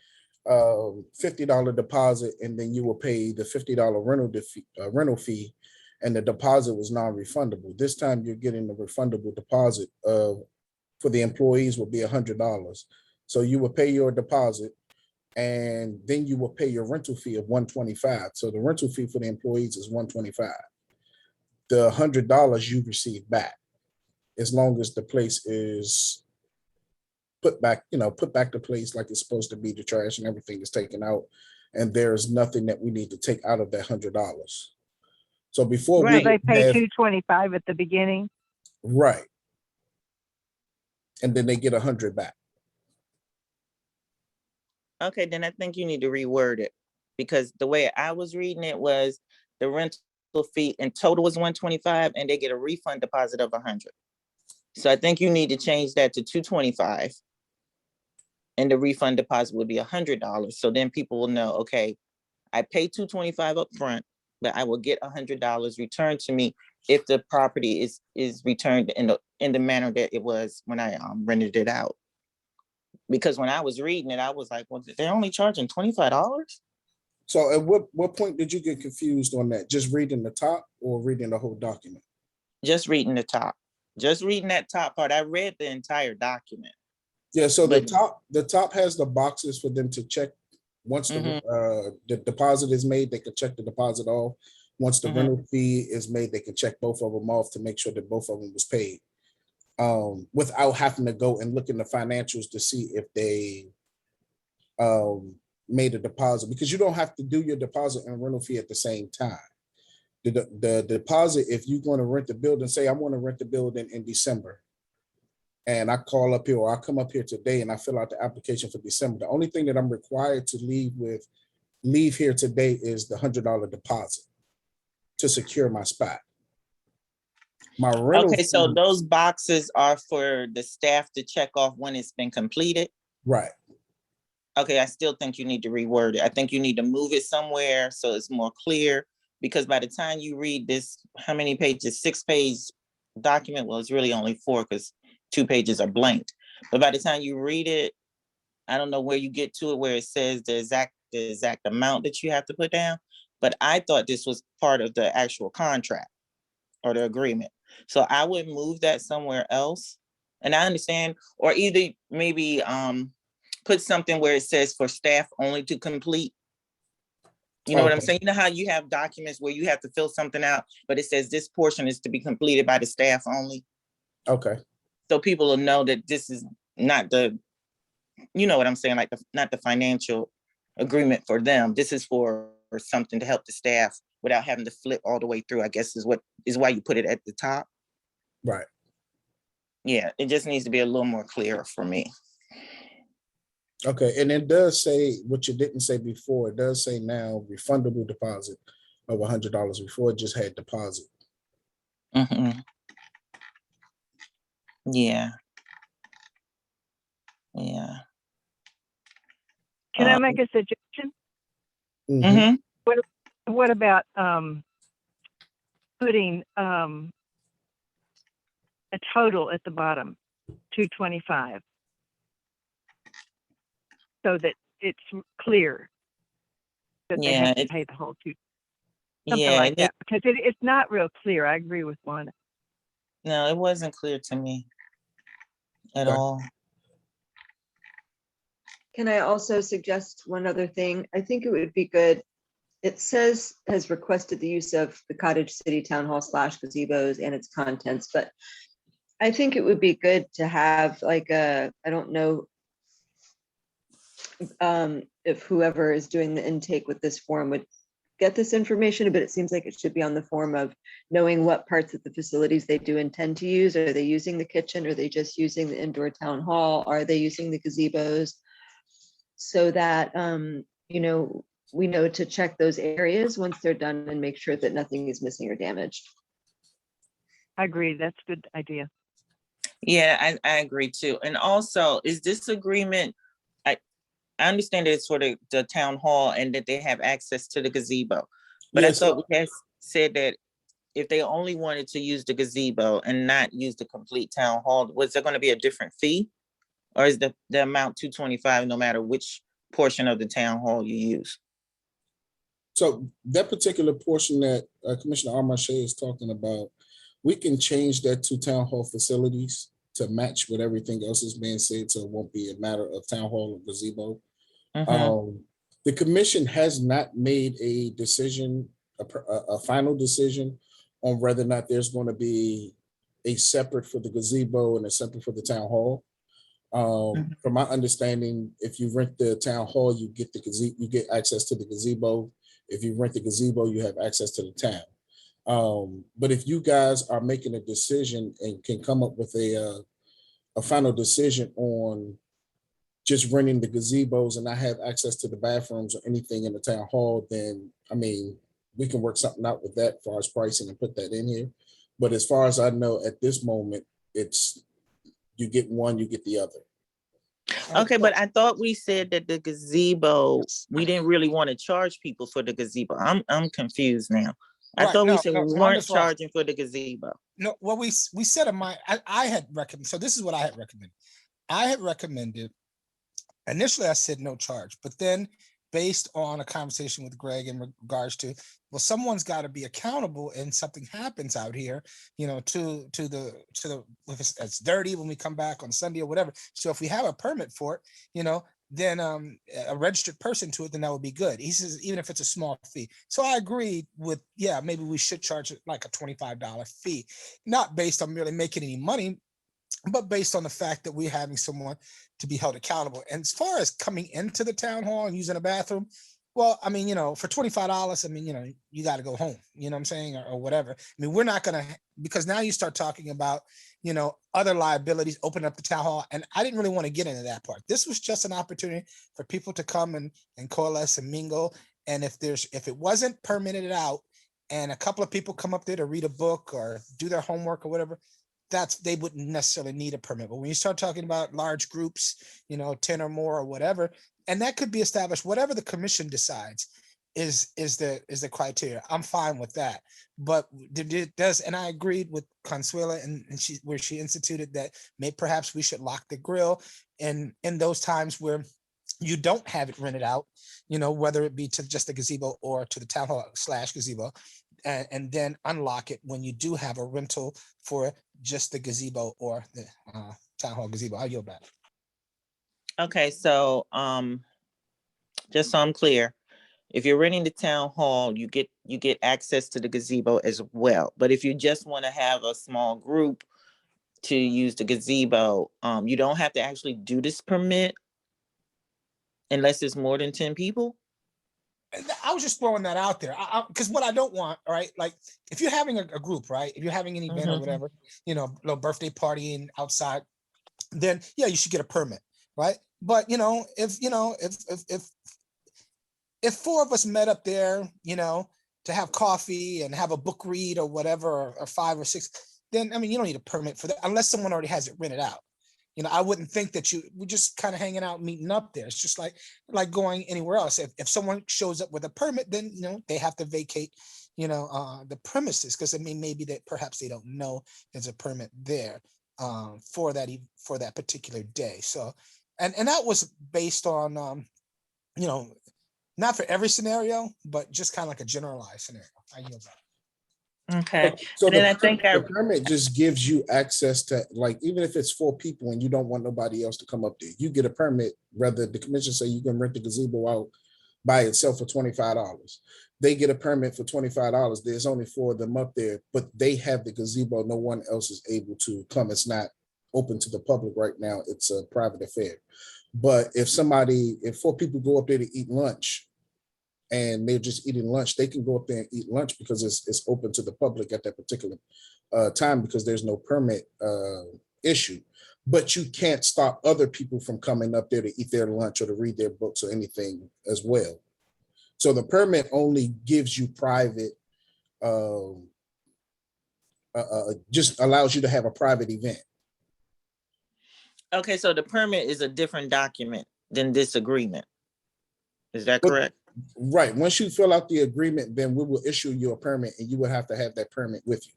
$50 deposit, and then you will pay the $50 rental fee, and the deposit was non-refundable. This time you're getting the refundable deposit for the employees will be $100. So you will pay your deposit, and then you will pay your rental fee of $125. So the rental fee for the employees is $125. The $100 you receive back, as long as the place is put back the place like it's supposed to be, the trash and everything is taken out, and there's nothing that we need to take out of that $100. So before So they pay have, $225 at the beginning. right, and then they get $100 back. Okay, then I think you need to reword it, because the way I was reading it was the rental fee in total was $125 and they get a refund deposit of $100. So I think you need to change that to $225. And the refund deposit would be $100. So then people will know, okay, I pay $225 up front, but I will get $100 returned to me if the property is returned in the manner that it was when I rented it out. Because when I was reading it, I was like, well, they're only charging $25? So at what point did you get confused on that? Just reading the top or reading the whole document? Just reading the top. Just reading that top part. I read the entire document. Yeah, so the top has the boxes for them to check. Once the deposit is made, they can check the deposit off. Once the rental fee is made, they can check both of them off to make sure that both of them was paid. Without having to go and look in the financials to see if they made a deposit, because you don't have to do your deposit and rental fee at the same time. The deposit, if you're going to rent the building, say I'm going to rent the building in December, and I call up here or I come up here today and I fill out the application for December, the only thing that I'm required to leave here today is the $100 deposit to secure my spot. My rental Okay, so fee, those boxes are for the staff to check off when it's been completed? right. Okay, I still think you need to reword it. I think you need to move it somewhere so it's more clear, because by the time you read this, how many pages, 6-page document? Well, it's really only 4 because 2 pages are blanked. But by the time you read it, I don't know where you get to it, where it says the exact amount that you have to put down. But I thought this was part of the actual contract or the agreement. So I would move that somewhere else. And I understand, or either maybe put something where it says for staff only to complete. You know what I'm saying? You know how you have documents where you have to fill something out, but it says this portion is to be completed by the staff only. Okay. So people will know that this is not the, you know what I'm saying, like not the financial agreement for them. This is for something to help the staff without having to flip all the way through, I guess is why you put it at the top. Right. Yeah, it just needs to be a little more clear for me. Okay, and it does say what you didn't say before. It does say now refundable deposit of $100. Before it just had deposit. Yeah. Yeah. Can I make a suggestion? What about putting a total at the bottom, 225, so that it's clear that they have to pay the whole something like that, because it's not real clear. I agree with Wanda. No, it wasn't clear to me at all. Can I also suggest one other thing? I think it would be good. It says has requested the use of the Cottage City Town Hall / gazebos and its contents, but I think it would be good to have like I don't know if whoever is doing the intake with this form would get this information, but it seems like it should be on the form of knowing what parts of the facilities they do intend to use. Are they using the kitchen? Are they just using the indoor town hall? Are they using the gazebos? So that, you know, we know to check those areas once they're done and make sure that nothing is missing or damaged. I agree. That's a good idea. Yeah, I agree too. And also, is this agreement, I understand that it's for the town hall and that they have access to the gazebo. But I thought we had said that if they only wanted to use the gazebo and not use the complete town hall, was there going to be a different fee? Or is the amount 225 no matter which portion of the town hall you use. So that particular portion that Commissioner Armache is talking about, we can change that to town hall facilities to match what everything else is being said, so it won't be a matter of town hall or gazebo. The commission has not made a decision, a final decision on whether or not there's going to be a separate for the gazebo and a separate for the town hall. From my understanding, if you rent the town hall, you get the gazebo, you get access to the gazebo. If you rent the gazebo, you have access to the town. But if you guys are making a decision and can come up with a final decision on just renting the gazebos and not have access to the bathrooms or anything in the town hall, then I mean, we can work something out with that as far as pricing and put that in here. But as far as I know, at this moment, it's you get one, you get the other. Okay, but I thought we said that the gazebo, we didn't really want to charge people for the gazebo. I'm confused now. I Right, thought we no, said no, we weren't wonderful. charging for the gazebo. No, well, we said I had recommended, so this is what I had recommended. I had recommended, initially I said no charge, but then based on a conversation with Greg in regards to, well, someone's got to be accountable and something happens out here, you know, to the, if it's dirty when we come back on Sunday or whatever. So if we have a permit for it, you know, then a registered person to it, then that would be good. He says, even if it's a small fee. So I agreed with, yeah, maybe we should charge it like a $25 fee, not based on really making any money, but based on the fact that we're having someone to be held accountable. And as far as coming into the town hall and using a bathroom, well, I mean, you know, for $25, I mean, you know, you got to go home, you know what I'm saying, or whatever. I mean, we're not going to, because now you start talking about, you know, other liabilities, open up the town hall. And I didn't really want to get into that part. This was just an opportunity for people to come and coalesce and mingle. And if it wasn't permitted out and a couple of people come up there to read a book or do their homework or whatever, they wouldn't necessarily need a permit. But when you start talking about large groups, you know, 10 or more or whatever, and that could be established, whatever the commission decides is the criteria. I'm fine with that. But it does, and I agreed with Consuela and where she instituted that perhaps we should lock the grill in those times where you don't have it rented out, you know, whether it be to just the gazebo or to the town hall / gazebo, and then unlock it when you do have a rental for just the gazebo or the town hall gazebo. I'll yield back. Okay, so just so I'm clear, if you're renting the town hall, you get access to the gazebo as well. But if you just want to have a small group to use the gazebo, you don't have to actually do this permit unless it's more than 10 people. I was just throwing that out there because what I don't want, all right, like if you're having a group, right, if you're having an event or whatever, you know, little birthday party and outside, then yeah, you should get a permit, right? But you know, if four of us met up there, you know, to have coffee and have a book read or whatever, or 5 or 6, then I mean, you don't need a permit for that unless someone already has it rented out. You know, I wouldn't think that we're just kind of hanging out, meeting up there. It's just like going anywhere else. If someone shows up with a permit, then, you know, they have to vacate, you know, the premises, because I mean, maybe that perhaps they don't know there's a permit there for that particular day. So, and that was based on, you know, not for every scenario, but just kind of like a generalized scenario. I yield back. Okay. So And then I think the permit just gives you access to, like, even if it's 4 people and you don't want nobody else to come up there, you get a permit. Rather, the commission say you can rent the gazebo out by itself for $25. They get a permit for $25. There's only 4 of them up there, but they have the gazebo. No one else is able to come. It's not open to the public right now. It's a private affair. But if 4 people go up there to eat lunch, and they're just eating lunch, they can go up there and eat lunch because it's open to the public at that particular time because there's no permit issue. But you can't stop other people from coming up there to eat their lunch or to read their books or anything as well. So the permit only gives you private, just allows you to have a private event. Okay, so the permit is a different document than this agreement. Is that correct? Right. Once you fill out the agreement, then we will issue you a permit and you will have to have that permit with you.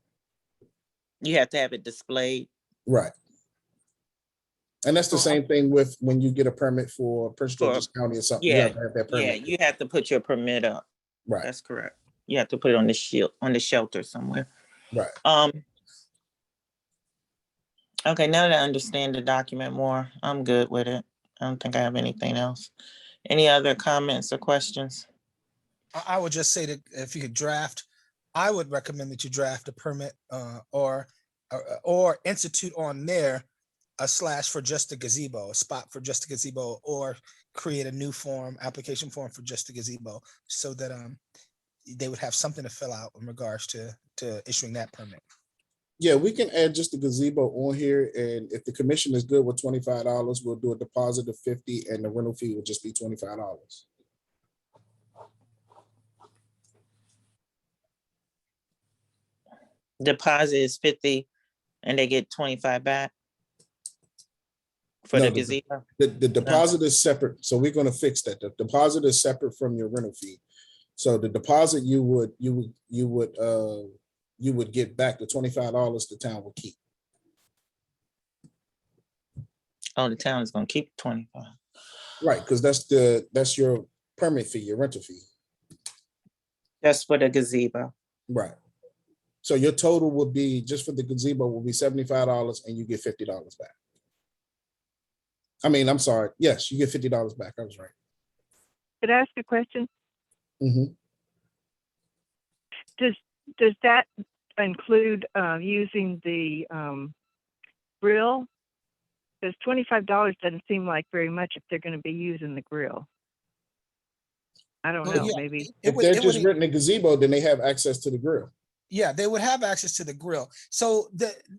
You have to have it displayed. Right. And that's the same thing with when you get a permit for Prince For- George's County or something. You Yeah, have to have that yeah, permit. you have to put your permit up. Right, That's correct. You have to put it on the shield, on the shelter somewhere. right. Okay, now that I understand the document more, I'm good with it. I don't think I have anything else. Any other comments or questions? I would just say that if you could draft, I would recommend that you draft a permit or institute on there a slash for just a gazebo, a spot for just a gazebo, or create a new form, application form for just a gazebo, so that they would have something to fill out in regards to issuing that permit. Yeah, we can add just the gazebo on here, and if the commission is good with $25, we'll do a deposit of $50, and the rental fee will just be $25. Deposit is 50 and they get 25 back for No, the gazebo? The deposit is separate, so we're gonna fix that. The deposit is separate from your rental fee. So the deposit you would get back the $25 the town will keep. Oh, the town is gonna keep 25. Right, because that's your permit fee, your rental fee. That's for the gazebo. Right. So your total would be, just for the gazebo, will be $75 and you get $50 back. I mean, I'm sorry. Yes, you get $50 back. I was right. Could I ask a question? Mhm. Does that include using the grill? Because $25 doesn't seem like very much if they're going to be using the grill. I don't Well, know, yeah, maybe. If they're just renting a gazebo, then they have access to the grill. Yeah, they would have access to the grill. So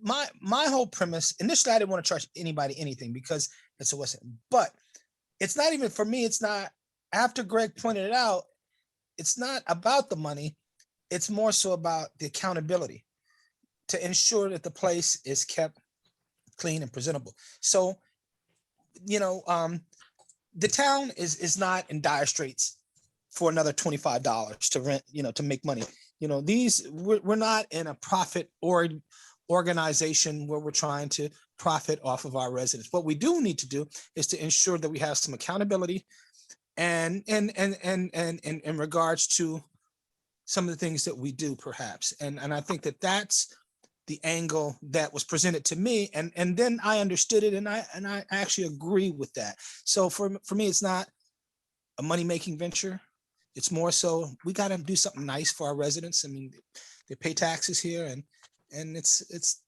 my whole premise, initially I didn't want to charge anybody anything because it's a Western, but it's not even for me, it's not, after Greg pointed it out, it's not about the money. It's more so about the accountability to ensure that the place is kept clean and presentable. So, the town is not in dire straits for another $25 to rent, to make money. We're not in a profit or organization where we're trying to profit off of our residents. What we do need to do is to ensure that we have some accountability and in regards to some of the things that we do, perhaps. And I think that that's the angle that was presented to me. And then I understood it, and I actually agree with that. So for me, it's not a money-making venture. It's more so we got to do something nice for our residents. I mean, they pay taxes here, and it's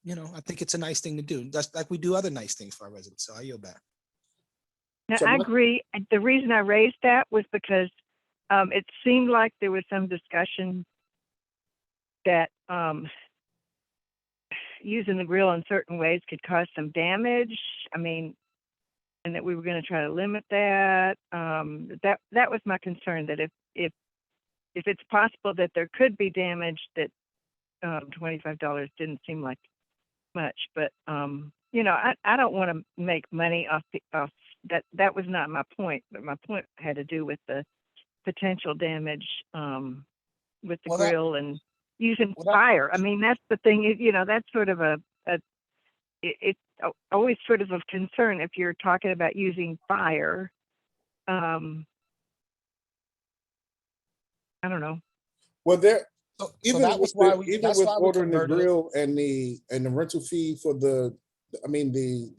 I think it's a nice thing to do. That's like we do other nice things for our residents. So I yield back. Now, So I my- agree. The reason I raised that was because it seemed like there was some discussion that using the grill in certain ways could cause some damage. I mean, and that we were going to try to limit that. That was my concern, that if it's possible that there could be damage, that $25 didn't seem like much. But I don't want to make money off that. That was not my point. But my point had to do with the potential damage with the grill and using fire. I mean, that's the thing. That's sort of it's always sort of concern if you're talking about using fire. I don't know. Well, So that was why we ordering the converted it. grill and the rental fee for the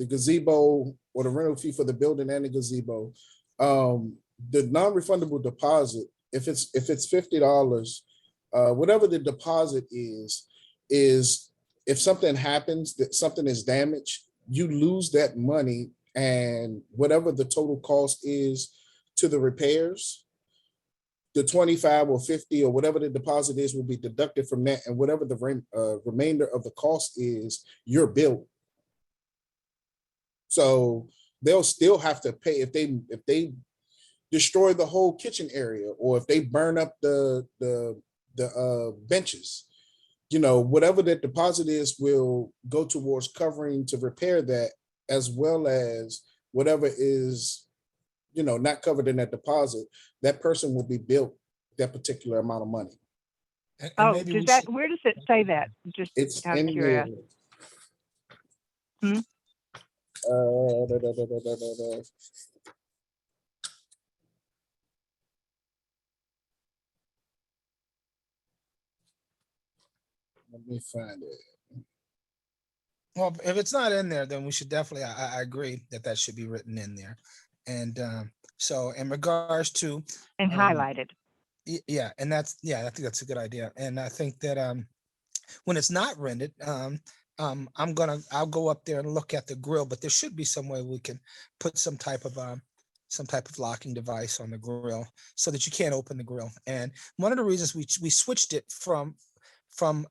gazebo, or the rental fee for the building and the gazebo, the non-refundable deposit, if it's $50, whatever the deposit is if something happens, that something is damaged, you lose that money, and whatever the total cost is to the repairs, the 25 or 50 or whatever the deposit is will be deducted from that, and whatever the remainder of the cost is, you're billed. So they'll still have to pay if they destroy the whole kitchen area, or if they burn up the benches. Whatever that deposit is will go towards covering to repair that, as well as whatever is not covered in that deposit. That person will be billed that particular amount of money. Where does it say that? Just It's out of in curiosity. there. Let me find it. Well, if it's not in there, then we should definitely, I agree that that should be written in there. And so in regards to, And highlighted. yeah, and that's, yeah, I think that's a good idea. And I think that when it's not rented, I'll go up there and look at the grill, but there should be some way we can put some type of locking device on the grill so that you can't open the grill. And one of the reasons we switched it from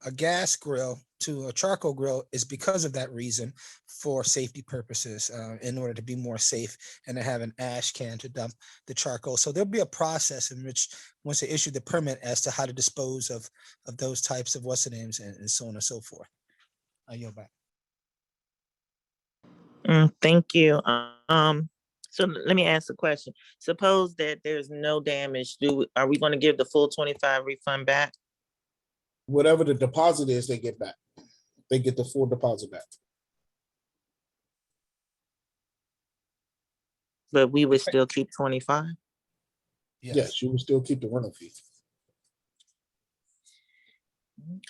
a gas grill to a charcoal grill is because of that reason, for safety purposes, in order to be more safe and to have an ash can to dump the charcoal. So there'll be a process in which, once they issue the permit, as to how to dispose of those types of what's the names and so on and so forth. I yield back. Thank you. So let me ask a question. Suppose that there's no damage. Are we going to give the full 25 refund back? Whatever the deposit is, they get back. They get the full deposit back. But we would still keep 25? Yes, you will still keep the rental fee.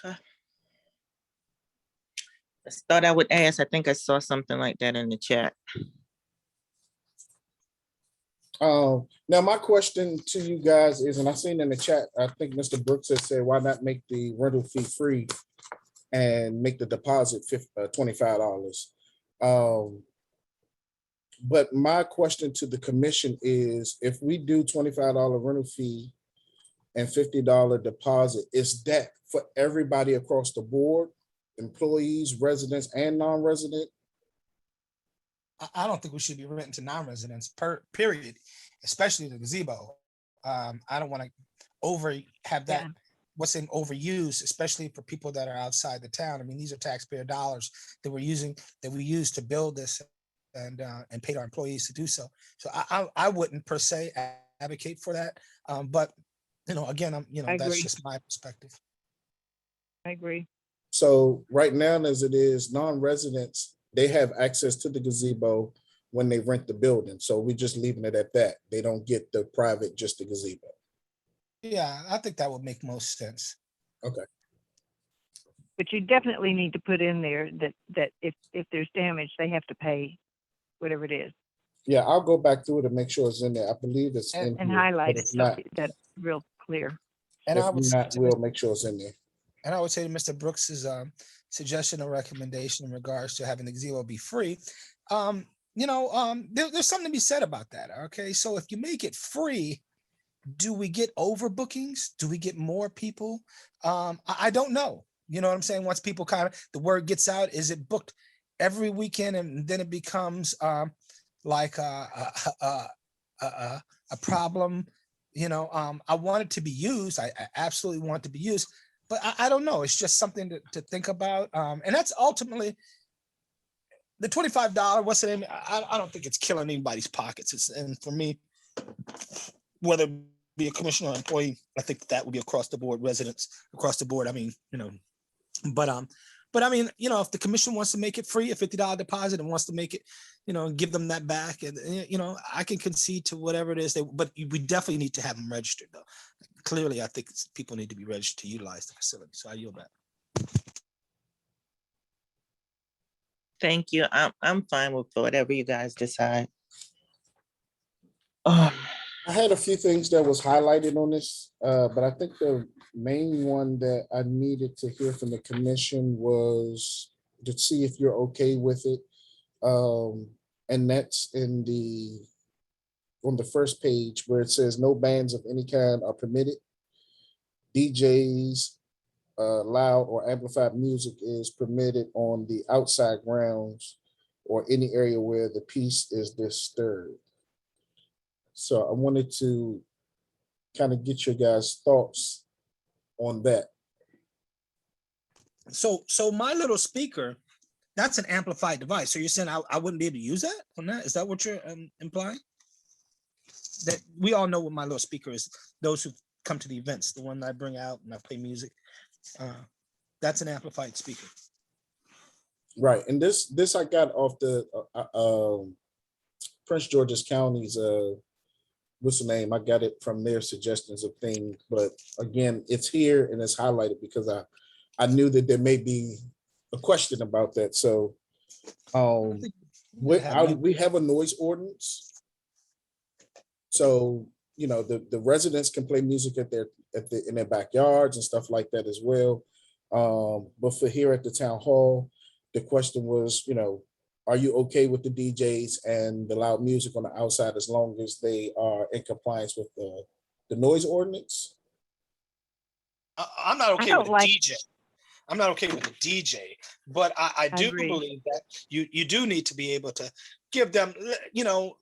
Okay. I thought I would ask. I think I saw something like that in the chat. Now my question to you guys is, and I seen in the chat, I think Mr. Brooks has said, why not make the rental fee free and make the deposit $25? But my question to the commission is, if we do $25 rental fee and $50 deposit, is that for everybody across the board, employees, residents, and non-resident? I don't think we should be renting to non-residents period, especially the gazebo. I don't want to have that, what's in overused, especially for people that are outside the town. I mean, these are taxpayer dollars that we use to build this and paid our employees to do so. So I wouldn't per se advocate for that. But again, that's just my perspective. I agree. So right now, as it is, non-residents, they have access to the gazebo when they rent the building. So we're just leaving it at that. They don't get the private, just the gazebo. Yeah, I think that would make most sense. Okay. But you definitely need to put in there that if there's damage, they have to pay whatever it is. Yeah, I'll go back through it and make sure it's in there. I believe it's in And here, highlight but it if so not, that's real clear. And I would say we'll make sure it's in there. And I would say to Mr. Brooks's suggestion or recommendation in regards to having the gazebo be free, there's something to be said about that. Okay, so if you make it free, do we get overbookings? Do we get more people? I don't know. You know what I'm saying? Once people the word gets out, is it booked every weekend and then it becomes like a problem? I want it to be used. I absolutely want it to be used. But I don't know. It's just something to think about. And that's ultimately the $25. What's the name? I don't think it's killing anybody's pockets. And for me, whether it be a commissioner or employee, I think that would be across the board, residents across the board. I mean, but I mean, if the commission wants to make it free, a $50 deposit, and wants to make it, give them that back, and I can concede to whatever it is. But we definitely need to have them registered, though. Clearly, I think people need to be registered to utilize the facility. So I yield back. Thank you. I'm fine with whatever you guys decide. I had a few things that was highlighted on this, but I think the main one that I needed to hear from the commission was to see if you're okay with it. And that's on the first page where it says no bands of any kind are permitted. DJs, loud or amplified music is permitted on the outside grounds or any area where the peace is disturbed. So I wanted to kind of get your guys' thoughts on that. So my little speaker, that's an amplified device. So you're saying I wouldn't be able to use that on that? Is that what you're implying? That we all know what my little speaker is. Those who come to the events, the one that I bring out and I play music, that's an amplified speaker. Right, and this I got off the Prince George's County's what's the name? I got it from their suggestions of things, but again, it's here and it's highlighted because I knew that there may be a question about that. So we have a noise ordinance. So, you know, the residents can play music in their backyards and stuff like that as well. But for here at the town hall, the question was, you know, are you okay with the DJs and the loud music on the outside as long as they are in compliance with the noise ordinance? I'm not okay don't with the like- DJ. I'm not okay with the DJ, but I do agree. believe that you do need to be able to give them, you know,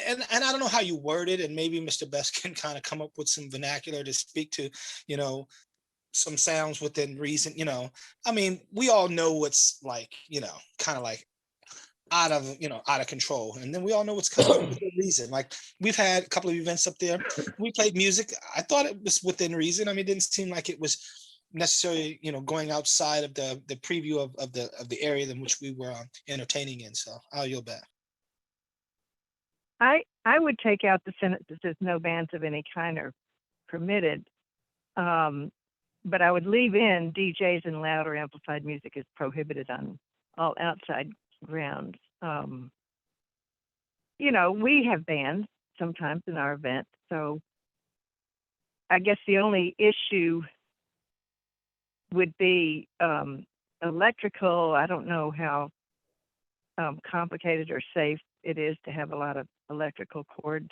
and I don't know how you word it, and maybe Mr. Best can kind of come up with some vernacular to speak to, you know, some sounds within reason, you know. I mean, we all know what's like, you know, kind of like out of control, and then we all know what's coming within reason. Like, we've had a couple of events up there, we played music, I thought it was within reason. I mean, it didn't seem like it was necessarily, you know, going outside of the preview of the area in which we were entertaining in. So I'll yield back. I would take out the sentence that says no bands of any kind are permitted. But I would leave in DJs and loud or amplified music is prohibited on all outside grounds. You know, we have bands sometimes in our events, so I guess the only issue would be electrical. I don't know how complicated or safe it is to have a lot of electrical cords.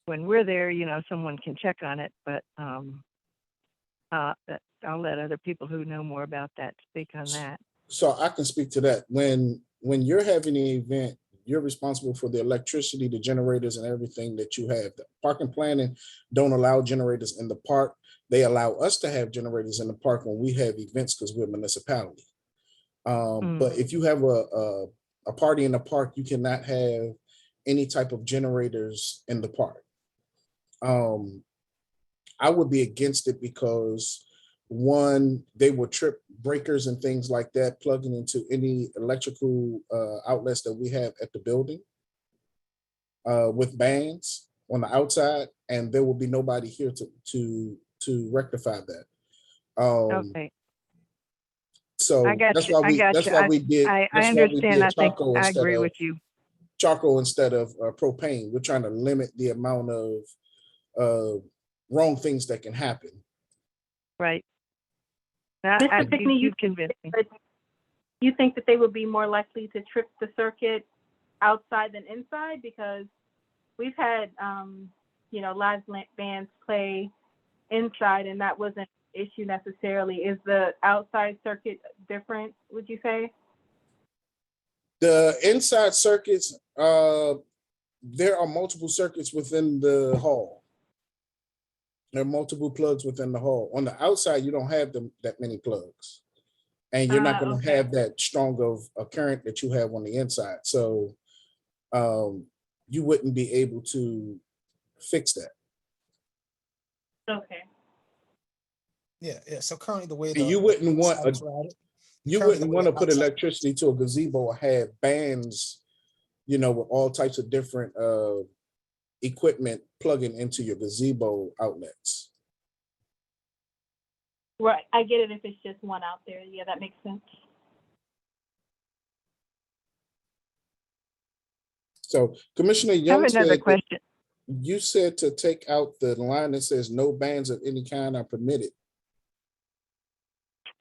When we're there, you know, someone can check on it, but I'll let other people who know more about that speak on that. So I can speak to that. When you're having an event, you're responsible for the electricity, the generators, and everything that you have. The parking planning don't allow generators in the park. They allow us to have generators in the park when we have events because we're a municipality. But if you have a party in the park, you cannot have any type of generators in the park. I would be against it because, one, they will trip breakers and things like that, plugging into any electrical outlets that we have at the building with bands on the outside, and there will be nobody here to rectify that. Okay. So I got that's you. why we I got that's you. why we did. I that's why we understand. did I think charcoal I instead agree of with you. charcoal instead of propane. We're trying to limit the amount of wrong things that can happen. Right. Mr. Pickney, you convinced me. You think that they would be more likely to trip the circuit outside than inside? Because we've had, you know, live bands play inside, and that wasn't an issue necessarily. Is the outside circuit different, would you say? The inside circuits, there are multiple circuits within the hall. There are multiple plugs within the hall. On the outside, you don't have that many plugs. And you're not going to have that strong of a current that you have on the inside. So you wouldn't be able to fix that. Okay. Yeah. So currently the way And you wouldn't want to put outside. electricity to a gazebo or have bands, you know, with all types of different equipment plugging into your gazebo outlets. Right. I get it if it's just one out there. Yeah, that makes sense. So Commissioner I have Young another said, question. you said to take out the line that says no bands of any kind are permitted.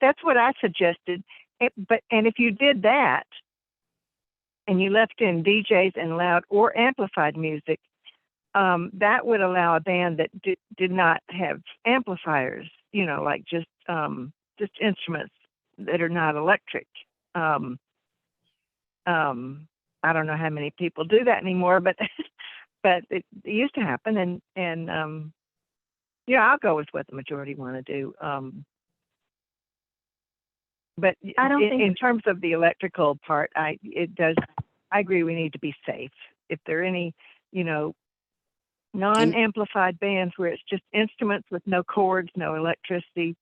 That's what I suggested. And if you did that, and you left in DJs and loud or amplified music, that would allow a band that did not have amplifiers, you know, like just instruments that are not electric. I don't know how many people do that anymore, but but it used to happen, and yeah, I'll go with what the majority want to do. But I don't think in terms of the electrical part, I agree we need to be safe. If there are any, you know, non-amplified bands where it's just instruments with no cords, no electricity,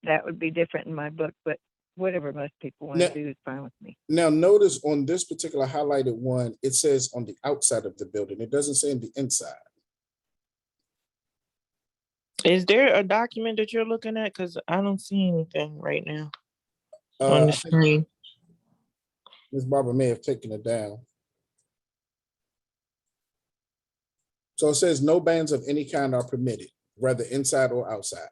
that would be different in my book. But whatever most people want Now- to do is fine with me. Now, notice on this particular highlighted one, it says on the outside of the building. It doesn't say in the inside. Is there a document that you're looking at? Because I don't see anything right now on I the think screen. Ms. Barber may have taken it down. So it says no bands of any kind are permitted, whether inside or outside.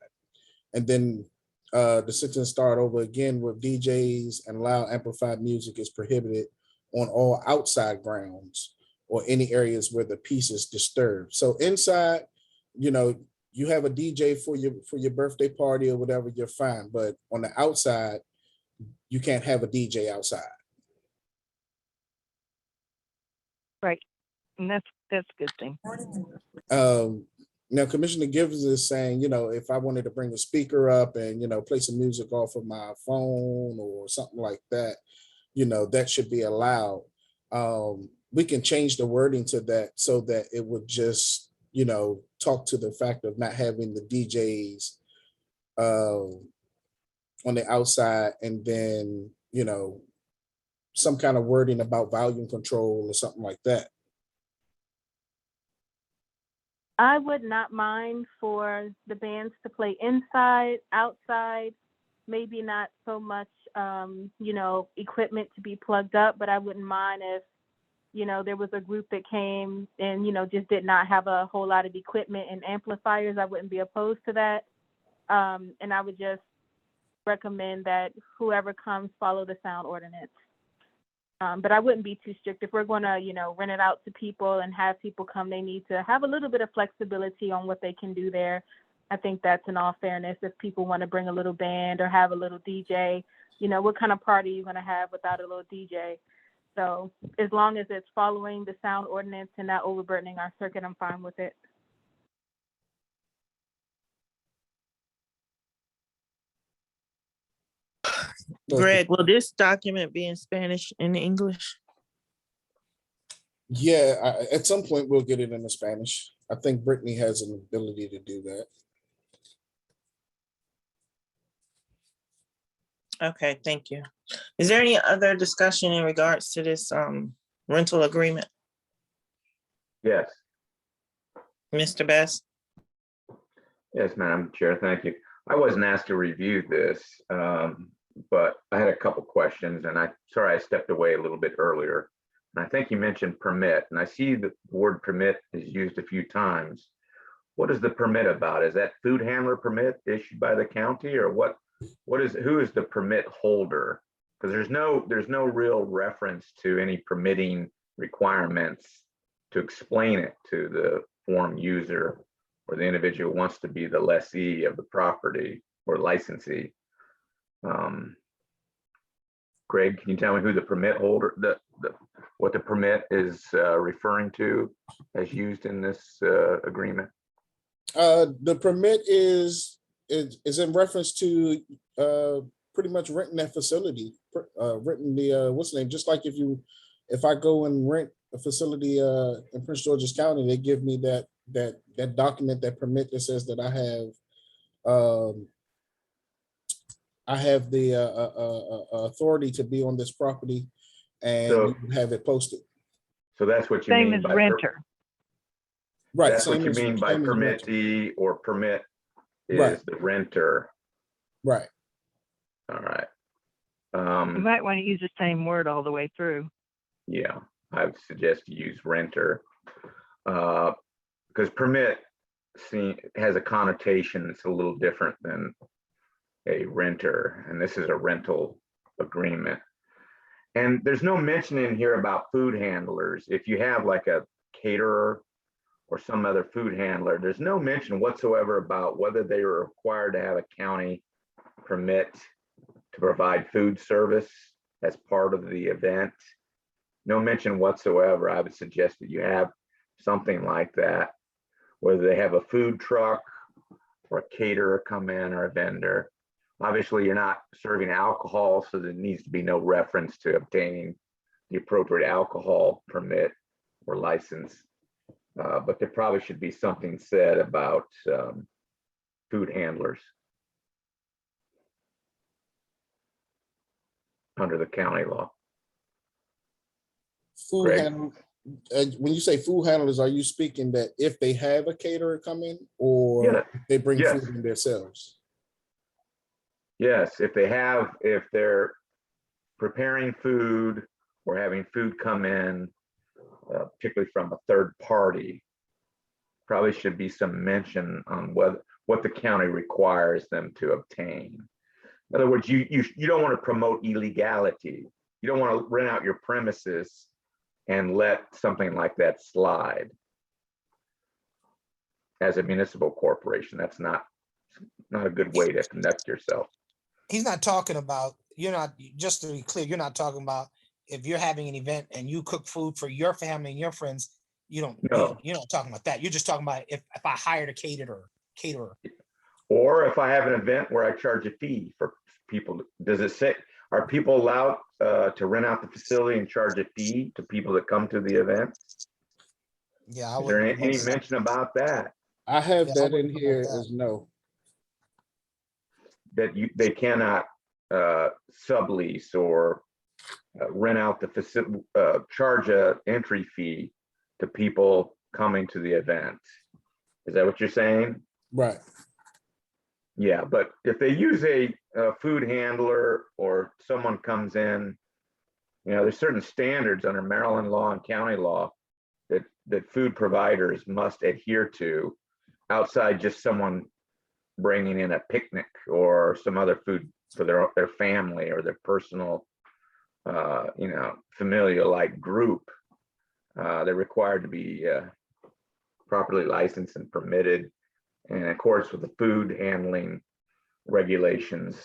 And then the sentence start over again with DJs and loud amplified music is prohibited on all outside grounds or any areas where the peace is disturbed. So inside, you know, you have a DJ for your birthday party or whatever, you're fine. But on the outside, you can't have a DJ outside. Right. And that's a good thing. Now, Commissioner Givens is saying, you know, if I wanted to bring a speaker up and, you know, play some music off of my phone or something like that, you know, that should be allowed. We can change the wording to that so that it would just, you know, talk to the fact of not having the DJs on the outside, and then, you know, some kind of wording about volume control or something like that. I would not mind for the bands to play inside, outside, maybe not so much, you know, equipment to be plugged up, but I wouldn't mind if, you know, there was a group that came and, you know, just did not have a whole lot of equipment and amplifiers. I wouldn't be opposed to that. And I would just recommend that whoever comes follow the sound ordinance. But I wouldn't be too strict. If we're going to, you know, rent it out to people and have people come, they need to have a little bit of flexibility on what they can do there. I think that's in all fairness. If people want to bring a little band or have a little DJ, you know, what kind of party are you going to have without a little DJ? So as long as it's following the sound ordinance and not overburdening our circuit, I'm fine with it. Greg, will this document be in Spanish and English? Yeah, at some point we'll get it in the Spanish. I think Brittany has an ability to do that. Okay, thank you. Is there any other discussion in regards to this rental agreement? Yes. Mr. Best? Yes, Madam Chair, thank you. I wasn't asked to review this, but I had a couple questions, and sorry I stepped away a little bit earlier. And I think you mentioned permit, and I see the word permit is used a few times. What is the permit about? Is that food handler permit issued by the county, or what? Who is the permit holder? Because there's no real reference to any permitting requirements to explain it to the form user or the individual who wants to be the lessee of the property or licensee. Greg, can you tell me who the permit holder, what the permit is referring to as used in this agreement? The permit is in reference to pretty much renting that facility, renting the what's the name? Just like if I go and rent a facility in Prince George's County, they give me that document, that permit that says that I have the authority to be on this property and have it posted. So that's what you Same mean as by renter. Right. That's what you same mean by as renter. permittee, or permit is Right. the renter. Right. All right. You might want to use the same word all the way through. Yeah, I would suggest you use renter. Because permit has a connotation that's a little different than a renter, and this is a rental agreement. And there's no mention in here about food handlers. If you have like a caterer or some other food handler, there's no mention whatsoever about whether they are required to have a county permit to provide food service as part of the event. No mention whatsoever. I would suggest that you have something like that, whether they have a food truck or a caterer come in or a vendor. Obviously, you're not serving alcohol, so there needs to be no reference to obtaining the appropriate alcohol permit or license. But there probably should be something said about food handlers. under the county law. Food Greg? handle, when you say food handlers, are you speaking that if they have a caterer come in or Yeah. they bring Yes. food in themselves? Yes, if they're preparing food or having food come in, particularly from a third party, probably should be some mention on what the county requires them to obtain. In other words, you don't want to promote illegality. You don't want to rent out your premises and let something like that slide. As a municipal corporation, that's not a good way to conduct yourself. He's not talking about, you're not, just to be clear, you're not talking about if you're having an event and you cook food for your family and your friends, you're not talking about that. You're just talking about if I hired a caterer. Or if I have an event where I charge a fee for people, does it say, are people allowed to rent out the facility and charge a fee to people that come to the event? Yeah. Is there any mention about that? I have that in here as no. That they cannot sublease or rent out the facility, charge a entry fee to people coming to the event. Is that what you're saying? Right. Yeah, but if they use a food handler or someone comes in, there's certain standards under Maryland law and county law that food providers must adhere to outside just someone bringing in a picnic or some other food for their family or their personal, familial like group. They're required to be properly licensed and permitted, and of course with the food handling regulations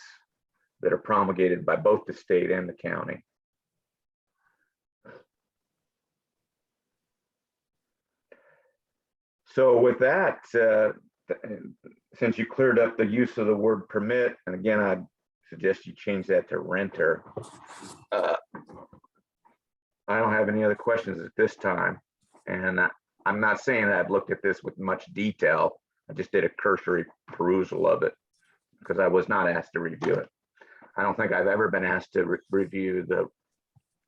that are promulgated by both the state and the county. So with that, since you cleared up the use of the word permit, and again, I'd suggest you change that to renter. I don't have any other questions at this time. And I'm not saying that I've looked at this with much detail. I just did a cursory perusal of it because I was not asked to review it. I don't think I've ever been asked to review the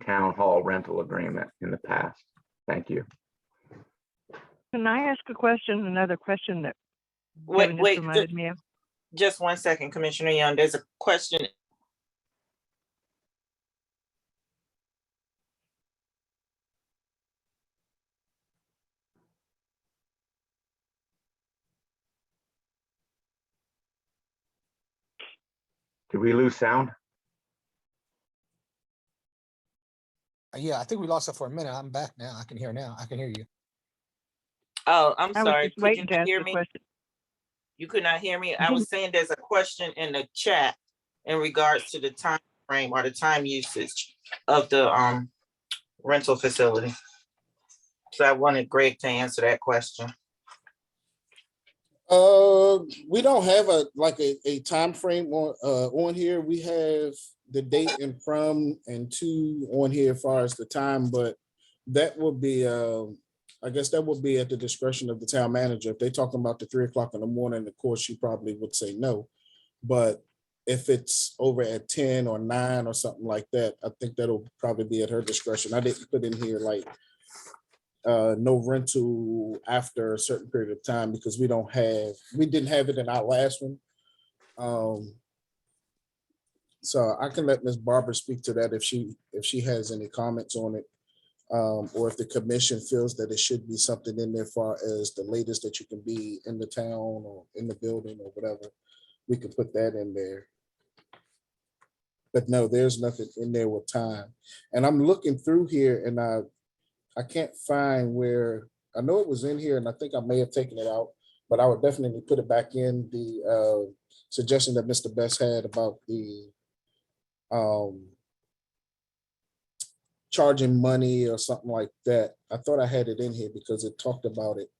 town hall rental agreement in the past. Thank you. Can I ask a question? Another question that Wait, Kevin just reminded me of. just 1 second, Commissioner Young. There's a question. Did we lose sound? Yeah, I think we lost it for a minute. I'm back now. I can hear now. I can hear you. Oh, I'm I was sorry. just Could you waiting to not ask hear the me? question. You could not hear me? I was saying there's a question in the chat in regards to the time frame or the time usage of the rental facility. So I wanted Greg to answer that question. We don't have a time frame on here. We have the date and from and to on here as far as the time, but that would be I guess that would be at the discretion of the town manager. If they're talking about the 3 o'clock in the morning, of course, she probably would say no. But if it's over at 10 or 9 or something like that, I think that'll probably be at her discretion. I didn't put in here like no rental after a certain period of time because we didn't have it in our last one. So I can let Ms. Barber speak to that if she has any comments on it. Or if the commission feels that it should be something in there far as the latest that you can be in the town or in the building or whatever, we can put that in there. But no, there's nothing in there with time. And I'm looking through here and I can't find where, I know it was in here and I think I may have taken it out, but I would definitely put it back in the suggestion that Mr. Best had about the charging money or something like that. I thought I had it in here because it talked about it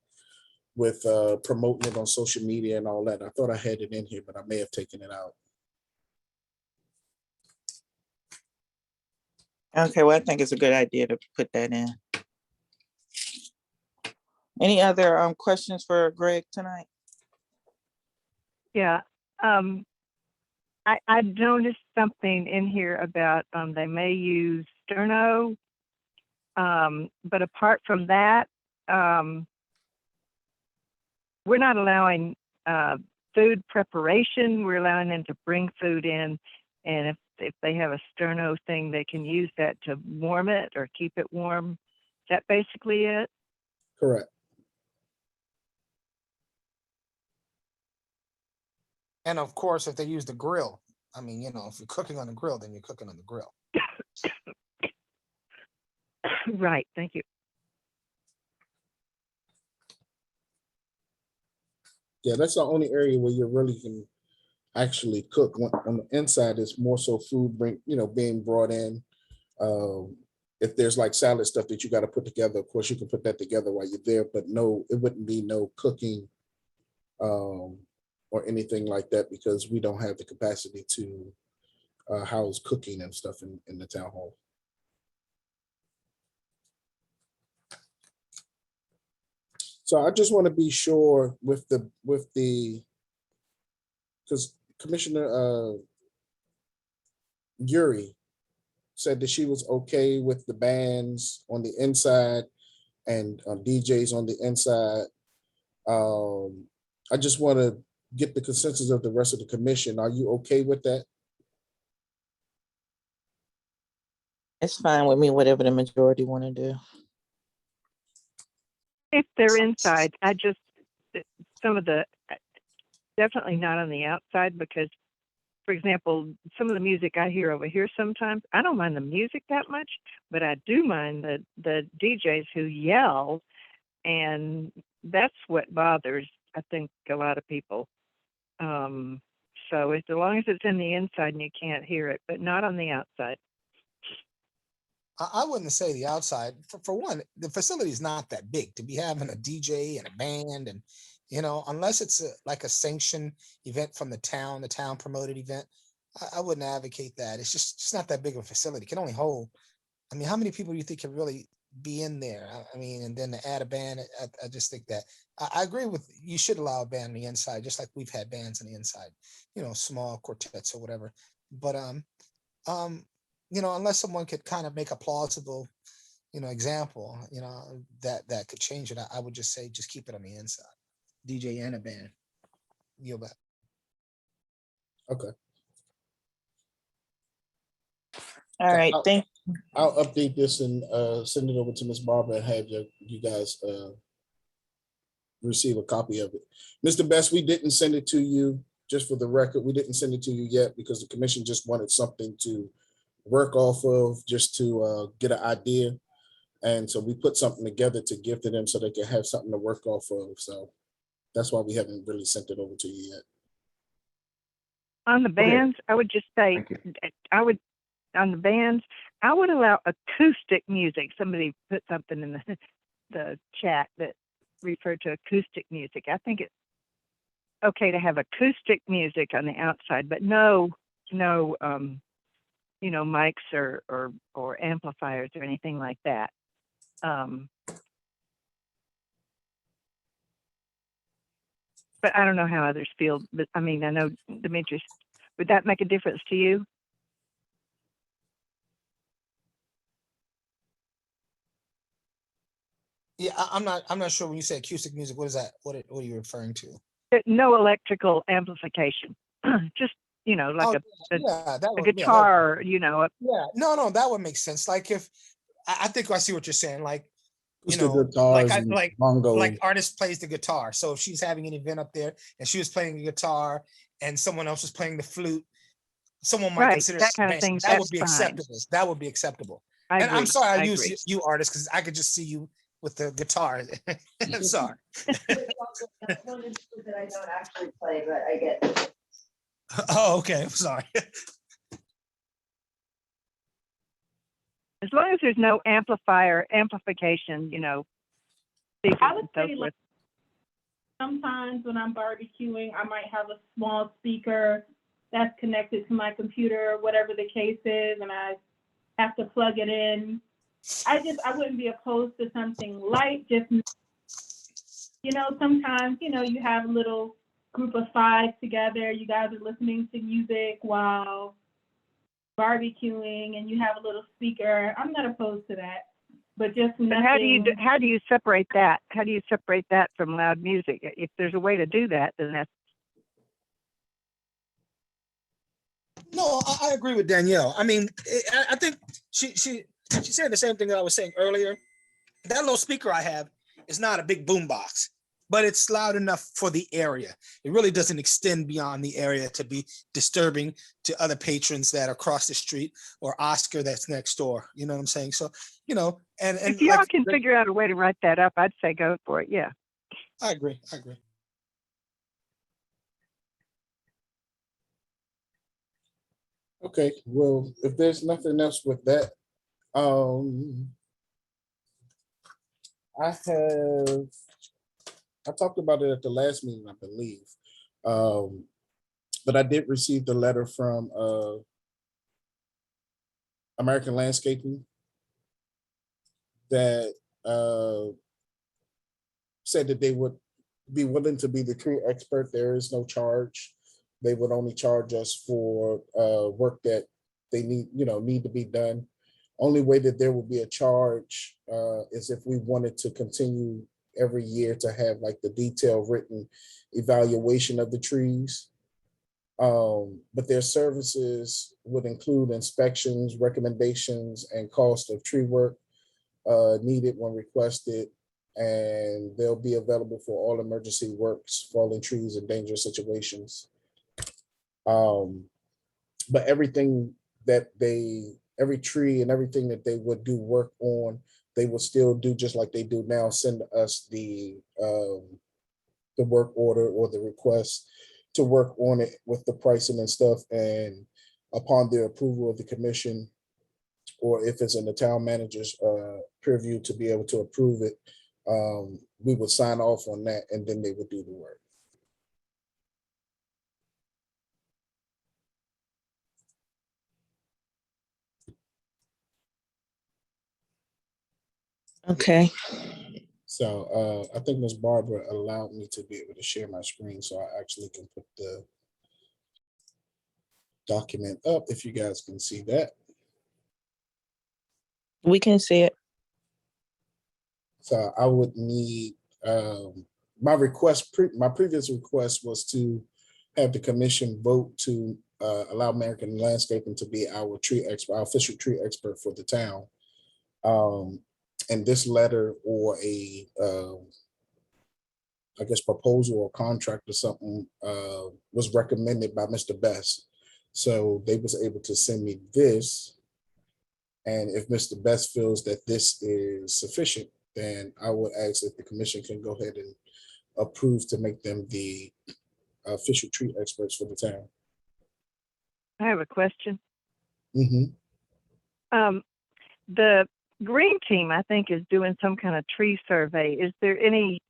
with promoting it on social media and all that. I thought I had it in here, but I may have taken it out. Okay, well, I think it's a good idea to put that in. Any other questions for Greg tonight? Yeah. I noticed something in here about, they may use sterno. But apart from that, we're not allowing, food preparation. We're allowing them to bring food in. And if they have a sterno thing, they can use that to warm it or keep it warm. Is that basically it? Correct. And of course, if they use the grill, I mean, you know, if you're cooking on the grill, then you're cooking on the grill. Right, thank you. Yeah, that's the only area where you really can actually cook. On the inside, it's more so food being brought in. If there's like salad stuff that you got to put together, of course you can put that together while you're there, but no, it wouldn't be no cooking or anything like that, because we don't have the capacity to house cooking and stuff in the town hall. So I just want to be sure with the because Commissioner Yuri said that she was okay with the bands on the inside and DJs on the inside. I just want to get the consensus of the rest of the commission. Are you okay with that? It's fine with me, whatever the majority want to do. If they're inside, some of the, definitely not on the outside, because, for example, some of the music I hear over here sometimes, I don't mind the music that much, but I do mind the DJs who yell, and that's what bothers, I think, a lot of people. So as long as it's in the inside and you can't hear it, but not on the outside. I wouldn't say the outside. For one, the facility is not that big to be having a DJ and a band, and unless it's like a sanctioned event from the town promoted event, I wouldn't advocate that. It's just not that big of a facility. It can only hold. I mean, how many people do you think can really be in there? I mean, and then to add a band, I just think that I agree with you should allow a band on the inside, just like we've had bands on the inside, small quartets or whatever. But unless someone could kind of make a plausible, example, that could change it, I would just say, just keep it on the inside. DJ and a band. Yield back. Okay. All right, thank you. I'll update this and send it over to Ms. Barbara and have you guys receive a copy of it. Mr. Best, we didn't send it to you, just for the record. We didn't send it to you yet because the commission just wanted something to work off of, just to get an idea. And so we put something together to give to them so they can have something to work off of. So that's why we haven't really sent it over to you yet. On the bands, I would just say, on the bands, I would allow acoustic music. Somebody put something in the chat that referred to acoustic music. I think it's okay to have acoustic music on the outside, but no, mics or amplifiers or anything like that. But I don't know how others feel. But I mean, I know, Demetrius, would that make a difference to you? Yeah, I'm not sure when you say acoustic music, what is that? What are you referring to? No electrical amplification. Just, like a guitar, Yeah, no, that would make sense. Like if, I think I see what you're saying. Like, like artist plays the guitar. So if she's having an event up there and she was playing the guitar and someone else was playing the flute, someone might consider that kind of thing. That would be acceptable. That would be accepecable. And I'm sorry I use you artists, because I could just see you with the guitar. I'm sorry. That's one instrument that I don't actually play, but I get. Oh, okay. I'm sorry. As long as there's no amplification, speakers I would and so say, forth. Sometimes when I'm barbecuing, I might have a small speaker that's connected to my computer, whatever the case is, and I have to plug it in. I wouldn't be opposed to something light, just, sometimes, you have little group of five together. You guys are listening to music while barbecuing, and you have a little speaker. I'm not opposed to that, but just But nothing. how do you separate that? How do you separate that from loud music? If there's a way to do that, then that's No, I agree with Danielle. I mean, I think she said the same thing that I was saying earlier. That little speaker I have is not a big boom box, but it's loud enough for the area. It really doesn't extend beyond the area to be disturbing to other patrons that are across the street or Oscar that's next door. You know what I'm saying? So, you know, and if y'all can figure out a way to write that up, I'd say go for it. Yeah. I agree. I agree. Okay, well, if there's nothing else with that, I talked about it at the last meeting, I believe. But I did receive the letter from American Landscaping that said that they would be willing to be the tree expert. There is no charge. They would only charge us for work that they need to be done. Only way that there will be a charge is if we wanted to continue every year to have like the detailed written evaluation of the trees. But their services would include inspections, recommendations, and cost of tree work needed when requested. And they'll be available for all emergency works, falling trees, and dangerous situations. But everything that every tree and everything that they would do work on, they will still do just like they do now, send us the work order or the request to work on it with the pricing and stuff. And upon their approval of the commission, or if it's in the town manager's purview to be able to approve it, we would sign off on that and then they would do the work. Okay. So I think Ms. Barbara allowed me to be able to share my screen, so I actually can put the document up if you guys can see that. We can see it. So I would need my previous request was to have the commission vote to allow American Landscaping to be our official tree expert for the town. And this letter or a I guess proposal or contract or something was recommended by Mr. Best. So they was able to send me this. And if Mr. Best feels that this is sufficient, then I would ask if the commission can go ahead and approve to make them the official tree experts for the town. I have a question. Mm-hmm. The green team, I think, is doing some kind of tree survey. Is there any,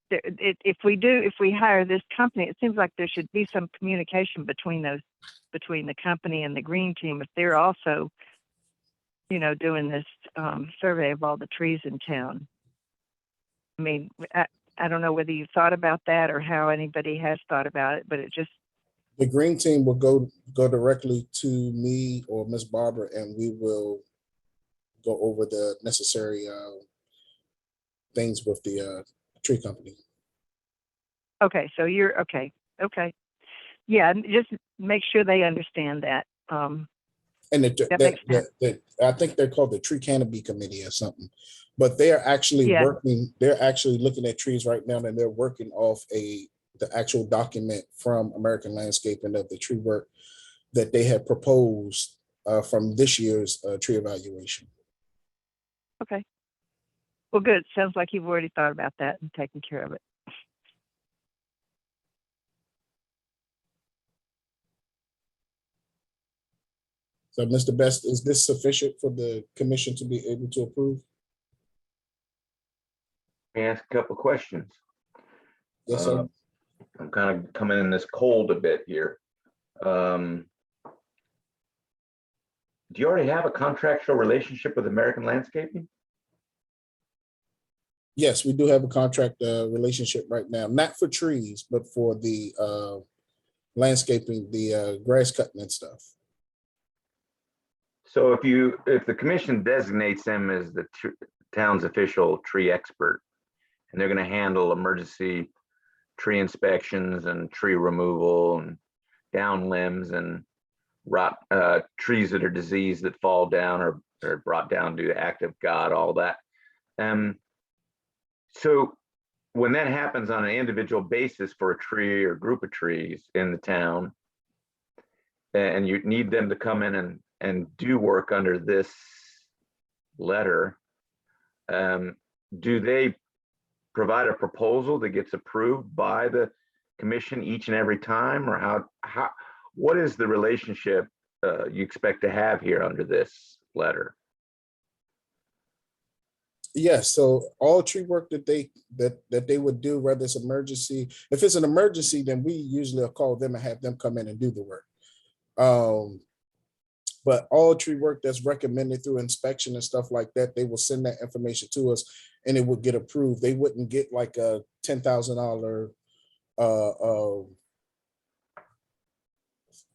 if we hire this company, it seems like there should be some communication between the company and the green team if they're also, doing this survey of all the trees in town. I mean, I don't know whether you thought about that or how anybody has thought about it, but it just. The green team will go directly to me or Miss Barbara, and we will go over the necessary things with the tree company. Okay, so you're okay. Okay, yeah, just make sure they understand that. And I think they're called the Tree Canopy Committee or something, but they are actually working. They're actually looking at trees right now, and they're working off the actual document from American Landscaping of the tree work that they had proposed from this year's tree evaluation. Okay. Well, good. Sounds like you've already thought about that and taken care of it. So, Mr. Best, is this sufficient for the commission to be able to approve? Let me ask a couple of questions. Yes, sir. I'm kind of coming in this cold a bit here. Do you already have a contractual relationship with American Landscaping? Yes, we do have a contract relationship right now, not for trees, but for the landscaping, the grass cutting and stuff. So if the commission designates them as the town's official tree expert, and they're going to handle emergency tree inspections and tree removal and down limbs and rot, trees that are diseased that fall down or brought down due to act of God, all that. So when that happens on an individual basis for a tree or group of trees in the town, and you need them to come in and do work under this letter, do they provide a proposal that gets approved by the commission each and every time, or what is the relationship you expect to have here under this letter? Yes, so all tree work that they would do, whether it's emergency, if it's an emergency, then we usually call them and have them come in and do the work. But all tree work that's recommended through inspection and stuff like that, they will send that information to us and it would get approved. They wouldn't get like a $10,000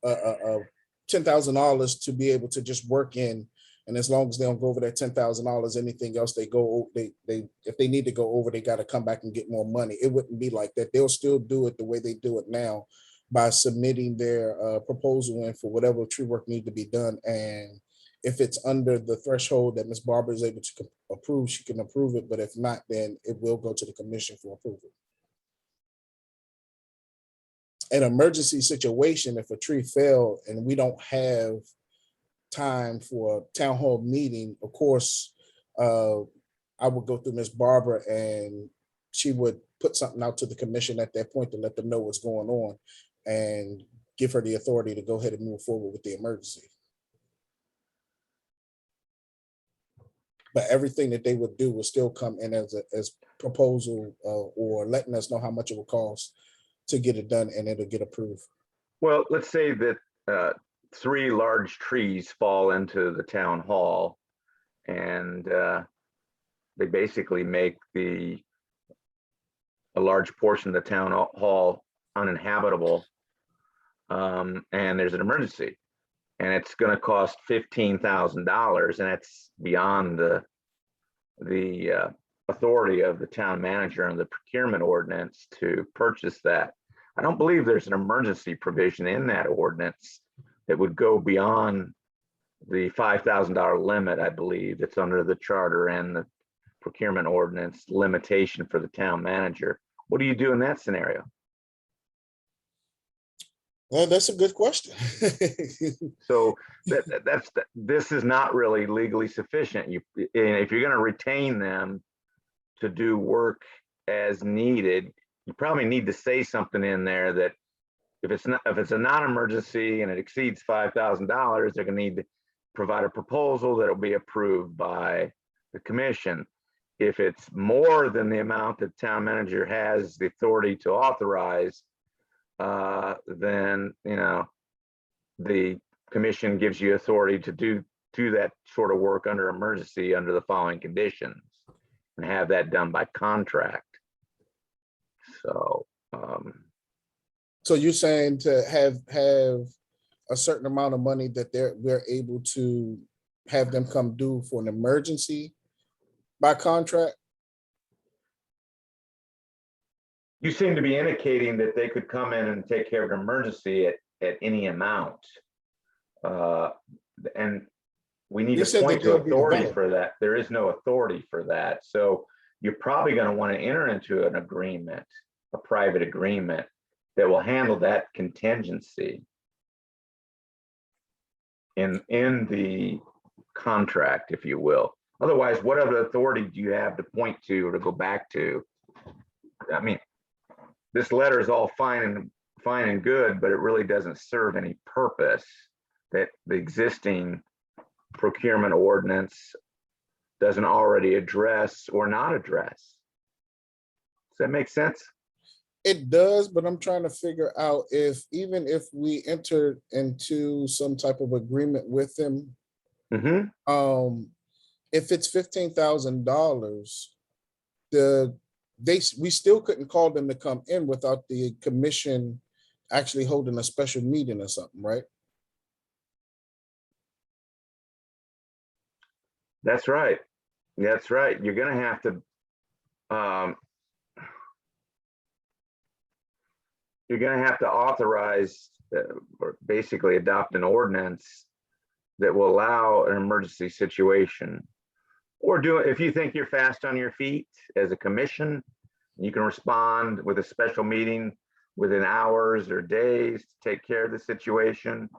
$10,000 to be able to just work in. And as long as they don't go over that $10,000, anything else if they need to go over, they got to come back and get more money. It wouldn't be like that. They'll still do it the way they do it now, by submitting their proposal in for whatever tree work need to be done. And if it's under the threshold that Ms. Barber is able to approve, she can approve it. But if not, then it will go to the commission for approval. An emergency situation, if a tree fell and we don't have time for a town hall meeting, of course, I would go through Ms. Barber and she would put something out to the commission at that point to let them know what's going on and give her the authority to go ahead and move forward with the emergency. But everything that they would do will still come in as proposal or letting us know how much it will cost to get it done, and it'll get approved. Well, let's say that 3 large trees fall into the town hall and they basically make a large portion of the town hall uninhabitable, and there's an emergency and it's going to cost $15,000, and that's beyond the authority of the town manager and the procurement ordinance to purchase that. I don't believe there's an emergency provision in that ordinance that would go beyond the $5,000 limit. I believe it's under the charter and the procurement ordinance limitation for the town manager. What do you do in that scenario? Well, that's a good question. So this is not really legally sufficient. If you're going to retain them to do work as needed, you probably need to say something in there that if it's a non-emergency and it exceeds $5,000, they're going to need to provide a proposal that will be approved by the commission. If it's more than the amount that town manager has the authority to authorize, then the commission gives you authority to do that sort of work under emergency under the following conditions and have that done by contract. So so you're saying to have a certain amount of money that we're able to have them come do for an emergency by contract? You seem to be indicating that they could come in and take care of an emergency at any amount. And we need to point to authority for that. There is no authority for that. So you're probably going to want to enter into an agreement, a private agreement that will handle that contingency in the contract, if you will. Otherwise, what other authority do you have to point to or to go back to? I mean, this letter is all fine and good, but it really doesn't serve any purpose that the existing procurement ordinance doesn't already address or not address. Does that make sense? It does, but I'm trying to figure out even if we entered into some type of agreement with them, if it's $15,000, we still couldn't call them to come in without the commission actually holding a special meeting or something, right? That's right. That's right. You're gonna have to, you're gonna have to authorize or basically adopt an ordinance that will allow an emergency situation. Or do it if you think you're fast on your feet as a commission, you can respond with a special meeting within hours or days to take care of the situation,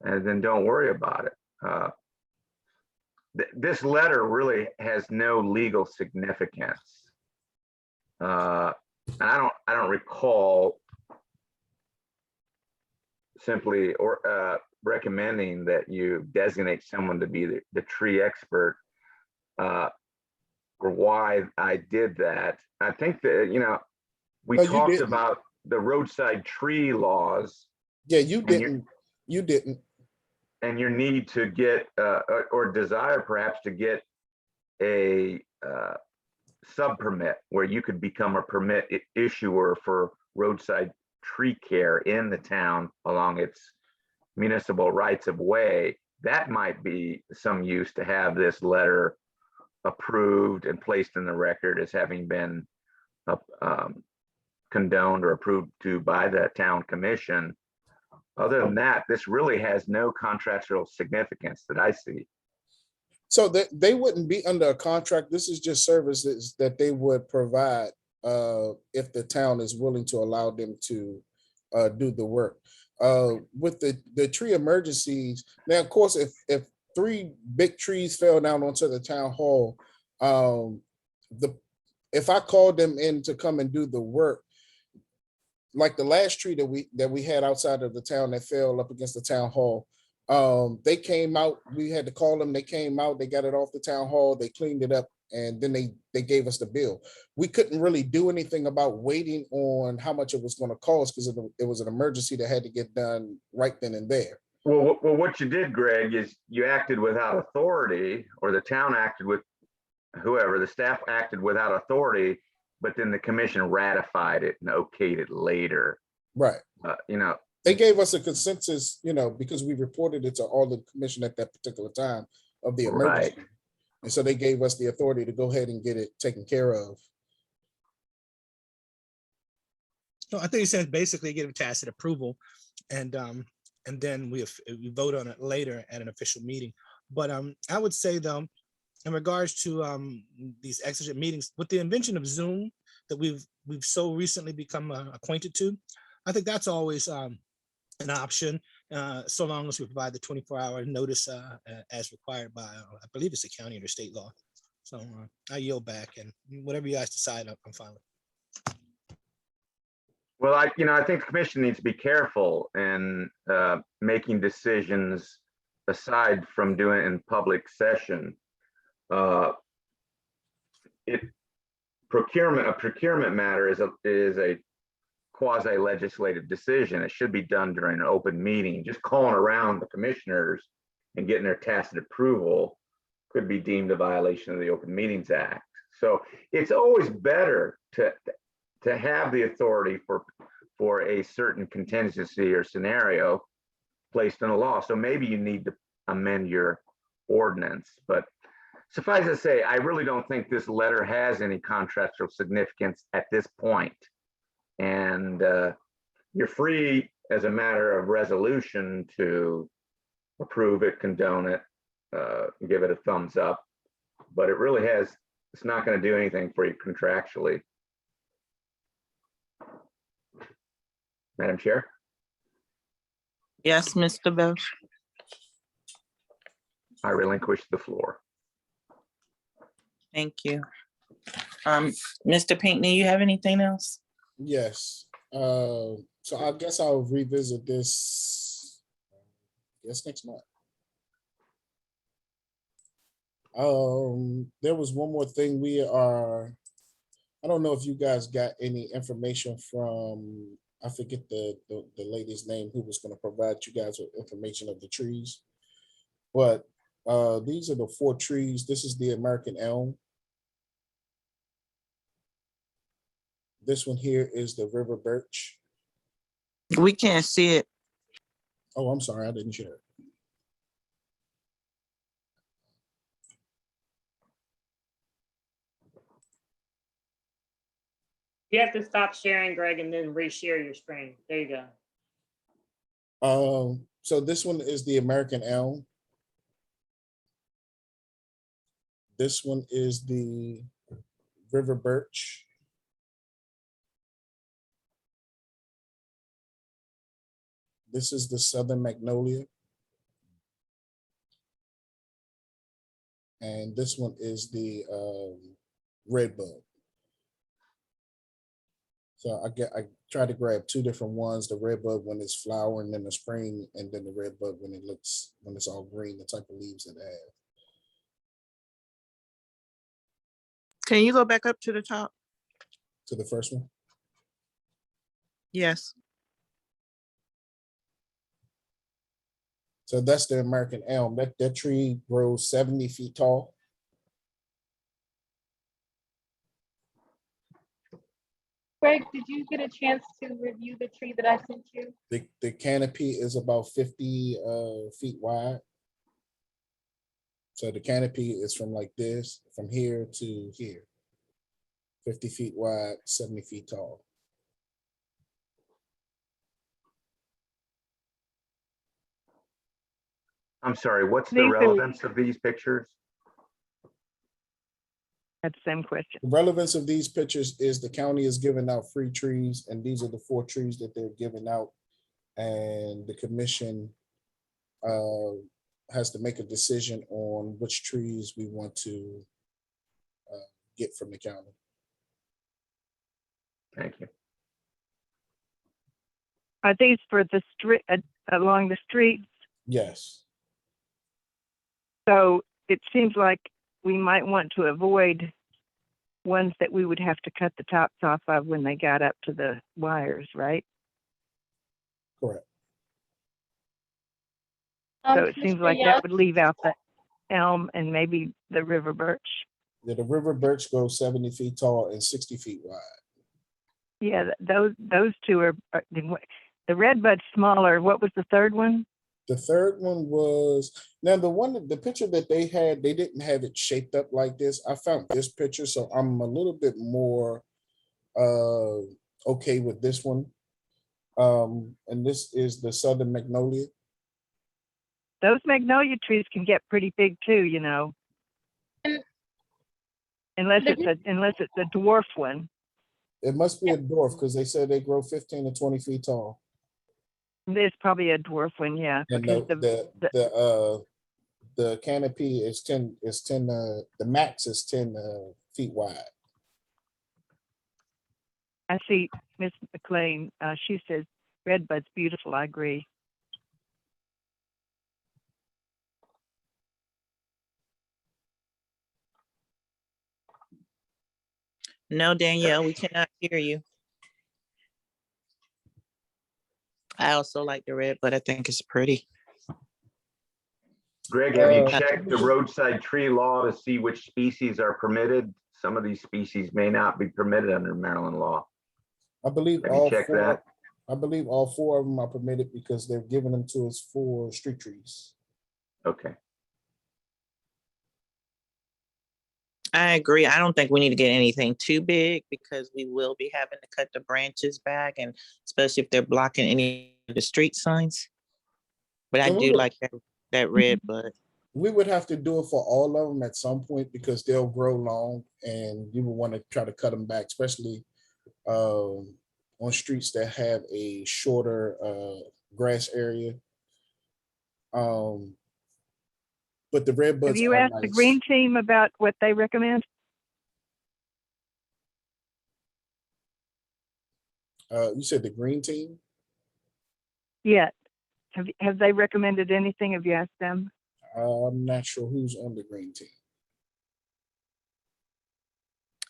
and then don't worry about it. This letter really has no legal significance. And I don't recall simply recommending that you designate someone to be the tree expert, or why I did that. I think that, we talked about the roadside tree laws. Yeah, you didn't. You didn't. And your need to get, or desire perhaps to get a sub permit where you could become a permit issuer for roadside tree care in the town along its municipal rights of way. That might be some use to have this letter approved and placed in the record as having been condoned or approved to by the town commission. Other than that, this really has no contractual significance that I see. So they wouldn't be under a contract. This is just services that they would provide if the town is willing to allow them to do the work. With the tree emergencies, now of course, if 3 big trees fell down onto the town hall, if I called them in to come and do the work, like the last tree that we had outside of the town that fell up against the town hall, they came out, we had to call them, they came out, they got it off the town hall, they cleaned it up, and then they gave us the bill. We couldn't really do anything about waiting on how much it was going to cost because it was an emergency that had to get done right then and there. Well, what you did, Greg, is you acted without authority, or the town acted with whoever, the staff acted without authority, but then the commission ratified it and okayed it later. Right. They gave us a consensus, because we reported it to all the commission at that particular time of the emergency. Right. And so they gave us the authority to go ahead and get it taken care of. So I think you said basically give a tacit approval, and then we vote on it later at an official meeting. But I would say though, in regards to these exigent meetings, with the invention of Zoom that we've so recently become acquainted to, I think that's always an option, so long as we provide the 24-hour notice as required by, I believe it's a county or state law. So I yield back, and whatever you guys decide, I'm fine with. Well, I think the commission needs to be careful in making decisions aside from doing it in public session. A procurement matter is a quasi-legislative decision. It should be done during an open meeting. Just calling around the commissioners and getting their tacit approval could be deemed a violation of the Open Meetings Act. So it's always better to have the authority for a certain contingency or scenario placed in a law. So maybe you need to amend your ordinance, but suffice to say, I really don't think this letter has any contractual significance at this point. And you're free as a matter of resolution to approve it, condone it, give it a thumbs up, but it's not going to do anything for you contractually. Madam Chair? Yes, Mr. Bell. I relinquish the floor. Thank you. Mr. Pinckney, you have anything else? Yes. So I guess I'll revisit this, next month. There was one more thing. I don't know if you guys got any information from, I forget the lady's name who was going to provide you guys with information of the trees, but these are the 4 trees. This is the American elm. This one here is the river birch. We can't see it. Oh, I'm sorry, I didn't share it. You have to stop sharing, Greg, and then reshare your screen. There you go. So this one is the American elm. This one is the river birch. This is the southern magnolia. And this one is the redbud. So I try to grab two different ones, the redbud when it's flowering in the spring, and then the redbud when it's all green, the type of leaves it has. Can you go back up to the top? To the first one. Yes. So that's the American elm. That tree grows 70 feet tall. Greg, did you get a chance to review the tree that I sent you? The canopy is about 50 feet wide. So the canopy is from like this, from here to here. 50 feet wide, 70 feet tall. I'm sorry, what's the These are- relevance of these pictures? That's the same question. The relevance of these pictures is the county is giving out free trees, and these are the 4 trees that they're giving out. And the commission has to make a decision on which trees we want to get from the county. Thank you. Are these for the street, along the streets? Yes. So it seems like we might want to avoid ones that we would have to cut the tops off of when they got up to the wires, right? Correct. So it seems like that would leave out the elm and maybe the river birch. Yeah, the river birch goes 70 feet tall and 60 feet wide. Yeah, those two are the redbud's smaller. What was the third one? The third one was, now the picture that they had, they didn't have it shaped up like this. I found this picture, so I'm a little bit more okay with this one. And this is the southern magnolia. Those magnolia trees can get pretty big too, you know. Unless it's a dwarf one. It must be a dwarf because they said they grow 15 to 20 feet tall. There's probably a dwarf one, yeah. And Because the canopy is 10, the max is 10 feet wide. I see Miss McLean, she says redbud's beautiful. I agree. No, Danielle, we cannot hear you. I also like the red, but I think it's pretty. Greg, have you checked the roadside tree law to see which species are permitted? Some of these species may not be permitted under Maryland law. I believe Have you all checked 4. that? I believe all 4 of them are permitted because they're giving them to us for street trees. Okay. I agree. I don't think we need to get anything too big because we will be having to cut the branches back, and especially if they're blocking any of the street signs. But I do like that red bud. We would have to do it for all of them at some point because they'll grow long and you would want to try to cut them back, especially on streets that have a shorter grass area. But the red buds. Have you asked the green team about what they recommend? You said the green team? Yeah. Have they recommended anything? Have you asked them? I'm not sure who's on the green team.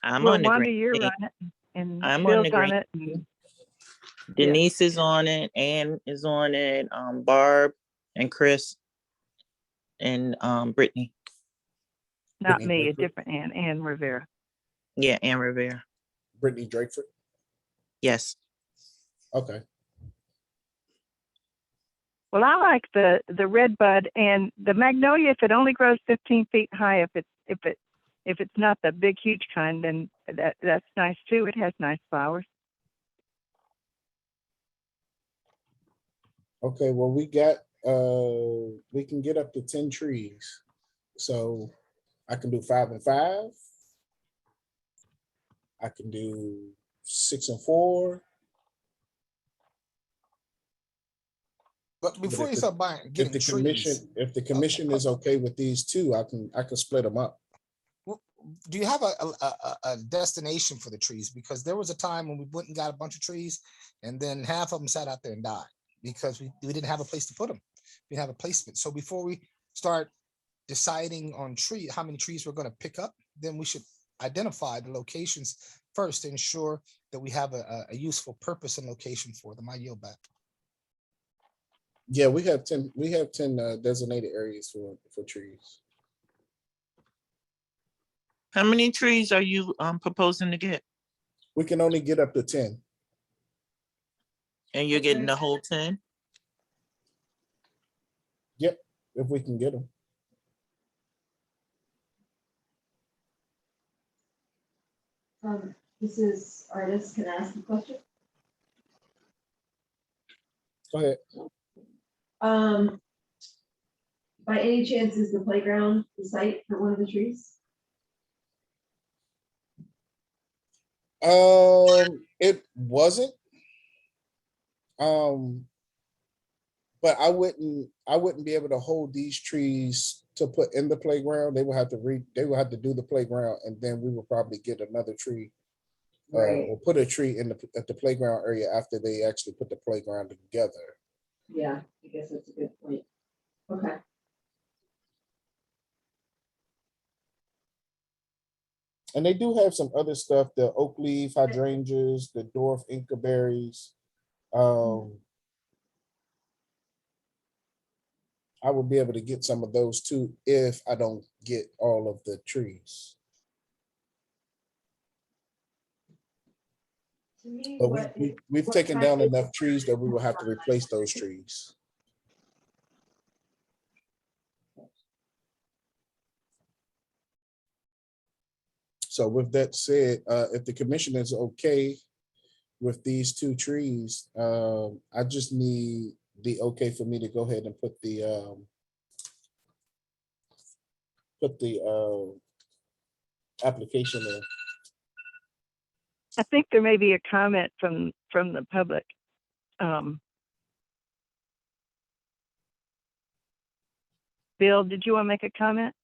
I'm Well, on the Wanda, green you're team. on it, and I'm on Phil's the on green it. team. Denise is on it, Ann is on it, Barb and Chris and Brittany. Not Brittany me, a Drakeford? different Ann Rivera. Yeah, Ann Rivera. Brittany Drakeford. Yes. Okay. Well, I like the red bud and the magnolia. If it only grows 15 feet high, if it's not the big huge kind, then that's nice too. It has nice flowers. Okay, well, we can get up to 10 trees. So I can do 5 and 5. I can do 6 and 4. But before you start buying, getting trees, if the commission is okay with these two, I can split them up. do you have a destination for the trees? Because there was a time when we went and got a bunch of trees, and then half of them sat out there and died because we didn't have a place to put them. We didn't have a placement. So before we start deciding on how many trees we're going to pick up, then we should identify the locations first to ensure that we have a useful purpose and location for them. I yield back. Yeah, we have 10 designated areas for trees. How many trees are you proposing to get? We can only get up to 10. And you're getting the whole 10? Yep, if we can get them. This is Artis. Can I ask a question? Go ahead. By any chance, is the playground the site for one of the trees? It wasn't. But I wouldn't be able to hold these trees to put in the playground. They would have to do the playground, and then we would probably get another tree. Right. Or put a tree at the playground area after they actually put the playground together. Yeah, I guess that's a good point. Okay. And they do have some other stuff, the oak leaf hydrangeas, the dwarf Inca berries. I will be able to get some of those too if I don't get all of the trees. But we've taken down enough trees that we will have to replace those trees. So with that said, if the commission is okay with these 2 trees, I just need the okay for me to go ahead and put the application in. I think there may be a comment from the public. Bill, did you want to make a comment?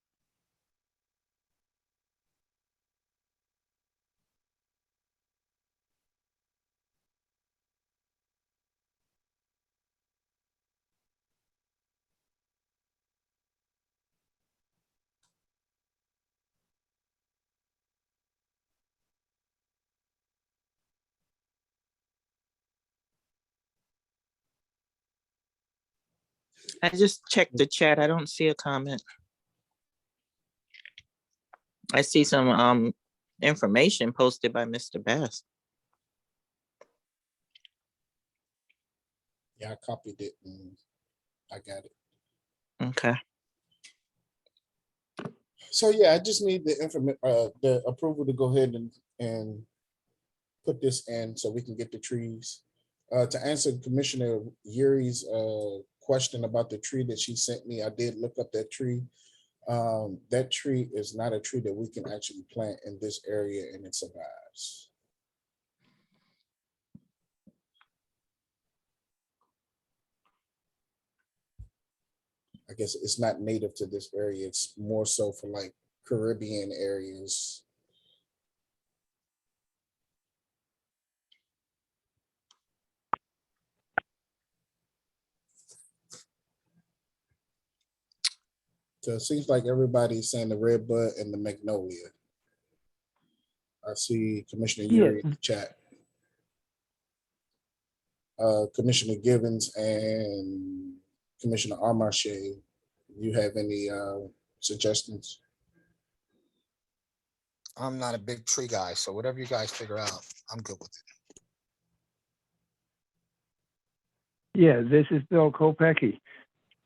I just checked the chat. I don't see a comment. I see some information posted by Mr. Bass. Yeah, I copied it and I got it. Okay. So yeah, I just need the approval to go ahead and put this in so we can get the trees. To answer Commissioner Yuri's question about the tree that she sent me, I did look up that tree. That tree is not a tree that we can actually plant in this area and it survives. I guess it's not native to this area. It's more so for like Caribbean areas. So it seems like everybody's saying the red bud and the magnolia. I see Commissioner Yuri in the chat. Commissioner Givens and Commissioner Armache, you have any suggestions? I'm not a big tree guy, so whatever you guys figure out, I'm good with it. Yeah, this is Bill Kopecki.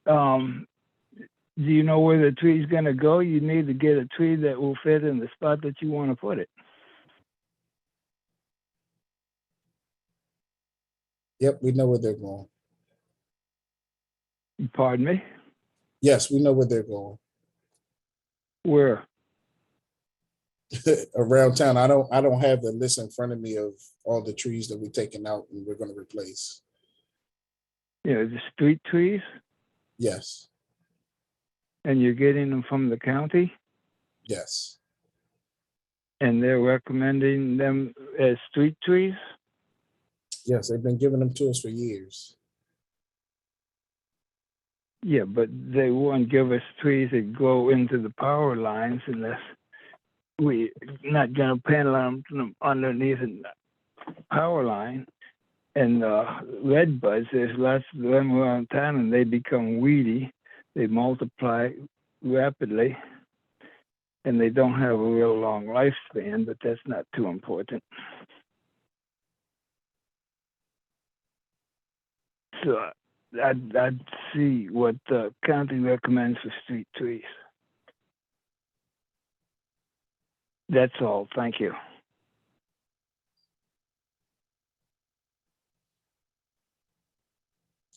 Do you know where the tree's gonna go? You need to get a tree that will fit in the spot that you want to put it. Yep, we know where they're going. Pardon me? Yes, we know where they're going. Where? Around town. I don't have the list in front of me of all the trees that we're taking out and we're gonna replace. Yeah, the street trees, Yes, and you're getting them from the county, yes, and they're recommending them as street trees? yes, they've been giving them to us for years. Yeah, but they won't give us trees that go into the power lines unless we not gonna panel them underneath the power line. And red buds, there's lots of them around town, and they become weedy. They multiply rapidly, and they don't have a real long lifespan, but that's not too important. So I'd see what the county recommends for street trees. That's all. Thank you.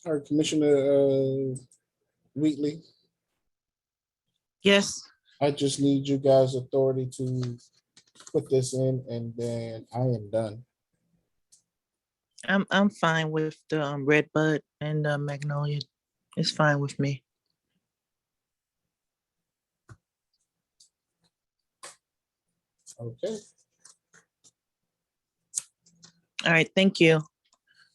All right, Commissioner Wheatley, Yes, I just need you guys' authority to put this in and then I am done. I'm fine with the red bud and magnolia. It's fine with me. Okay. All right, thank you.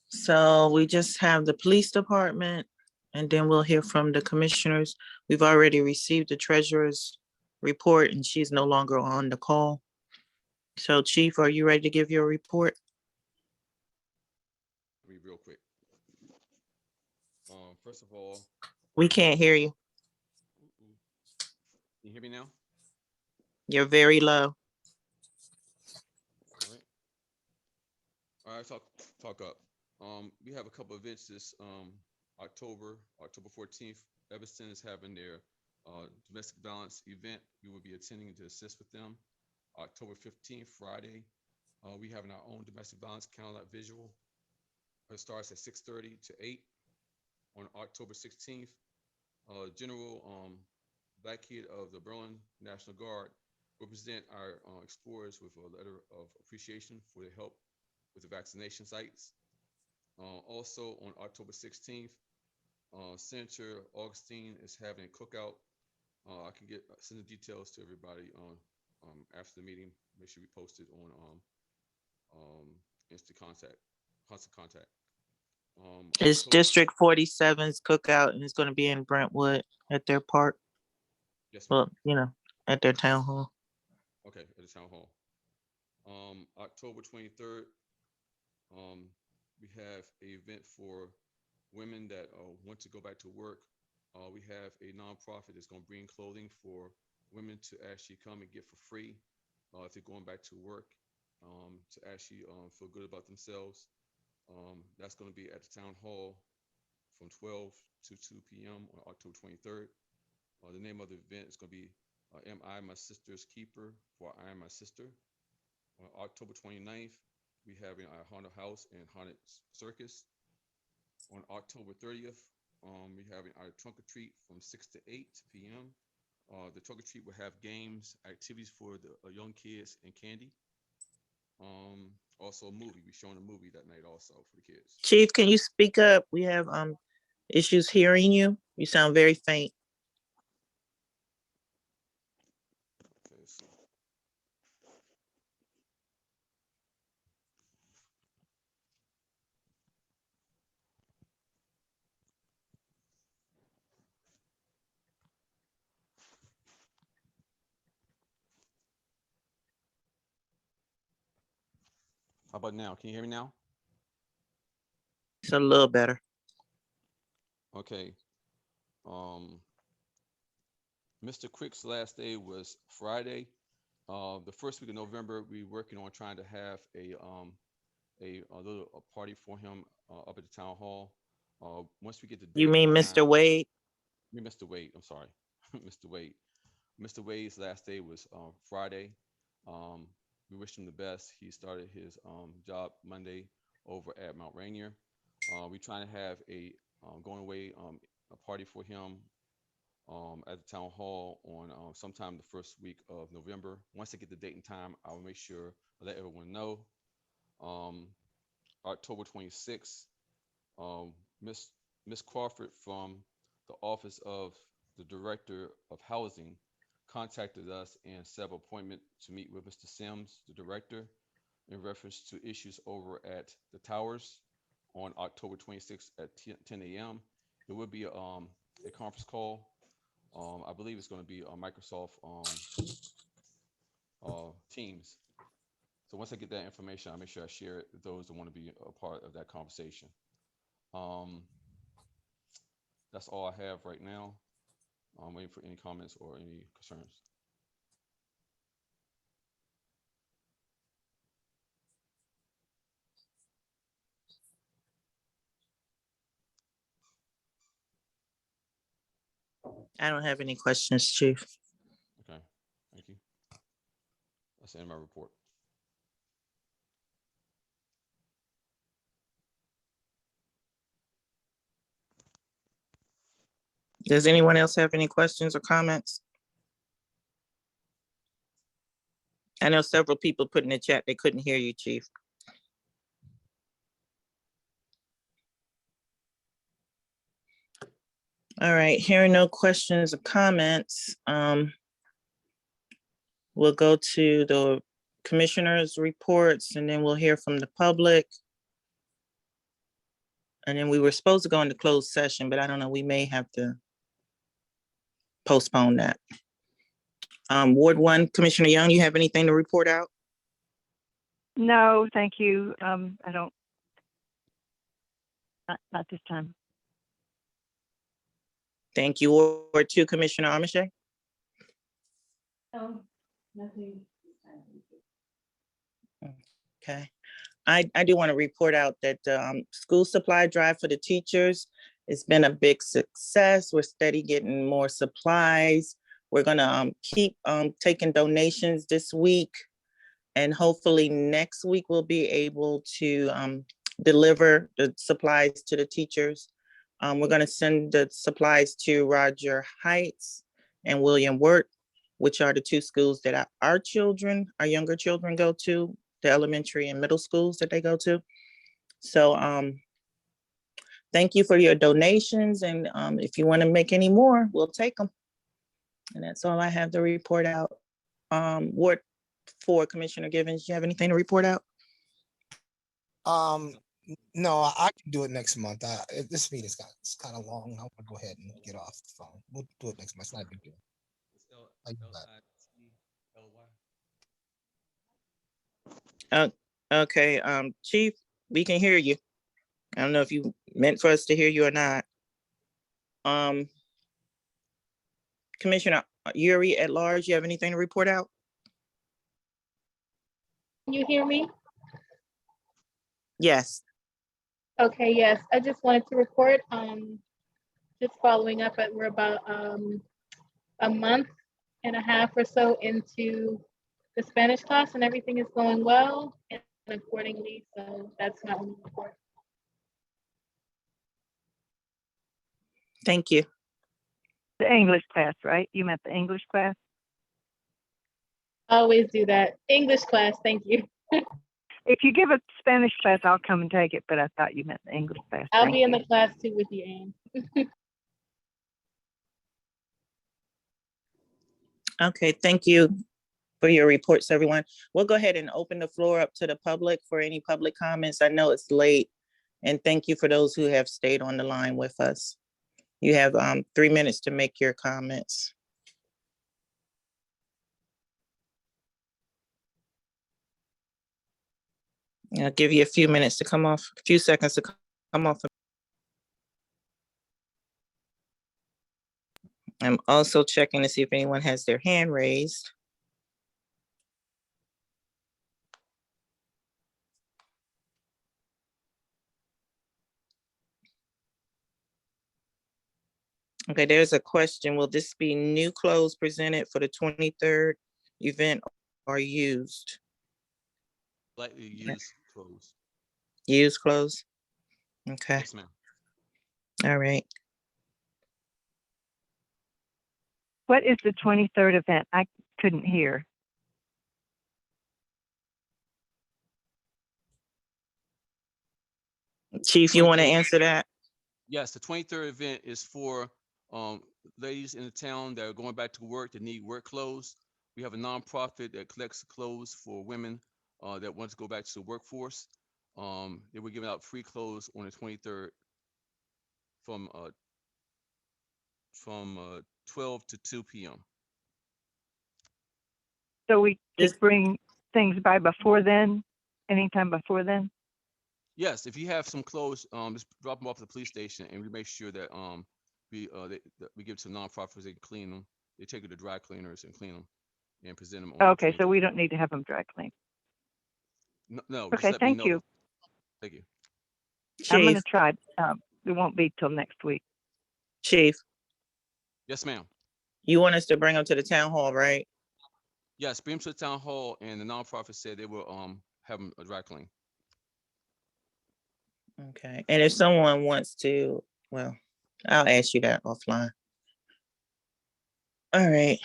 So we just have the police department, and then we'll hear from the commissioners. We've already received the treasurer's report, and she's no longer on the call. So Chief, are you ready to give your report? Read real quick. First of all, We can't hear you. can you hear me now? You're very low. All right, talk up. We have a couple of events this October 14th. Evanston is having their domestic violence event. We will be attending to assist with them. October 15th, Friday, we having our own domestic violence candlelight visual. It starts at 6:30 to 8. On October 16th, General Black Kid of the Berlin National Guard will present our explorers with a letter of appreciation for their help with the vaccination sites. Also on October 16th, Senator Augustine is having a cookout. I can send the details to everybody on after the meeting. Make sure we post it on constant contact. It's October- District 47's cookout, and it's going to be in Brentwood at their park. Yes, ma'am. Well, at their town hall. Okay, at the town hall. October 23rd, we have an event for women that want to go back to work. We have a nonprofit that's going to bring clothing for women to actually come and get for free if they're going back to work, to actually feel good about themselves. That's going to be at the town hall from 12 to 2 p.m. on October 23rd. The name of the event is going to be Am I My Sister's Keeper for I Am My Sister. On October 29th, we have our haunted house and haunted circus. On October 30th, we have our trunk or treat from 6 to 8 p.m. The trunk or treat will have games, activities for the young kids, and candy. Also a movie. We're showing a movie that night also for the kids. Chief, can you speak up? We have issues hearing you. You sound very faint. Okay, so how about now? Can you hear me now? It's a little better. Okay. Mr. Quick's last day was Friday. The first week of November, we're working on trying to have a little party for him up at the town hall. Once we get the You date mean and Mr. time- Wade? Mr. Wade, I'm sorry, Mr. Wade. Mr. Wade's last day was Friday. We wish him the best. He started his job Monday over at Mount Rainier. We're trying to have a going away a party for him at the town hall on sometime the first week of November. Once I get the date and time, I will make sure I let everyone know. October 26th, Miss Crawford from the Office of the Director of Housing contacted us and set up an appointment to meet with Mr. Sims, the director, in reference to issues over at the towers on October 26th at 10 a.m. It will be a conference call. I believe it's going to be on Microsoft Teams. So once I get that information, I'll make sure I share it with those that want to be a part of that conversation. That's all I have right now. I'm waiting for any comments or any concerns. I don't have any questions, Chief. Okay, thank you. That's the end of my report. Does anyone else have any questions or comments? I know several people put in the chat they couldn't hear you, Chief. All right, hearing no questions or comments, we'll go to the commissioners' reports and then we'll hear from the public. And then we were supposed to go into closed session, but I don't know, we may have to postpone that. Ward 1, Commissioner Young, you have anything to report out? No, thank you. I don't. Not this time. Thank you. Ward 2, Commissioner Amiche? No, nothing. Okay. I do want to report out that school supply drive for the teachers, it's been a big success. We're steady getting more supplies. We're gonna keep taking donations this week. And hopefully next week we'll be able to deliver the supplies to the teachers. We're gonna send the supplies to Roger Heights and William Wirt, which are the two schools that our children, our younger children go to, the elementary and middle schools that they go to. So thank you for your donations. And if you want to make any more, we'll take them. And that's all I have to report out. Ward 4, Commissioner Givens, you have anything to report out? No, I can do it next month. This meeting's it's kind of long. I want to go ahead and get off the phone. We'll do it next month. It's not a big deal. I can do that. Okay, Chief, we can hear you. I don't know if you meant for us to hear you or not. Commissioner Yuri at large, you have anything to report out? Can you hear me? Yes. Okay, yes, I just wanted to report, just following up, we're about a month and a half or so into the Spanish class and everything is going well and accordingly, so that's my only report. Thank you. The English class, right? You meant the English class? Always do that. English class, thank you. If you give a Spanish class, I'll come and take it, but I thought you meant the English class. I'll Thank be in you. the class too with you, Anne. Okay, thank you for your reports, everyone. We'll go ahead and open the floor up to the public for any public comments. I know it's late, and thank you for those who have stayed on the line with us. You have 3 minutes to make your comments. I'll give you a few minutes to come off, a few seconds to come off. I'm also checking to see if anyone has their hand raised. Okay, there's a question. Will this be new clothes presented for the 23rd event or used? Lightly used clothes. Used clothes? Okay, Yes, ma'am. all right. What is the 23rd event? I couldn't hear. Chief, you want to 23rd answer that? Yes, the 23rd event is for ladies in the town that are going back to work that need work clothes. We have a nonprofit that collects clothes for women that want to go back to the workforce. They were giving out free clothes on the 23rd from 12 to 2 p.m. So we could bring things by before then, anytime before then? Yes, if you have some clothes, just drop them off at the police station, and we make sure that that we give it to nonprofits. They can clean them. They take it to dry cleaners and clean them and present them on. Okay, so we don't need to have them dry cleaned. No, just Okay, let me thank know. you. Thank you. I'm going Chief, to try. It won't be till next week. Chief, Yes, ma'am. you want us to bring them to the town hall, right? Yes, bring them to the town hall, and the nonprofit said they will have them dry clean. Okay, and if someone wants to, well, I'll ask you that offline. All right.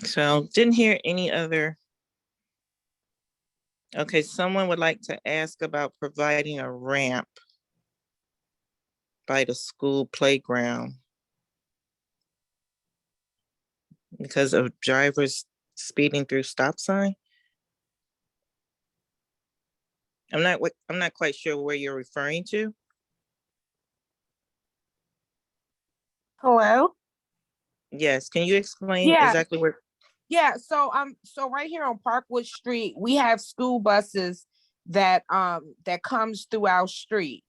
So didn't hear any other. Okay, someone would like to ask about providing a ramp by the school playground because of drivers speeding through stop sign. I'm not quite sure where you're referring to. Hello? Yes, can you explain Yeah, exactly where? yeah. So right here on Parkwood Street, we have school buses that that comes through our street.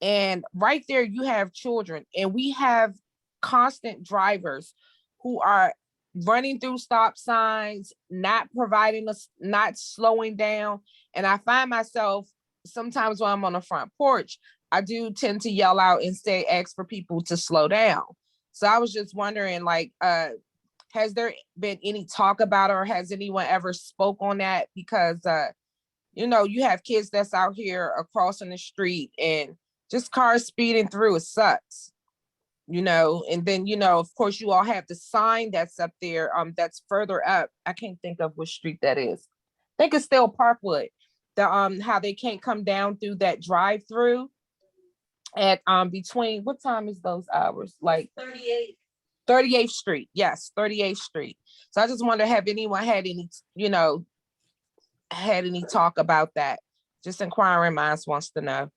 And right there you have children, and we have constant drivers who are running through stop signs, not providing us, not slowing down. And I find myself sometimes when I'm on the front porch, I do tend to yell out and say, ask for people to slow down. So I was just wondering, like, has there been any talk about it, or has anyone ever spoke on that? Because you have kids that's out here crossing the street and just cars speeding through. It sucks, and then, of course, you all have the sign that's up there, that's further up. I can't think of which street that is. I think it's still Parkwood. How they can't come down through that drive-through at between, what time is those hours? Like 38th Street. Yes, 38th Street. So I just wonder, have anyone had any, had any talk about that? Just inquiring minds wants to know.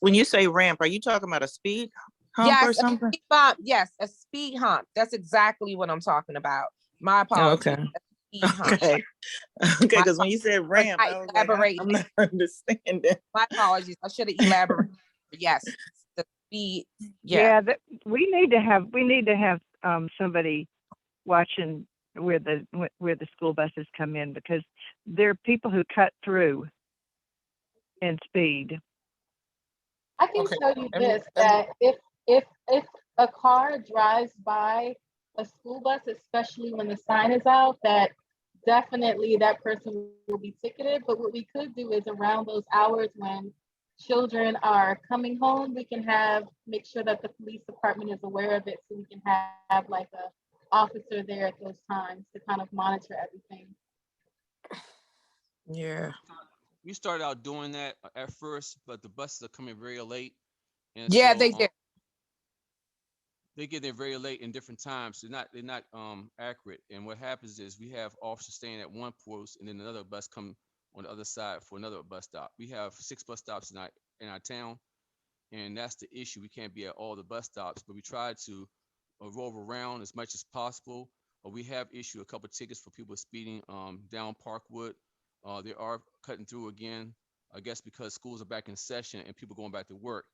When you say ramp, are you talking about a speed hump Yes, or something? a speed bump. Yes, a speed hump. That's exactly what I'm talking about. My apologies. Okay. A speed hump. Okay. Okay, because when you said ramp, I was like, I'm not understanding. My apologies. I should have elaborated. Yes, the speed. Yeah, we need to have somebody watching where the school buses come in, because there are people who cut through and speed. I can tell you this, that if a car drives by a school bus, especially when the sign is out, that definitely that person will be ticketed. But what we could do is around those hours when children are coming home, we can make sure that the police department is aware of it, so we can have like a officer there at those times to kind of monitor everything. Yeah. We started out doing that at first, but the buses are coming very late. And yeah, so, they did. They get there very late in different times. They're not accurate. And what happens is we have officers staying at one post, and then another bus come on the other side for another bus stop. We have 6 bus stops in our town, and that's the issue. We can't be at all the bus stops, but we try to rove around as much as possible. We have issued a couple of tickets for people speeding down Parkwood. They are cutting through again, I guess because schools are back in session and people going back to work.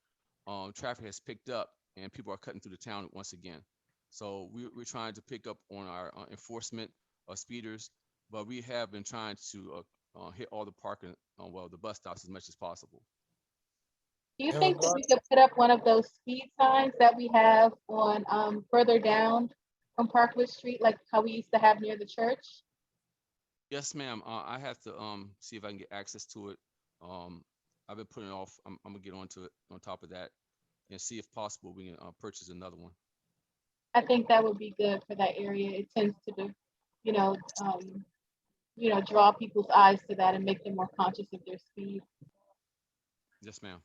Traffic has picked up and people are cutting through the town once again. So we're trying to pick up on our enforcement of speeders, but we have been trying to hit all the parking, the bus stops as much as possible. Do you In think that we regard- could put up one of those speed signs that we have on further down on Parkwood Street, like how we used to have near the church? Yes, ma'am. I have to see if I can get access to it. I've been putting it off. I'm gonna get onto it on top of that and see if possible we can purchase another one. I think that would be good for that area. It tends to do, you know, draw people's eyes to that and make them more conscious of their speed. Yes, ma'am.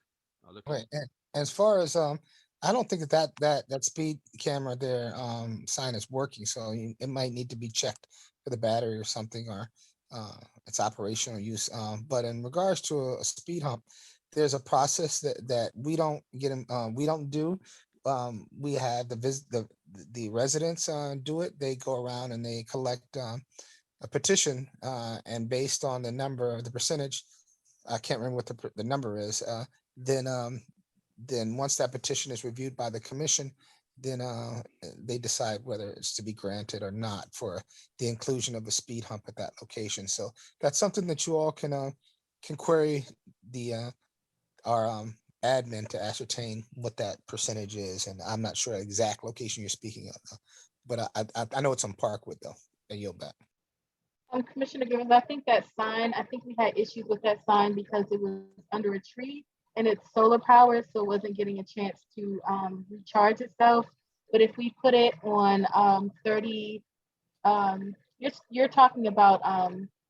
I'll look Right, and as far as, I don't think that speed camera there, sign is working, so it might need to be checked for the battery or something, or, its operational use, but in regards to a speed hump, there's a process that we don't get, we don't do. We have the residents, do it, they go around and they collect, a petition, and based on the number, the percentage, I can't remember what the number is, then once that petition is reviewed by the commission, then they decide whether it's to be granted or not for the inclusion of the speed hump at that location. So that's something that you all can query our admin to ascertain what that percentage is. And I'm not sure exact location you're speaking of, but I know it's on Parkwood though. I yield back. Commissioner Givens, I think we had issues with that sign because it was under a tree and it's solar powered, so it wasn't getting a chance to recharge itself. But if we put it on 30, you're talking about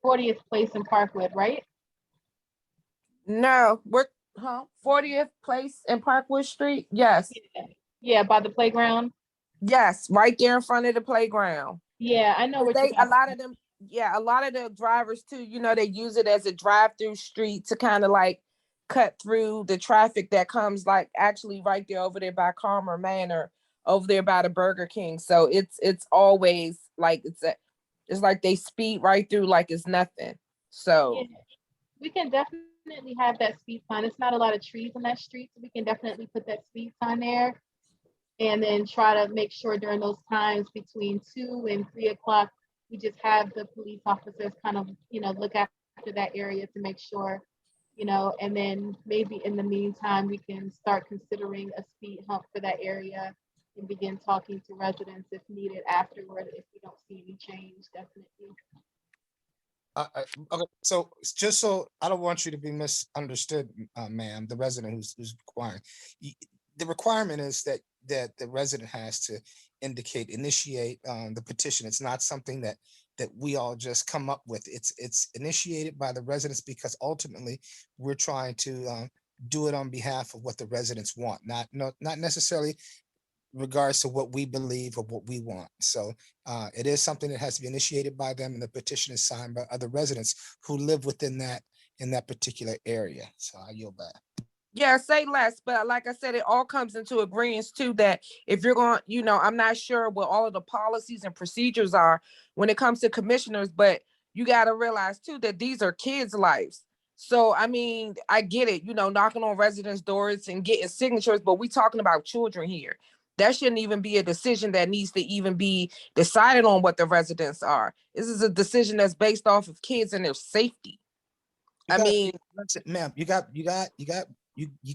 40th Place in Parkwood, right? No, we're 40th Place in Parkwood Street. Yes. Yeah, by the playground. Yes, right there in front of the playground. Yeah, I know what They a lot of them. Yeah, a lot of the drivers too. You know, they use it as a drive-through street to kind of like cut through the traffic that comes like actually right there over there by Calmer Manor, over there by the Burger King. So it's always like it's like they speed right through like it's nothing. So Yeah, we can definitely have that speed sign. It's not a lot of trees on that street, so we can definitely put that speed sign there. And then try to make sure during those times between 2 and 3 o'clock, we just have the police officers kind of, look after that area to make sure, and then maybe in the meantime, we can start considering a speed hump for that area and begin talking to residents if needed afterward, if we don't see any change, definitely. Okay, so just so I don't want you to be misunderstood, ma'am, the resident who's requiring. The requirement is that the resident has to initiate the petition. It's not something that we all just come up with. It's initiated by the residents because ultimately we're trying to do it on behalf of what the residents want, not necessarily regards to what we believe or what we want. So it is something that has to be initiated by them, and the petition is signed by other residents who live within in that particular area. So I yield back. yeah, say less, but like I said, it all comes into agreement too that if you're going, I'm not sure what all of the policies and procedures are when it comes to commissioners, but you got to realize too that these are kids' lives. So, I mean, I get it, knocking on residents' doors and getting signatures, but we talking about children here. That shouldn't even be a decision that needs to even be decided on what the residents are. This is a decision that's based off of kids and their safety. Ma'am, you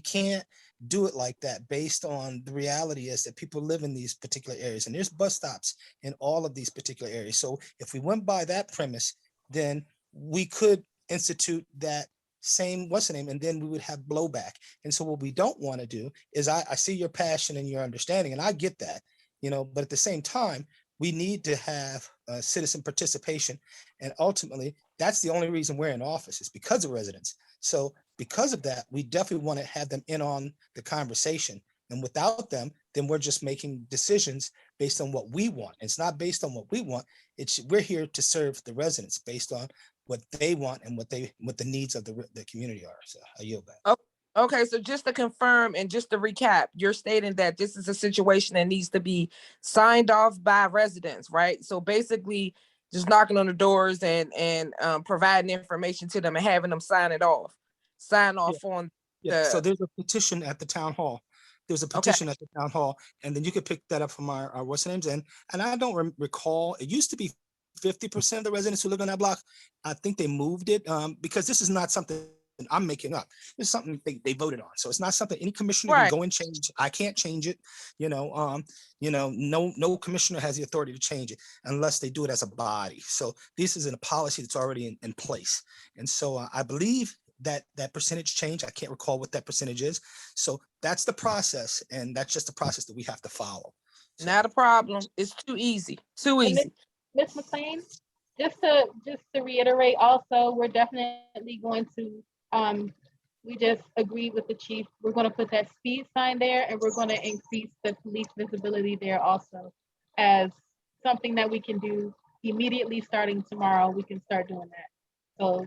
can't do it like that based on the reality is that people live in these particular areas and there's bus stops in all of these particular areas. So if we went by that premise, then we could institute that same, and then we would have blowback. And so what we don't want to do is I see your passion and your understanding, and I get that, but at the same time, we need to have citizen participation. And ultimately, that's the only reason we're in office is because of residents. So because of that, we definitely want to have them in on the conversation. And without them, then we're just making decisions based on what we want. It's not based on what we want. We're here to serve the residents based on what they want and what the needs of the community are. So I yield back. Okay, so just to confirm and just to recap, you're stating that this is a situation that needs to be signed off by residents, right? So basically just knocking on the doors and providing information to them and having them sign off on So there's a petition at the town hall. There's a petition at the town hall, and then you could pick that up from our what's the names, and I don't recall, it used to be 50% of the residents who live on that block. I think they moved it because this is not something I'm making up. It's something they voted on. So it's not something any commissioner Right. can go and change. I can't change it. No commissioner has the authority to change it unless they do it as a body. So this is a policy that's already in place. And so I believe that percentage change, I can't recall what that percentage is. So that's the process, and that's just the process that we have to follow. Not a problem. It's too easy. Too And easy. Ms. McLean, just to reiterate also, we're definitely going to, we just agreed with the chief. We're going to put that speed sign there, and we're going to increase the police visibility there also as something that we can do immediately starting tomorrow. We can start doing that. So,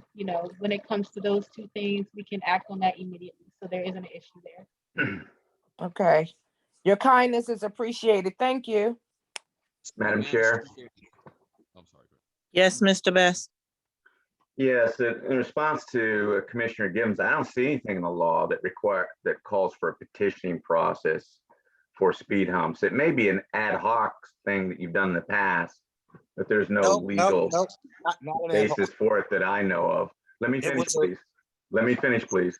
when it comes to those two things, we can act on that immediately. So there isn't an issue there. Okay. Your kindness is appreciated. Thank you. Madam Chair. I'm sorry. Yes, Mr. Best. Yes, in response to Commissioner Gibbons, I don't see anything in the law that calls for a petitioning process for speed humps. It may be an ad hoc thing that you've done in the past, but there's no legal not an ad hoc. basis for it that I know of. Let me finish, was please. Let me finish, please.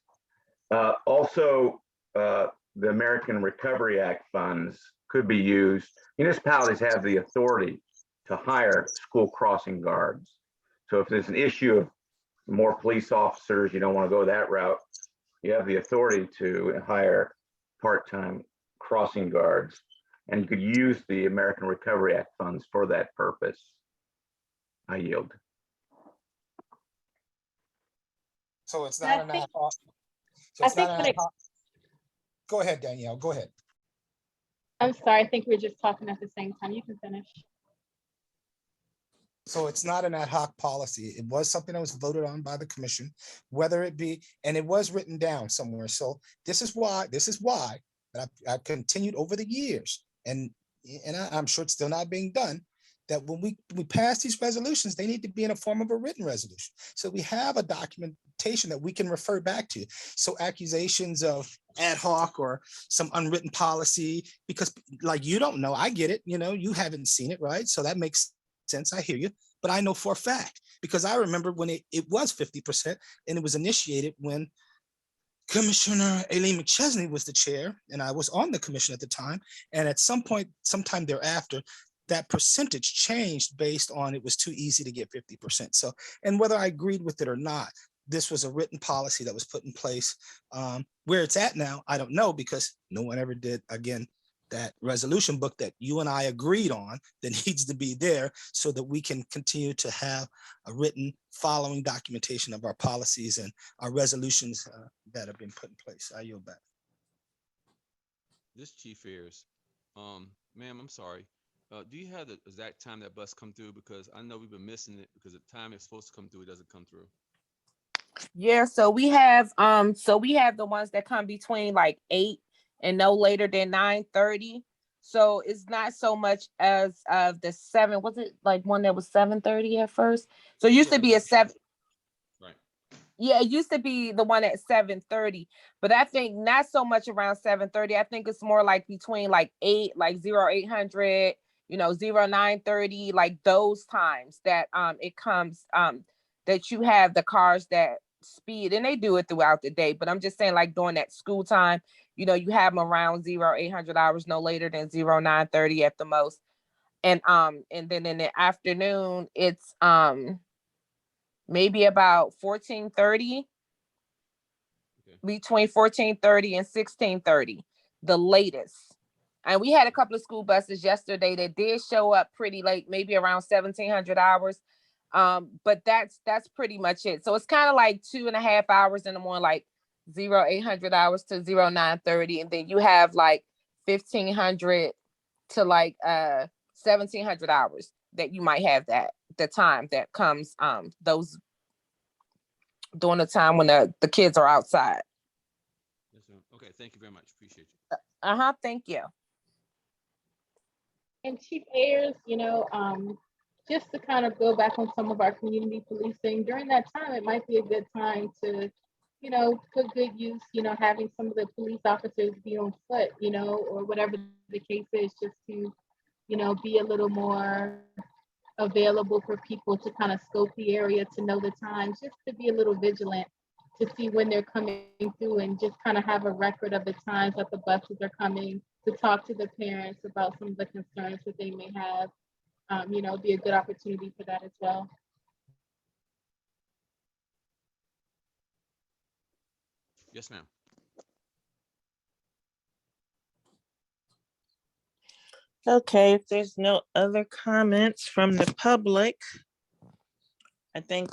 Also, the American Recovery Act funds could be used. Municipalities have the authority to hire school crossing guards. So if there's an issue of more police officers, you don't want to go that route, you have the authority to hire part-time crossing guards, and you could use the American Recovery Act funds for that purpose. I yield. So it's not an ad hoc. So it's not an ad hoc. Go ahead, Danielle. Go ahead. I'm sorry. I think we're just talking at the same time. You can finish. So it's not an ad hoc policy. It was something that was voted on by the commission, whether it be, and it was written down somewhere. So this is why that I've continued over the years, and I'm sure it's still not being done, that when we pass these resolutions, they need to be in a form of a written resolution. So we have a documentation that we can refer back to. So accusations of ad hoc or some unwritten policy, because like, you don't know, I get it, you haven't seen it, right? So that makes sense. I hear you, but I know for a fact, because I remember when it was 50%, and it was initiated when Commissioner Aileen McChesney was the chair, and I was on the commission at the time. And at some point, sometime thereafter, that percentage changed based on it was too easy to get 50%. So, and whether I agreed with it or not, this was a written policy that was put in place. Where it's at now, I don't know, because no one ever did, again, that resolution book that you and I agreed on that needs to be there so that we can continue to have a written following documentation of our policies and our resolutions that have been put in place. I yield back. This Chief Ayers, ma'am, I'm sorry. Do you have the exact time that bus come through? Because I know we've been missing it because the time it's supposed to come through, it doesn't come through. Yeah, so we have the ones that come between like 8 and no later than 9:30. So it's not so much as the 7, was it like one that was 7:30 at first? So it used to be a 7. Right. Yeah, it used to be the one at 7:30, but I think not so much around 7:30. I think it's more like between like 8, like 0800, 0930, like those times that it comes that you have the cars that speed, and they do it throughout the day, but I'm just saying, like during that school time, you have them around 0800 hours, no later than 0930 at the most. And then in the afternoon, it's maybe about 14:30, between 14:30 and 16:30, the latest. And we had a couple of school buses yesterday that did show up pretty late, maybe around 1700 hours. But that's pretty much it. So it's kind of like 2.5 hours in the morning, like 0800 hours to 0930, and then you have like 1500 to like 1700 hours that you might have that the time that comes those during the time when the kids are outside. Yes, ma'am. Okay, thank you very much. Appreciate you. Thank you. And Chief Ayers, just to kind of go back on some of our community policing, during that time, it might be a good time to, put good use, having some of the police officers be on foot, or whatever the case is, just to, be a little more available for people to kind of scope the area, to know the times, just to be a little vigilant to see when they're coming through and just kind of have a record of the times that the buses are coming, to talk to the parents about some of the concerns that they may have. Be a good opportunity for that as well. Yes, ma'am. Okay, if there's no other comments from the public, I think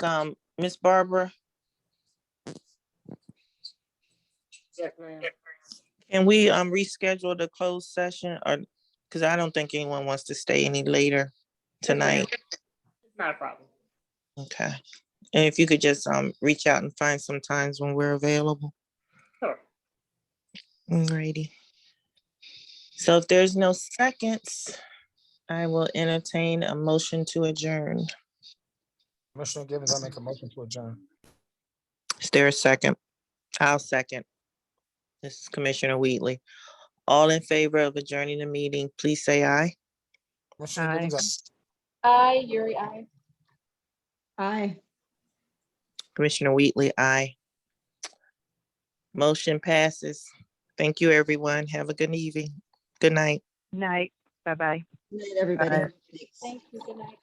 Ms. Barbara, Yes, ma'am. can we reschedule the closed session, or because I don't think anyone wants to stay any later tonight. It's not a problem. Okay, and if you could just reach out and find some times when we're available. Sure. Alrighty. So if there's no seconds, I will entertain a motion to adjourn. Commissioner Gibbons, I make a motion to adjourn. Is there a second? I'll second. This is Commissioner Wheatley. All in favor of adjourning the meeting, please say aye. Commissioner Gibbons, Aye, Yuri, aye. Aye. Commissioner Wheatley, aye. Motion passes. Thank you, everyone. Have a good evening. Good night. Night. Bye-bye. Good night, everybody. Bye. Thanks. Thank you. Good night.